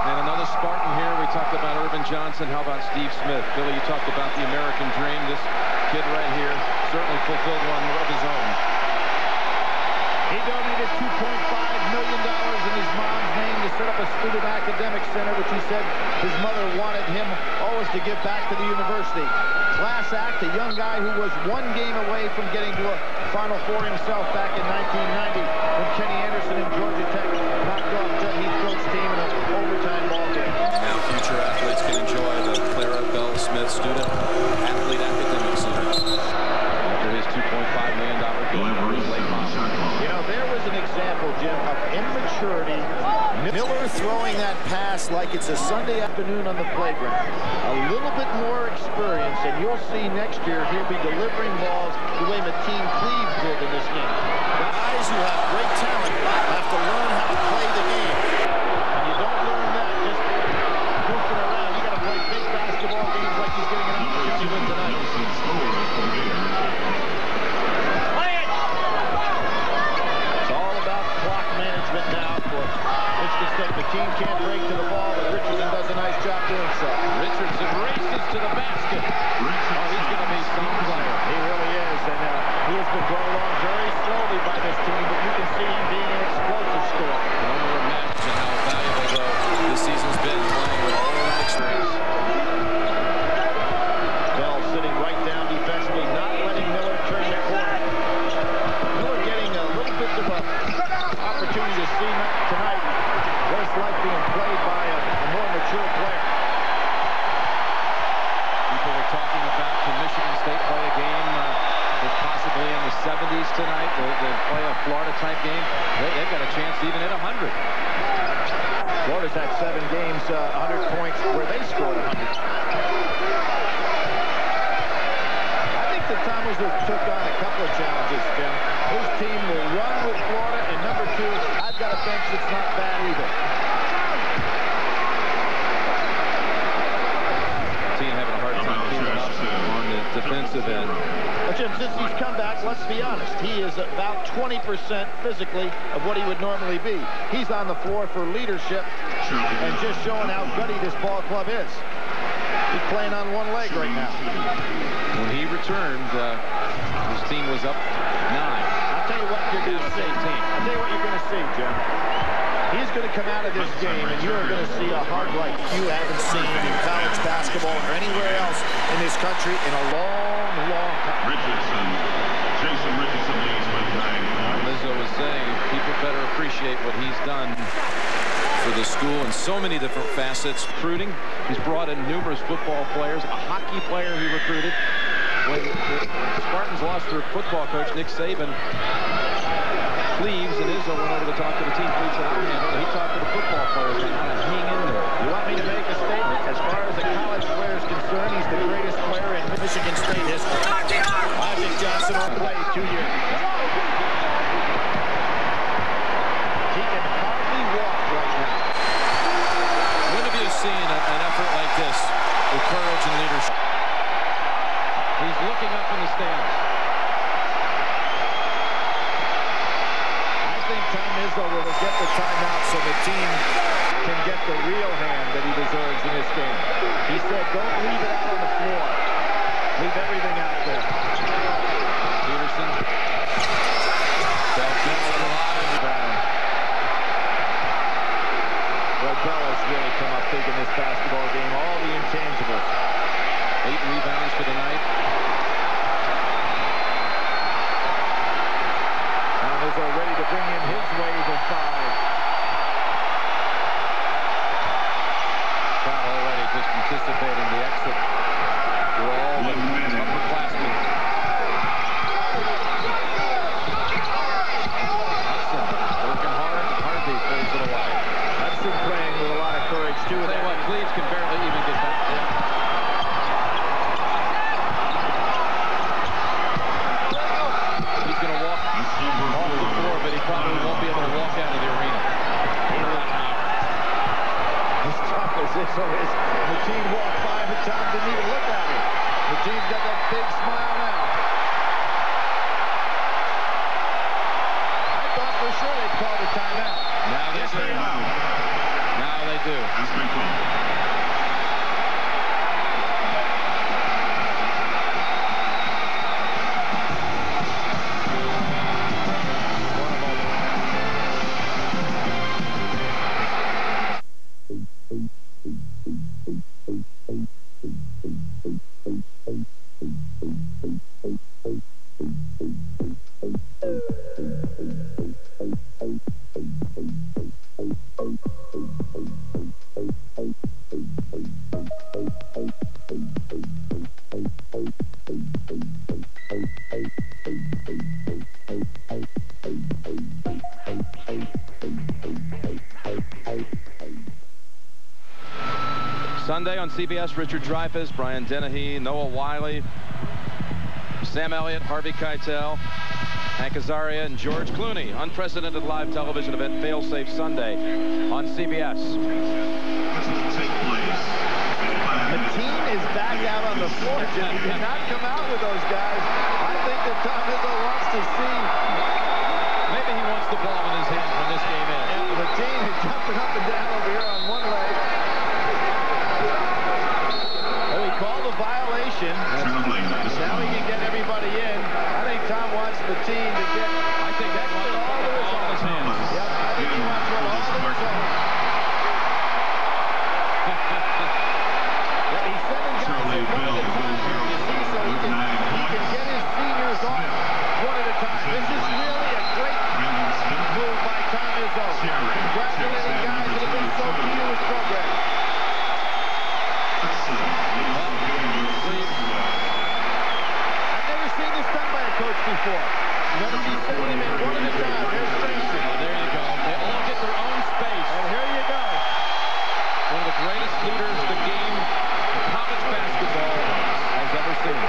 And another Spartan here. We talked about Irvin Johnson. How about Steve Smith? Billy, you talked about the American dream. This kid right here certainly fulfilled one of his own. He donated $2.5 million in his mom's name to set up a student academic center, which he said his mother wanted him always to give back to the university. Class act, a young guy who was one game away from getting to a Final Four himself back in 1990 when Kenny Anderson and Georgia Tech knocked off Judd Heathcote's team in an overtime ball game. Now future athletes can enjoy the Clara Bell Smith Student Athlete Academic Center after his $2.5 million game for his late mom. You know, there was an example, Jim, of immaturity. Miller throwing that pass like it's a Sunday afternoon on the playground. A little bit more experience, and you'll see next year he'll be delivering balls the way Mateen Cleaves did in this game. Guys who have great talent have to learn how to play the game. And you don't learn that just goofing around. You got to play big basketball games like he's getting an opportunity with tonight. Now for Michigan State. Mateen can't break to the ball, but Richardson does a nice job doing so. Richardson races to the basket. Oh, he's going to be some player. He really is, and he has been brought along very slowly by this team, but you can see him being an explosive scorer. No more imagine how valuable, though, this season's been playing with all that experience. Bell sitting right down defensively, not letting Miller turn the corner. Miller getting a little bit of a opportunity to see tonight what it's like being played by a more mature player. People were talking about can Michigan State play a game possibly in the 70s tonight? They'll play a Florida-type game. They've got a chance even at 100. Florida's had 7 games, 100 points, where they scored 100. I think that Tom Izzo took on a couple of challenges, Jim. His team will run with Florida, and number 2, I've got a bench that's not bad either. Team having a hard time keeping up on the defensive end. But Jim, since he's come back, let's be honest, he is about 20% physically of what he would normally be. He's on the floor for leadership and just showing how gutty this ball club is. He's playing on one leg right now. When he returned, his team was up 9. I'll tell you what you're going to see. I'll tell you what you're going to see, Jim. He's going to come out of this game, and you are going to see a heart like you haven't seen in college basketball or anywhere else in this country in a long, long time. Jason Richardson leads with 9 points. Izzo was saying people better appreciate what he's done for the school in so many different facets. Recruiting, he's brought in numerous football players, a hockey player he recruited. When the Spartans lost their football coach, Nick Saban, Cleaves and Izzo went over to talk to the team. Cleaves said, I'll handle it. He talked to the football players on how to hang in there. You want me to make a statement? As far as the college player is concerned, he's the greatest player in Michigan State history. I think Johnson will play 2 years. He can hardly walk right now. When have you seen an effort like this with courage and leadership? He's looking up in the stands. I think Tom Izzo will get the timeout so the team can get the real hand that he deserves in this game. He said, don't leave it out on the floor. Leave everything out there. Peterson. Bell keeps it alive. Well, Bell Sunday on CBS, Richard Dreyfuss, Brian Dennehy, Noah Wiley, Sam Elliott, Harvey Keitel, Hank Azaria, and George Clooney. Unprecedented live television event, Failsafe Sunday on CBS. The team is back out on the floor, Jim. He did not come out with those guys. I think that Tom Izzo wants to see. Maybe he wants the ball in his hand when this game ends. And the team is jumping up and down over here on one leg. Oh, he called a violation. Now he can get everybody in. I think Tom wants the team to get. I think that wants the ball in his hands. Yep, I think he wants all the results. Yeah, he's sending guys in one at a time here, you see, so he can get his seniors off one at a time. This is really a great move by Tom Izzo. Congratulating guys that have been so key to his program. I've never seen this done by a coach before. Notice he's sending them in one at a time. There's Tracy. There you go. They all get their own space. And here you go. One of the greatest leaders the game of college basketball has ever seen.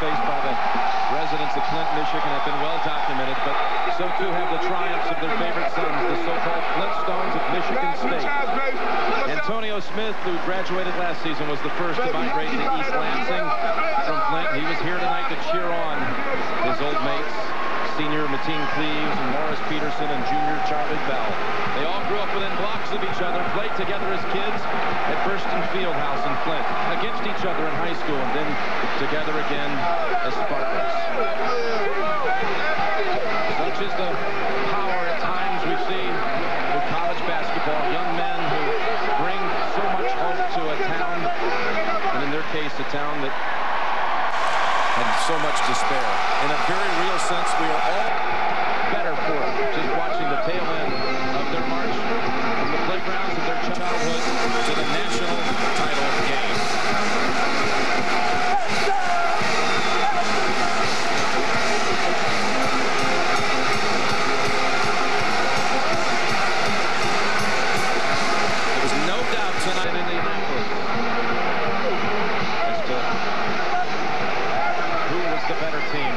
Faced by the residents of Flint, Michigan have been well documented, but so too have the triumphs of their favorite sons, the so-called Flintstones of Michigan State. Antonio Smith, who graduated last season, was the first to migrate to East Lansing from Flint. He was here tonight to cheer on his old mates, senior Mateen Cleaves and Morris Peterson and junior Charlie Bell. They all grew up within blocks of each other, played together as kids at Burston Fieldhouse in Flint, against each other in high school, and then together again as Spartans. Such is the power at times we see with college basketball. Young men who bring so much hope to a town, and in their case, a town that had so much despair. In a very real sense, we are all better for it, just watching the tail end of their march from the playgrounds of their childhood to the national title game. There was no doubt tonight in Indianapolis as to who was the better team.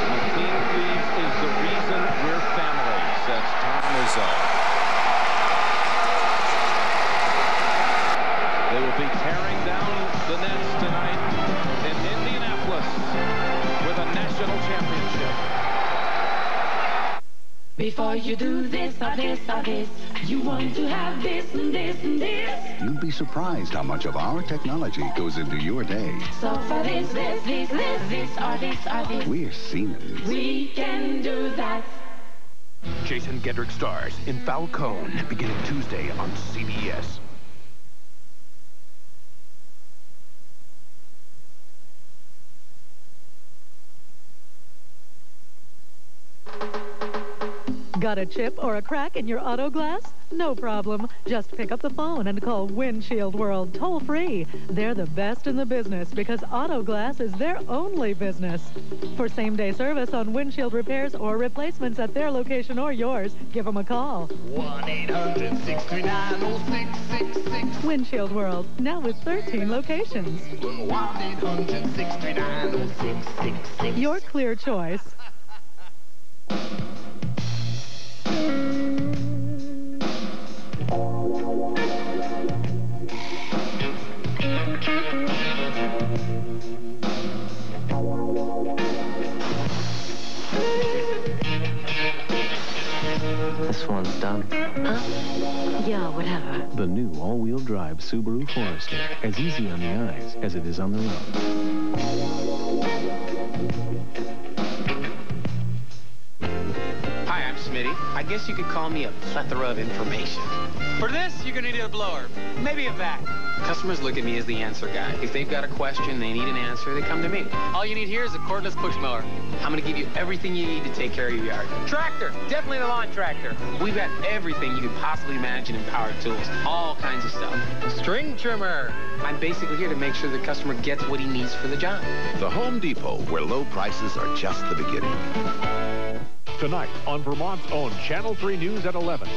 Mateen Cleaves is the reason we're family, says Tom Izzo. They will be tearing down the nets tonight in Indianapolis with a national championship. Before you do this or this or this, you want to have this and this and this. You'd be surprised how much of our technology goes into your day. So for this or this or this. We're Siemens. We can do that. Jason Gedrick stars in Falcone, beginning Tuesday on CBS. Got a chip or a crack in your auto glass? No problem. Just pick up the phone and call Windshield World toll-free. They're the best in the business because auto glass is their only business. For same-day service on windshield repairs or replacements at their location or yours, give them a call. 1-800-639-0666. Windshield World, now with 13 locations. 1-800-639-0666. Your clear choice. This one's done. Huh? Yeah, whatever. The new all-wheel drive Subaru Forester. As easy on the eyes as it is on the road. Hi, I'm Smitty. I guess you could call me a plethora of information. For this, you're gonna need a blower. Maybe a vac. Customers look at me as the answer guy. If they've got a question, they need an answer, they come to me. All you need here is a cordless push mower. I'm gonna give you everything you need to take care of your yard. Tractor. Definitely the lawn tractor. We've got everything you could possibly imagine in power tools. All kinds of stuff. String trimmer. I'm basically here to make sure the customer gets what he needs for the job. The Home Depot, where low prices are just the beginning. Tonight on Vermont's own Channel 3 News at 11.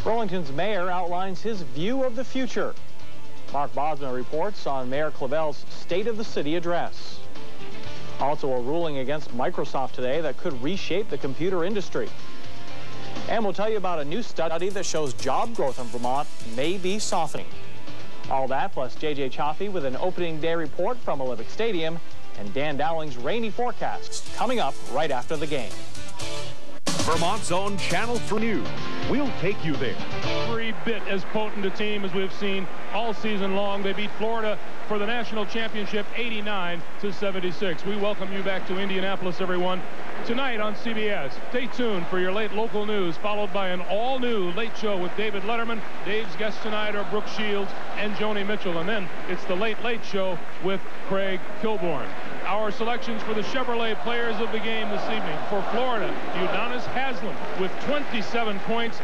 Burlington's mayor outlines his view of the future. Mark Bosma reports on Mayor Clavel's State of the City address. Also a ruling against Microsoft today that could reshape the computer industry. And we'll tell you about a new study that shows job growth in Vermont may be softening. All that plus J.J. Chaffee with an opening day report from Olympic Stadium and Dan Dowling's rainy forecast coming up right after the game. Vermont's own Channel 3 News. We'll take you there. Every bit as potent a team as we've seen all season long. They beat Florida for the national championship 89-76. We welcome you back to Indianapolis, everyone. Tonight on CBS, stay tuned for your late local news, followed by an all-new late show with David Letterman. Dave's guests tonight are Brooke Shields and Joni Mitchell. And then it's the Late Late Show with Craig Kilborn. Our selections for the Chevrolet players of the game this evening. For Florida, Udonis Haslem with 27 points.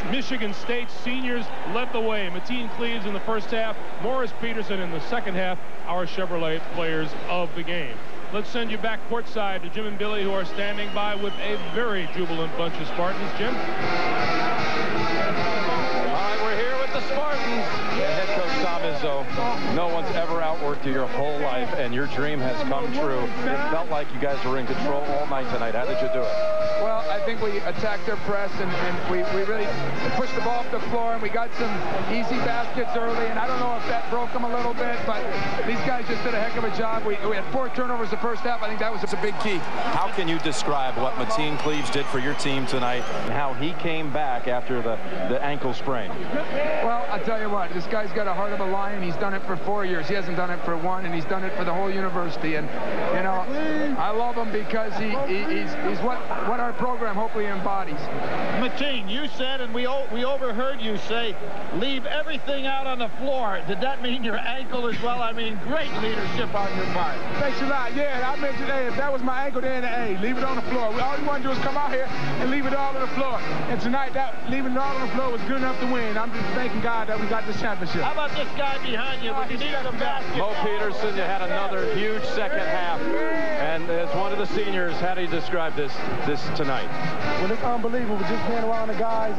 Michigan State seniors led the way. Mateen Cleaves in the first half, Morris Peterson in the second half, our Chevrolet players of the game. Let's send you back courtside to Jim and Billy, who are standing by with a very jubilant bunch of Spartans. Jim? All right, we're here with the Spartans. Head coach Tom Izzo. No one's ever outworked you your whole life, and your dream has come true. It felt like you guys were in control all night tonight. How did you do it? Well, I think we attacked their press, and we really pushed the ball off the floor, and we got some easy baskets early, and I don't know if that broke them a little bit, but these guys just did a heck of a job. We had 4 turnovers the first half. I think that was a big key. How can you describe what Mateen Cleaves did for your team tonight and how he came back after the ankle sprain? Well, I'll tell you what, this guy's got a heart of a lion. He's done it for 4 years. He hasn't done it for 1, and he's done it for the whole university. And, you know, I love him because he's what our program hopefully embodies. Mateen, you said, and we overheard you say, leave everything out on the floor. Did that mean your ankle as well? I mean, great leadership on your part. Thanks a lot. Yeah, I mentioned, hey, if that was my ankle, then, hey, leave it on the floor. All you want to do is come out here and leave it all on the floor. And tonight, leaving it all on the floor was good enough to win. I'm just thanking God that we got this championship. How about this guy behind you? When you needed a basket. Mo Peterson, you had another huge second half. And as one of the seniors, how do you describe this tonight? Well, it's unbelievable. Just being around the guys,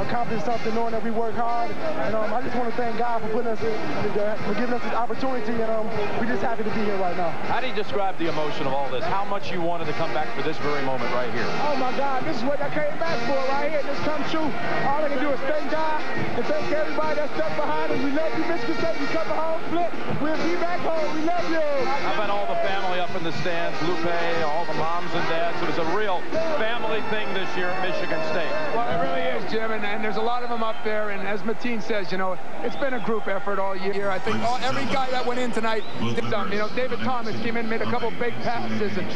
accomplishing something, knowing that we work hard. And I just want to thank God for putting us for giving us this opportunity. And we're just happy to be here right now. How do you describe the emotion of all this? How much you wanted to come back for this very moment right here? Oh my God, this is what I came back for right here. This come true. All I can do is thank God and thank everybody that stuck behind us. We love you, Michigan State. We come home, flip. We'll be back home. We love you. How about all the family up in the stands? Lupe, all the moms and dads. It was a real family thing this year at Michigan State. Well, it really is, Jim, and there's a lot of them up there. And as Mateen says, you know, it's been a group effort all year. I think every guy that went in tonight did something. You know, David Thomas came in, made a couple big passes, and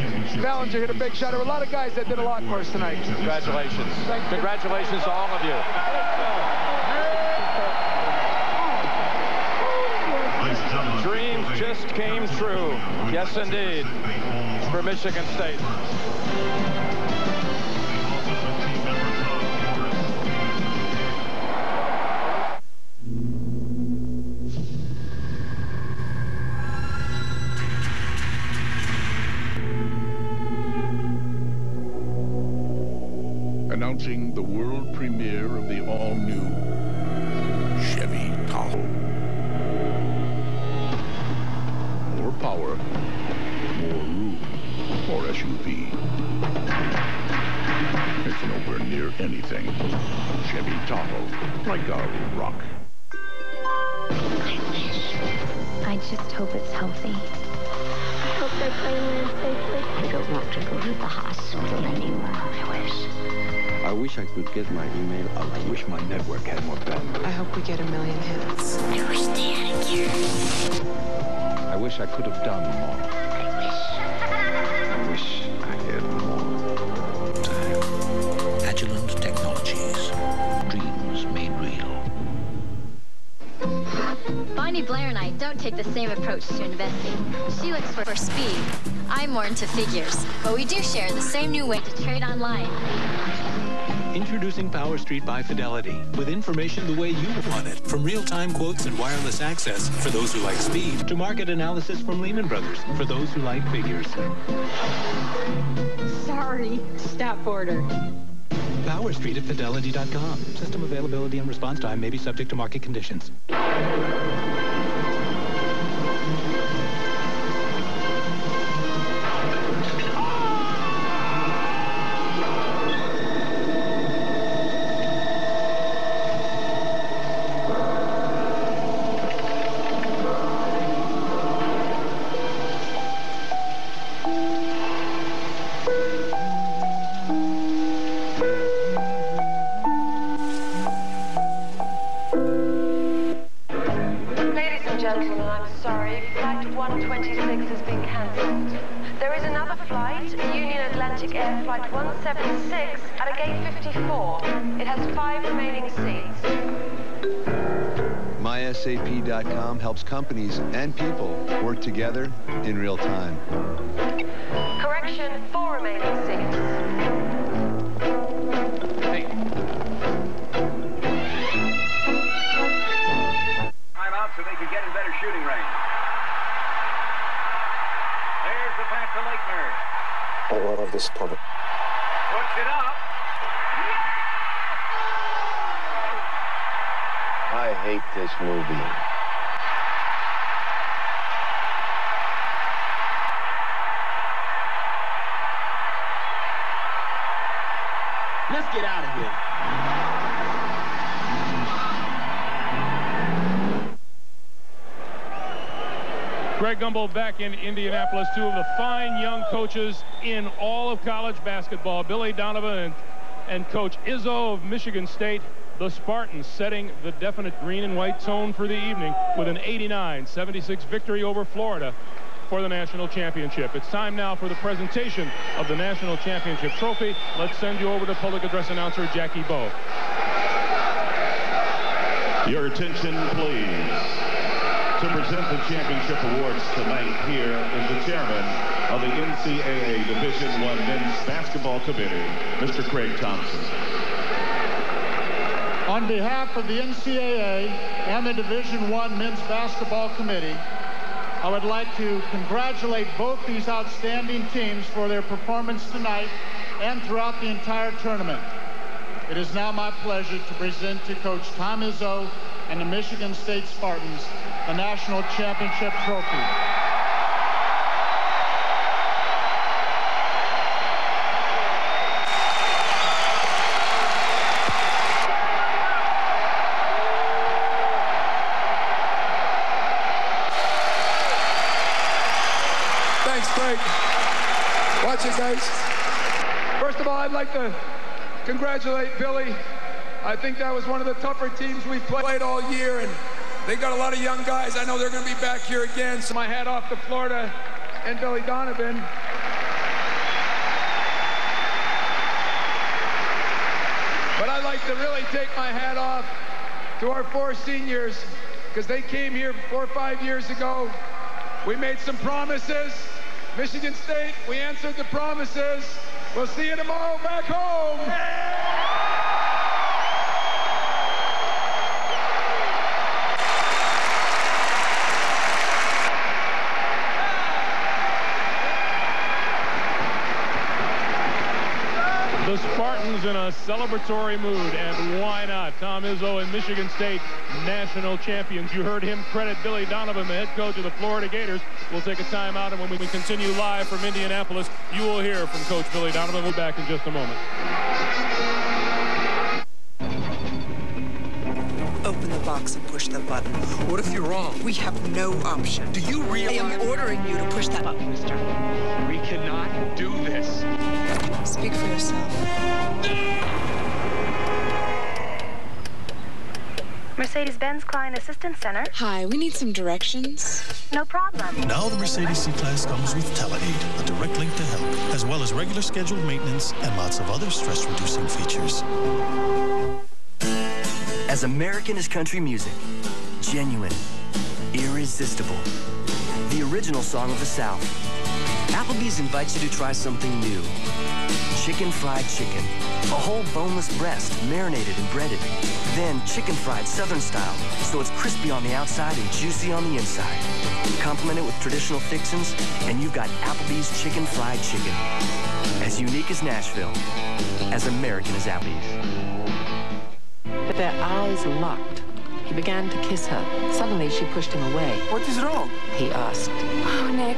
Bellinger hit a big shot. There were a lot of guys that did a lot for us tonight. Congratulations. Congratulations to all of you. Dreams just came true. Yes, indeed, for Michigan State. Announcing the world premiere of the all-new Chevy Tahoe. More power, more room, more SUV. It's nowhere near anything Chevy Tahoe, like a rock. I just hope it's healthy. I hope they're playing land safely. I don't want to go to the hospital anymore. I wish I could get my email out. I wish my network had more bandwidth. I hope we get 1 million hits. Never stay out of here. I wish I could have done more. I wish I had more time. Agilent Technologies. Dreams made real. Bonnie Blair and I don't take the same approach to investing. She looks for speed. I'm more into figures. But we do share the same new way to trade online. Introducing Power Street by Fidelity, with information the way you want it, from real-time quotes and wireless access for those who like speed, to market analysis from Lehman Brothers for those who like figures. Sorry. Stop order. Power Street at Fidelity.com. System availability and response time may be subject to market conditions. Gentlemen, I'm sorry. Flight 126 has been cancelled. There is another flight, Union Atlantic Air Flight 176, at a gate 54. It has 5 remaining seats. MySAP.com helps companies and people work together in real time. Correction, 4 remaining seats. So they could get in better shooting range. There's the pass to Lakener. I love this part. Puts it up. I hate this movie. Let's get out of here. Greg Gumbel back in Indianapolis, 2 of the fine young coaches in all of college basketball. Billy Donovan and Coach Izzo of Michigan State. The Spartans setting the definite green and white tone for the evening with an 89-76 victory over Florida for the national championship. It's time now for the presentation of the national championship trophy. Let's send you over to public address announcer Jackie Bowe. Your attention, please. To present the championship awards tonight, here is the chairman of the NCAA Division I Men's Basketball Committee, Mr. Craig Thompson. On behalf of the NCAA and the Division I Men's Basketball Committee, I would like to congratulate both these outstanding teams for their performance tonight and throughout the entire tournament. It is now my pleasure to present to Coach Tom Izzo and the Michigan State Spartans the national championship trophy. Thanks, Craig. Watch it, guys. First of all, I'd like to congratulate Billy. I think that was one of the tougher teams we played all year, and they got a lot of young guys. I know they're going to be back here again, so my hat off to Florida and Billy Donovan. But I'd like to really take my hat off to our 4 seniors, because they came here 4 or 5 years ago. We made some promises. Michigan State, we answered the promises. We'll see you tomorrow back home. The Spartans is in a celebratory mood, and why not? Tom Izzo and Michigan State national champions. You heard him credit Billy Donovan, the head coach of the Florida Gators. We'll take a timeout, and when we continue live from Indianapolis, you will hear from Coach Billy Donovan. We'll be back in just a moment. Open the box and push the button. What if you're wrong? We have no option. Do you realize? I am ordering you to push that button, mister. We cannot do this. Speak for yourself. Mercedes-Benz Client Assistance Center. Hi, we need some directions. No problem. Now the Mercedes C-Class comes with TeleAid, a direct link to help, as well as regular scheduled maintenance and lots of other stress-reducing features. As American as country music, genuine, irresistible, the original song of the South. Applebee's invites you to try something new. Chicken fried chicken, a whole boneless breast marinated and breaded. Then chicken fried Southern style, so it's crispy on the outside and juicy on the inside. Complement it with traditional fixins, and you've got Applebee's chicken fried chicken. As unique as Nashville, as American as Applebee's. Their eyes locked. He began to kiss her. Suddenly, she pushed him away. What is wrong? He asked. Oh, Nick.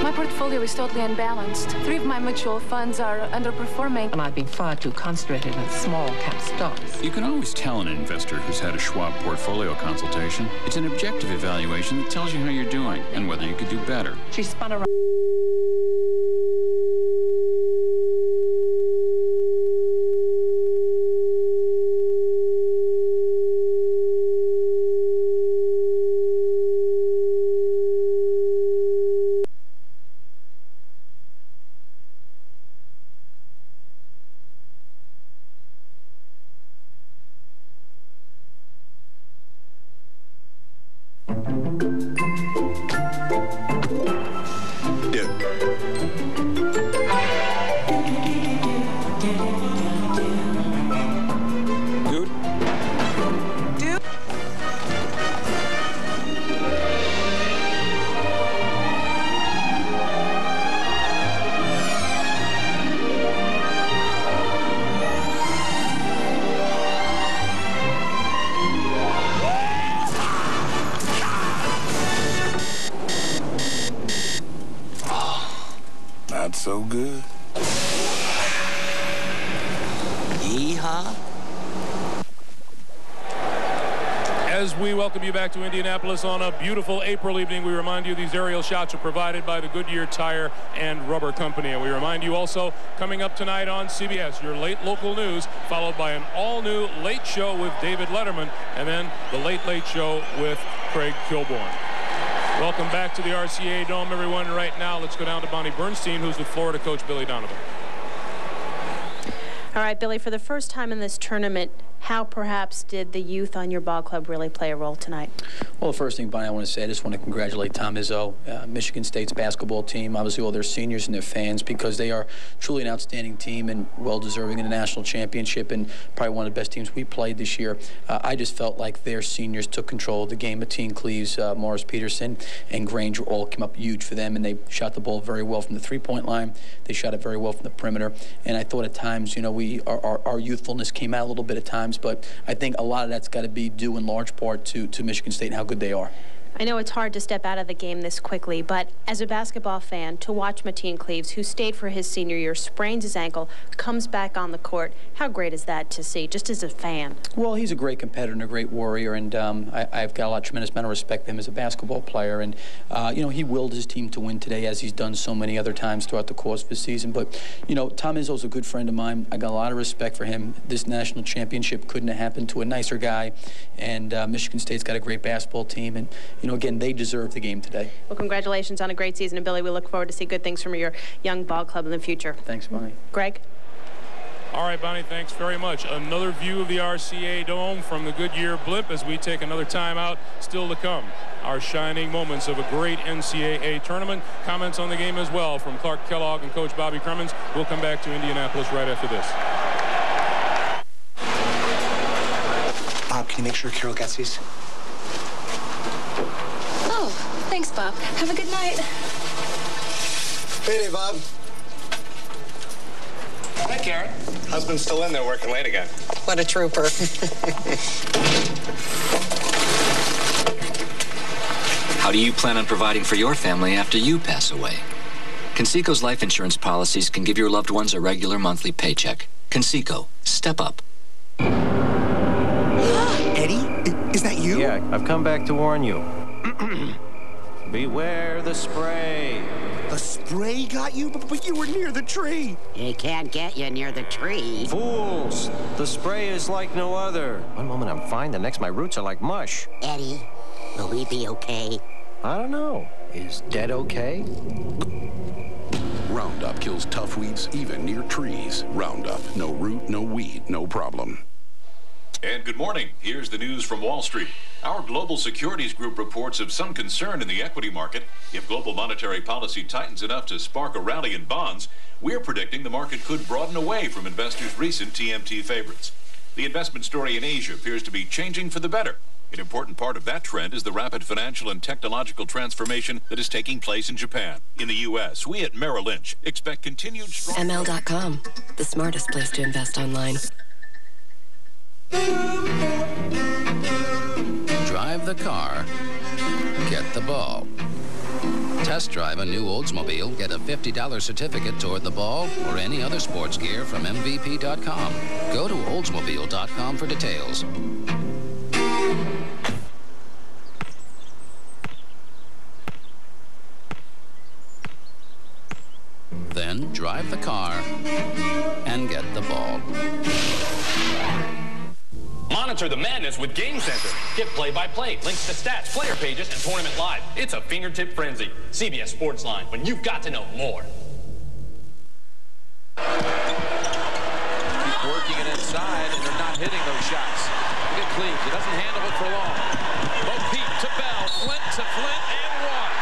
My portfolio is totally unbalanced. 3 of my mutual funds are underperforming. And I've been far too concentrated in small cap stocks. You can always tell an investor who's had a Schwab portfolio consultation. It's an objective evaluation that tells you how you're doing and whether you could do better. She spun around. So good. Yeehaw. As we welcome you back to Indianapolis on a beautiful April evening, we remind you these aerial shots are provided by the Goodyear Tire and Rubber Company. And we remind you also, coming up tonight on CBS, your late local news, followed by an all-new late show with David Letterman, and then the Late Late Show with Craig Kilborn. Welcome back to the RCA Dome, everyone. Right now, let's go down to Bonnie Bernstein, who's with Florida coach Billy Donovan. All right, Billy, for the first time in this tournament, how perhaps did the youth on your ball club really play a role tonight? Well, the first thing, Bonnie, I want to say, I just want to congratulate Tom Izzo, Michigan State's basketball team, obviously all their seniors and their fans, because they are truly an outstanding team and well-deserving in the national championship and probably one of the best teams we played this year. I just felt like their seniors took control of the game. Mateen Cleaves, Morris Peterson, and Granger all came up huge for them, and they shot the ball very well from the three-point line. They shot it very well from the perimeter, and I thought at times, you know, our youthfulness came out a little bit at times, but I think a lot of that's got to be due in large part to Michigan State and how good they are. I know it's hard to step out of the game this quickly, but as a basketball fan, to watch Mateen Cleaves, who stayed for his senior year, sprains his ankle, comes back on the court, how great is that to see, just as a fan? Well, he's a great competitor and a great warrior, and I've got a tremendous amount of respect for him as a basketball player. And, you know, he willed his team to win today, as he's done so many other times throughout the course of the season. But, you know, Tom Izzo's a good friend of mine. I got a lot of respect for him. This national championship couldn't have happened to a nicer guy, and Michigan State's got a great basketball team. And, you know, again, they deserve the game today. Well, congratulations on a great season, and Billy, we look forward to see good things from your young ball club in the future. Thanks, Bonnie. Greg? All right, Bonnie, thanks very much. Another view of the RCA Dome from the Goodyear Blimp as we take another timeout. Still to come, our shining moments of a great NCAA tournament. Comments on the game as well from Clark Kellogg and Coach Bobby Cremins. We'll come back to Indianapolis right after this. Bob, can you make sure Carol gets these? Oh, thanks, Bob. Have a good night. Payday, Bob. Karen. Husband's still in there working late again. What a trooper. How do you plan on providing for your family after you pass away? Conseco's life insurance policies can give your loved ones a regular monthly paycheck. Conseco, step up. Eddie, is that you? Yeah, I've come back to warn you. Beware the spray. The spray got you? But you were near the tree. It can't get you near the tree. Fools! The spray is like no other. One moment I'm fine, the next my roots are like mush. Eddie, will we be okay? I don't know. Is dead okay? Roundup kills tough weeds even near trees. Roundup, no root, no weed, no problem. And good morning. Here's the news from Wall Street. Our global securities group reports of some concern in the equity market. If global monetary policy tightens enough to spark a rally in bonds, we're predicting the market could broaden away from investors' recent TMT favorites. The investment story in Asia appears to be changing for the better. An important part of that trend is the rapid financial and technological transformation that is taking place in Japan. In the U.S., we at Merrill Lynch expect continued strong... ML.com, the smartest place to invest online. Drive the car, get the ball. Test drive a new Oldsmobile, get a $50 certificate toward the ball or any other sports gear from MVP.com. Go to Oldsmobile.com for details. Then drive the car and get the ball. Monitor the madness with Game Center. Get play-by-play, links to stats, player pages, and tournament live. It's a fingertip frenzy. CBS Sportsline, when you've got to know more. Keep working it inside, and they're not hitting those shots. Look at Cleves. He doesn't handle it for long. Bo Peep to Bell. Flint to Flint, and one.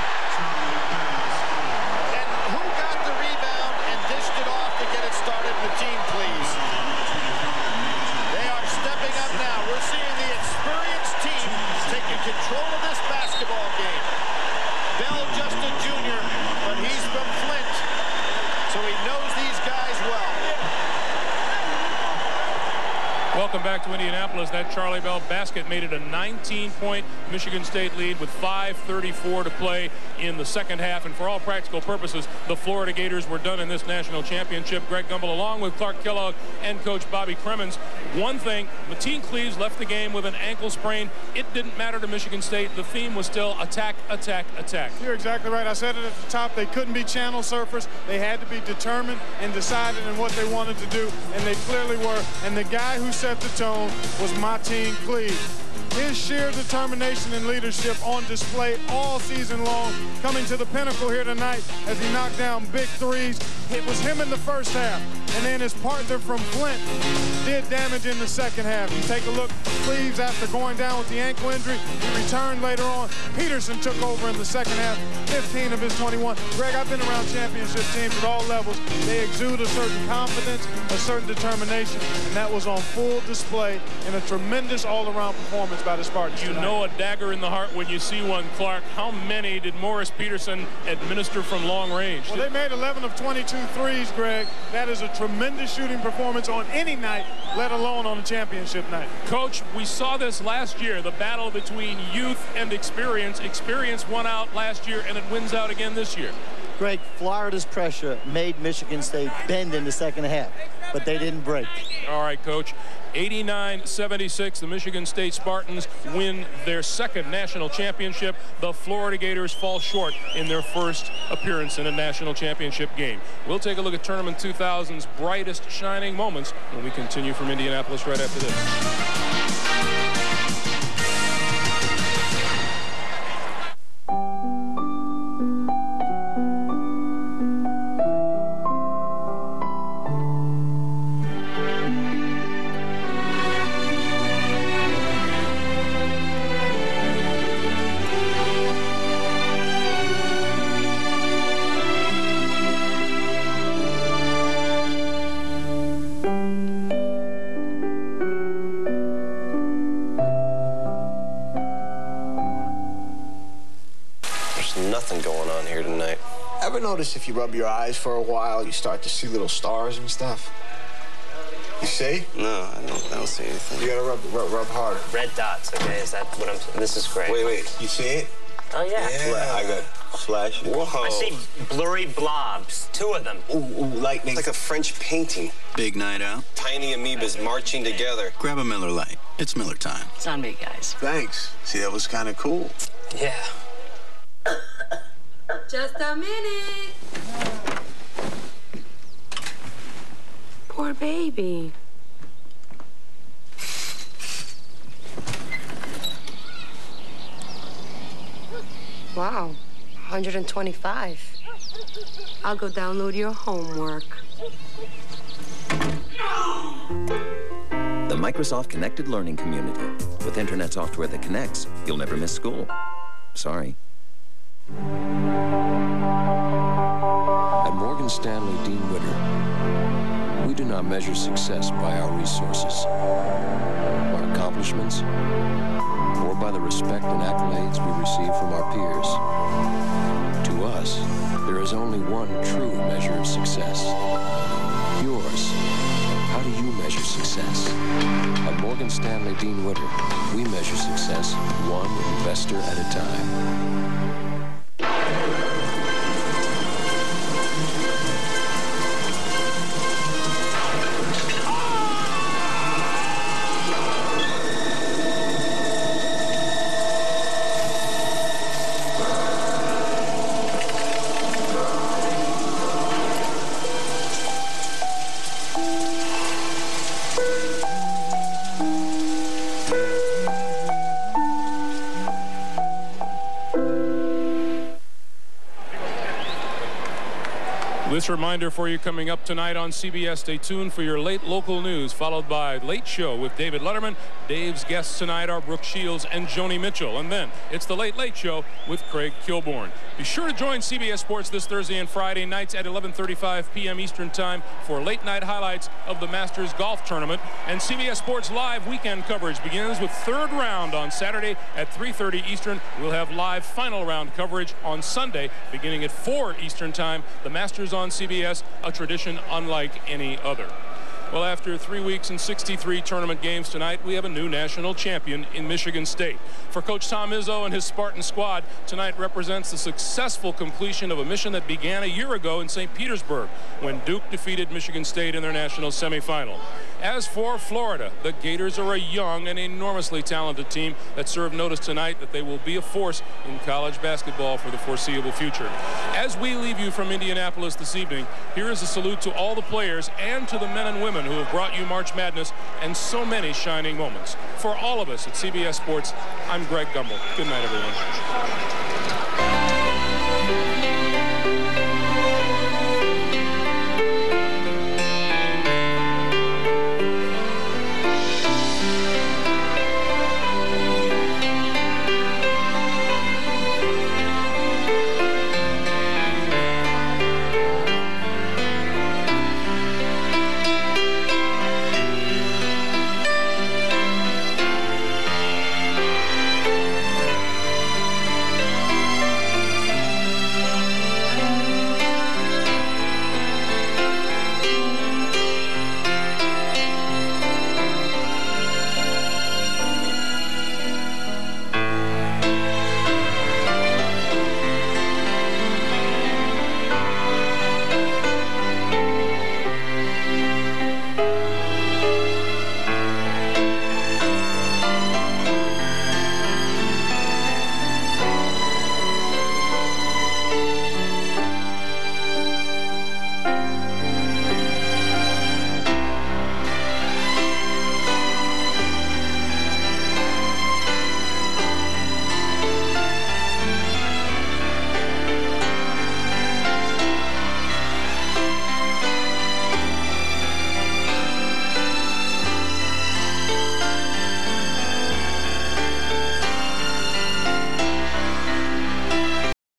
And who got the rebound and dished it off to get it started in the team, please? They are stepping up now. We're seeing the experienced team taking control of this basketball game. Bell just a junior, but he's from Flint, so he knows these guys well. Welcome back to Indianapolis. That Charlie Bell basket made it a 19-point Michigan State lead with 5:34 to play in the second half. And for all practical purposes, the Florida Gators were done in this national championship. Greg Gumbel, along with Clark Kellogg and Coach Bobby Cremins. One thing, Mateen Cleaves left the game with an ankle sprain. It didn't matter to Michigan State. The theme was still attack, attack, attack. You're exactly right. I said it at the top. They couldn't be channel surfers. They had to be determined and decided in what they wanted to do, and they clearly were. And the guy who set the tone was Mateen Cleaves. His sheer determination and leadership on display all season long, coming to the pinnacle here tonight as he knocked down big threes. It was him in the first half, and then his partner from Flint did damage in the second half. You take a look, Cleaves, after going down with the ankle injury, he returned later on. Peterson took over in the second half, 15 of his 21. Greg, I've been around championship teams at all levels. They exude a certain confidence, a certain determination, and that was on full display in a tremendous all-around performance by the Spartans tonight. You know a dagger in the heart when you see one, Clark. How many did Morris Peterson administer from long range? Well, they made 11 of 22 threes, Greg. That is a tremendous shooting performance on any night, let alone on a championship night. Coach, we saw this last year, the battle between youth and experience. Experience won out last year, and it wins out again this year. Greg, Florida's pressure made Michigan State bend in the second half, but they didn't break. All right, Coach. 89-76, the Michigan State Spartans win their second national championship. The Florida Gators fall short in their first appearance in a national championship game. We'll take a look at Tournament 2000's brightest shining moments when we continue from Indianapolis right after this. Nothing going on here tonight. Ever notice if you rub your eyes for a while, you start to see little stars and stuff? You see? No, I don't see anything. You gotta rub harder. Red dots, okay? Is that what I'm... This is great. Wait. You see it? Oh, yeah. I got flashes. Whoa. I see blurry blobs. 2 of them. Ooh, lightning. It's like a French painting. Big night out. Tiny amoebas marching together. Grab a Miller Lite. It's Miller time. It's on me, guys. Thanks. See, that was kind of cool. Yeah. Just a minute. Poor baby. Wow, 125. I'll go download your homework. The Microsoft Connected Learning Community. With internet software that connects, you'll never miss school. Sorry. At Morgan Stanley Dean Witter, we do not measure success by our resources, our accomplishments, or by the respect and accolades we receive from our peers. To us, there is only one true measure of success. Yours. How do you measure success? At Morgan Stanley Dean Witter, we measure success one investor at a time. This reminder for you coming up tonight on CBS. Stay tuned for your late local news, followed by Late Show with David Letterman. Dave's guests tonight are Brooke Shields and Joni Mitchell. And then it's the Late Late Show with Craig Kilborn. Be sure to join CBS Sports this Thursday and Friday nights at 11:35 p.m. Eastern Time for late night highlights of the Masters Golf Tournament. And CBS Sports Live weekend coverage begins with third round on Saturday at 3:30 Eastern. We'll have live final round coverage on Sunday beginning at 4 Eastern Time. The Masters on CBS, a tradition unlike any other. Well, after 3 weeks and 63 tournament games tonight, we have a new national champion in Michigan State. For Coach Tom Izzo and his Spartan squad, tonight represents the successful completion of a mission that began a year ago in St. Petersburg when Duke defeated Michigan State in their national semifinal. As for Florida, the Gators are a young and enormously talented team that served notice tonight that they will be a force in college basketball for the foreseeable future. As we leave you from Indianapolis this evening, here is a salute to all the players and to the men and women who have brought you March Madness and so many shining moments. For all of us at CBS Sports, I'm Greg Gumbel. Good night, everyone.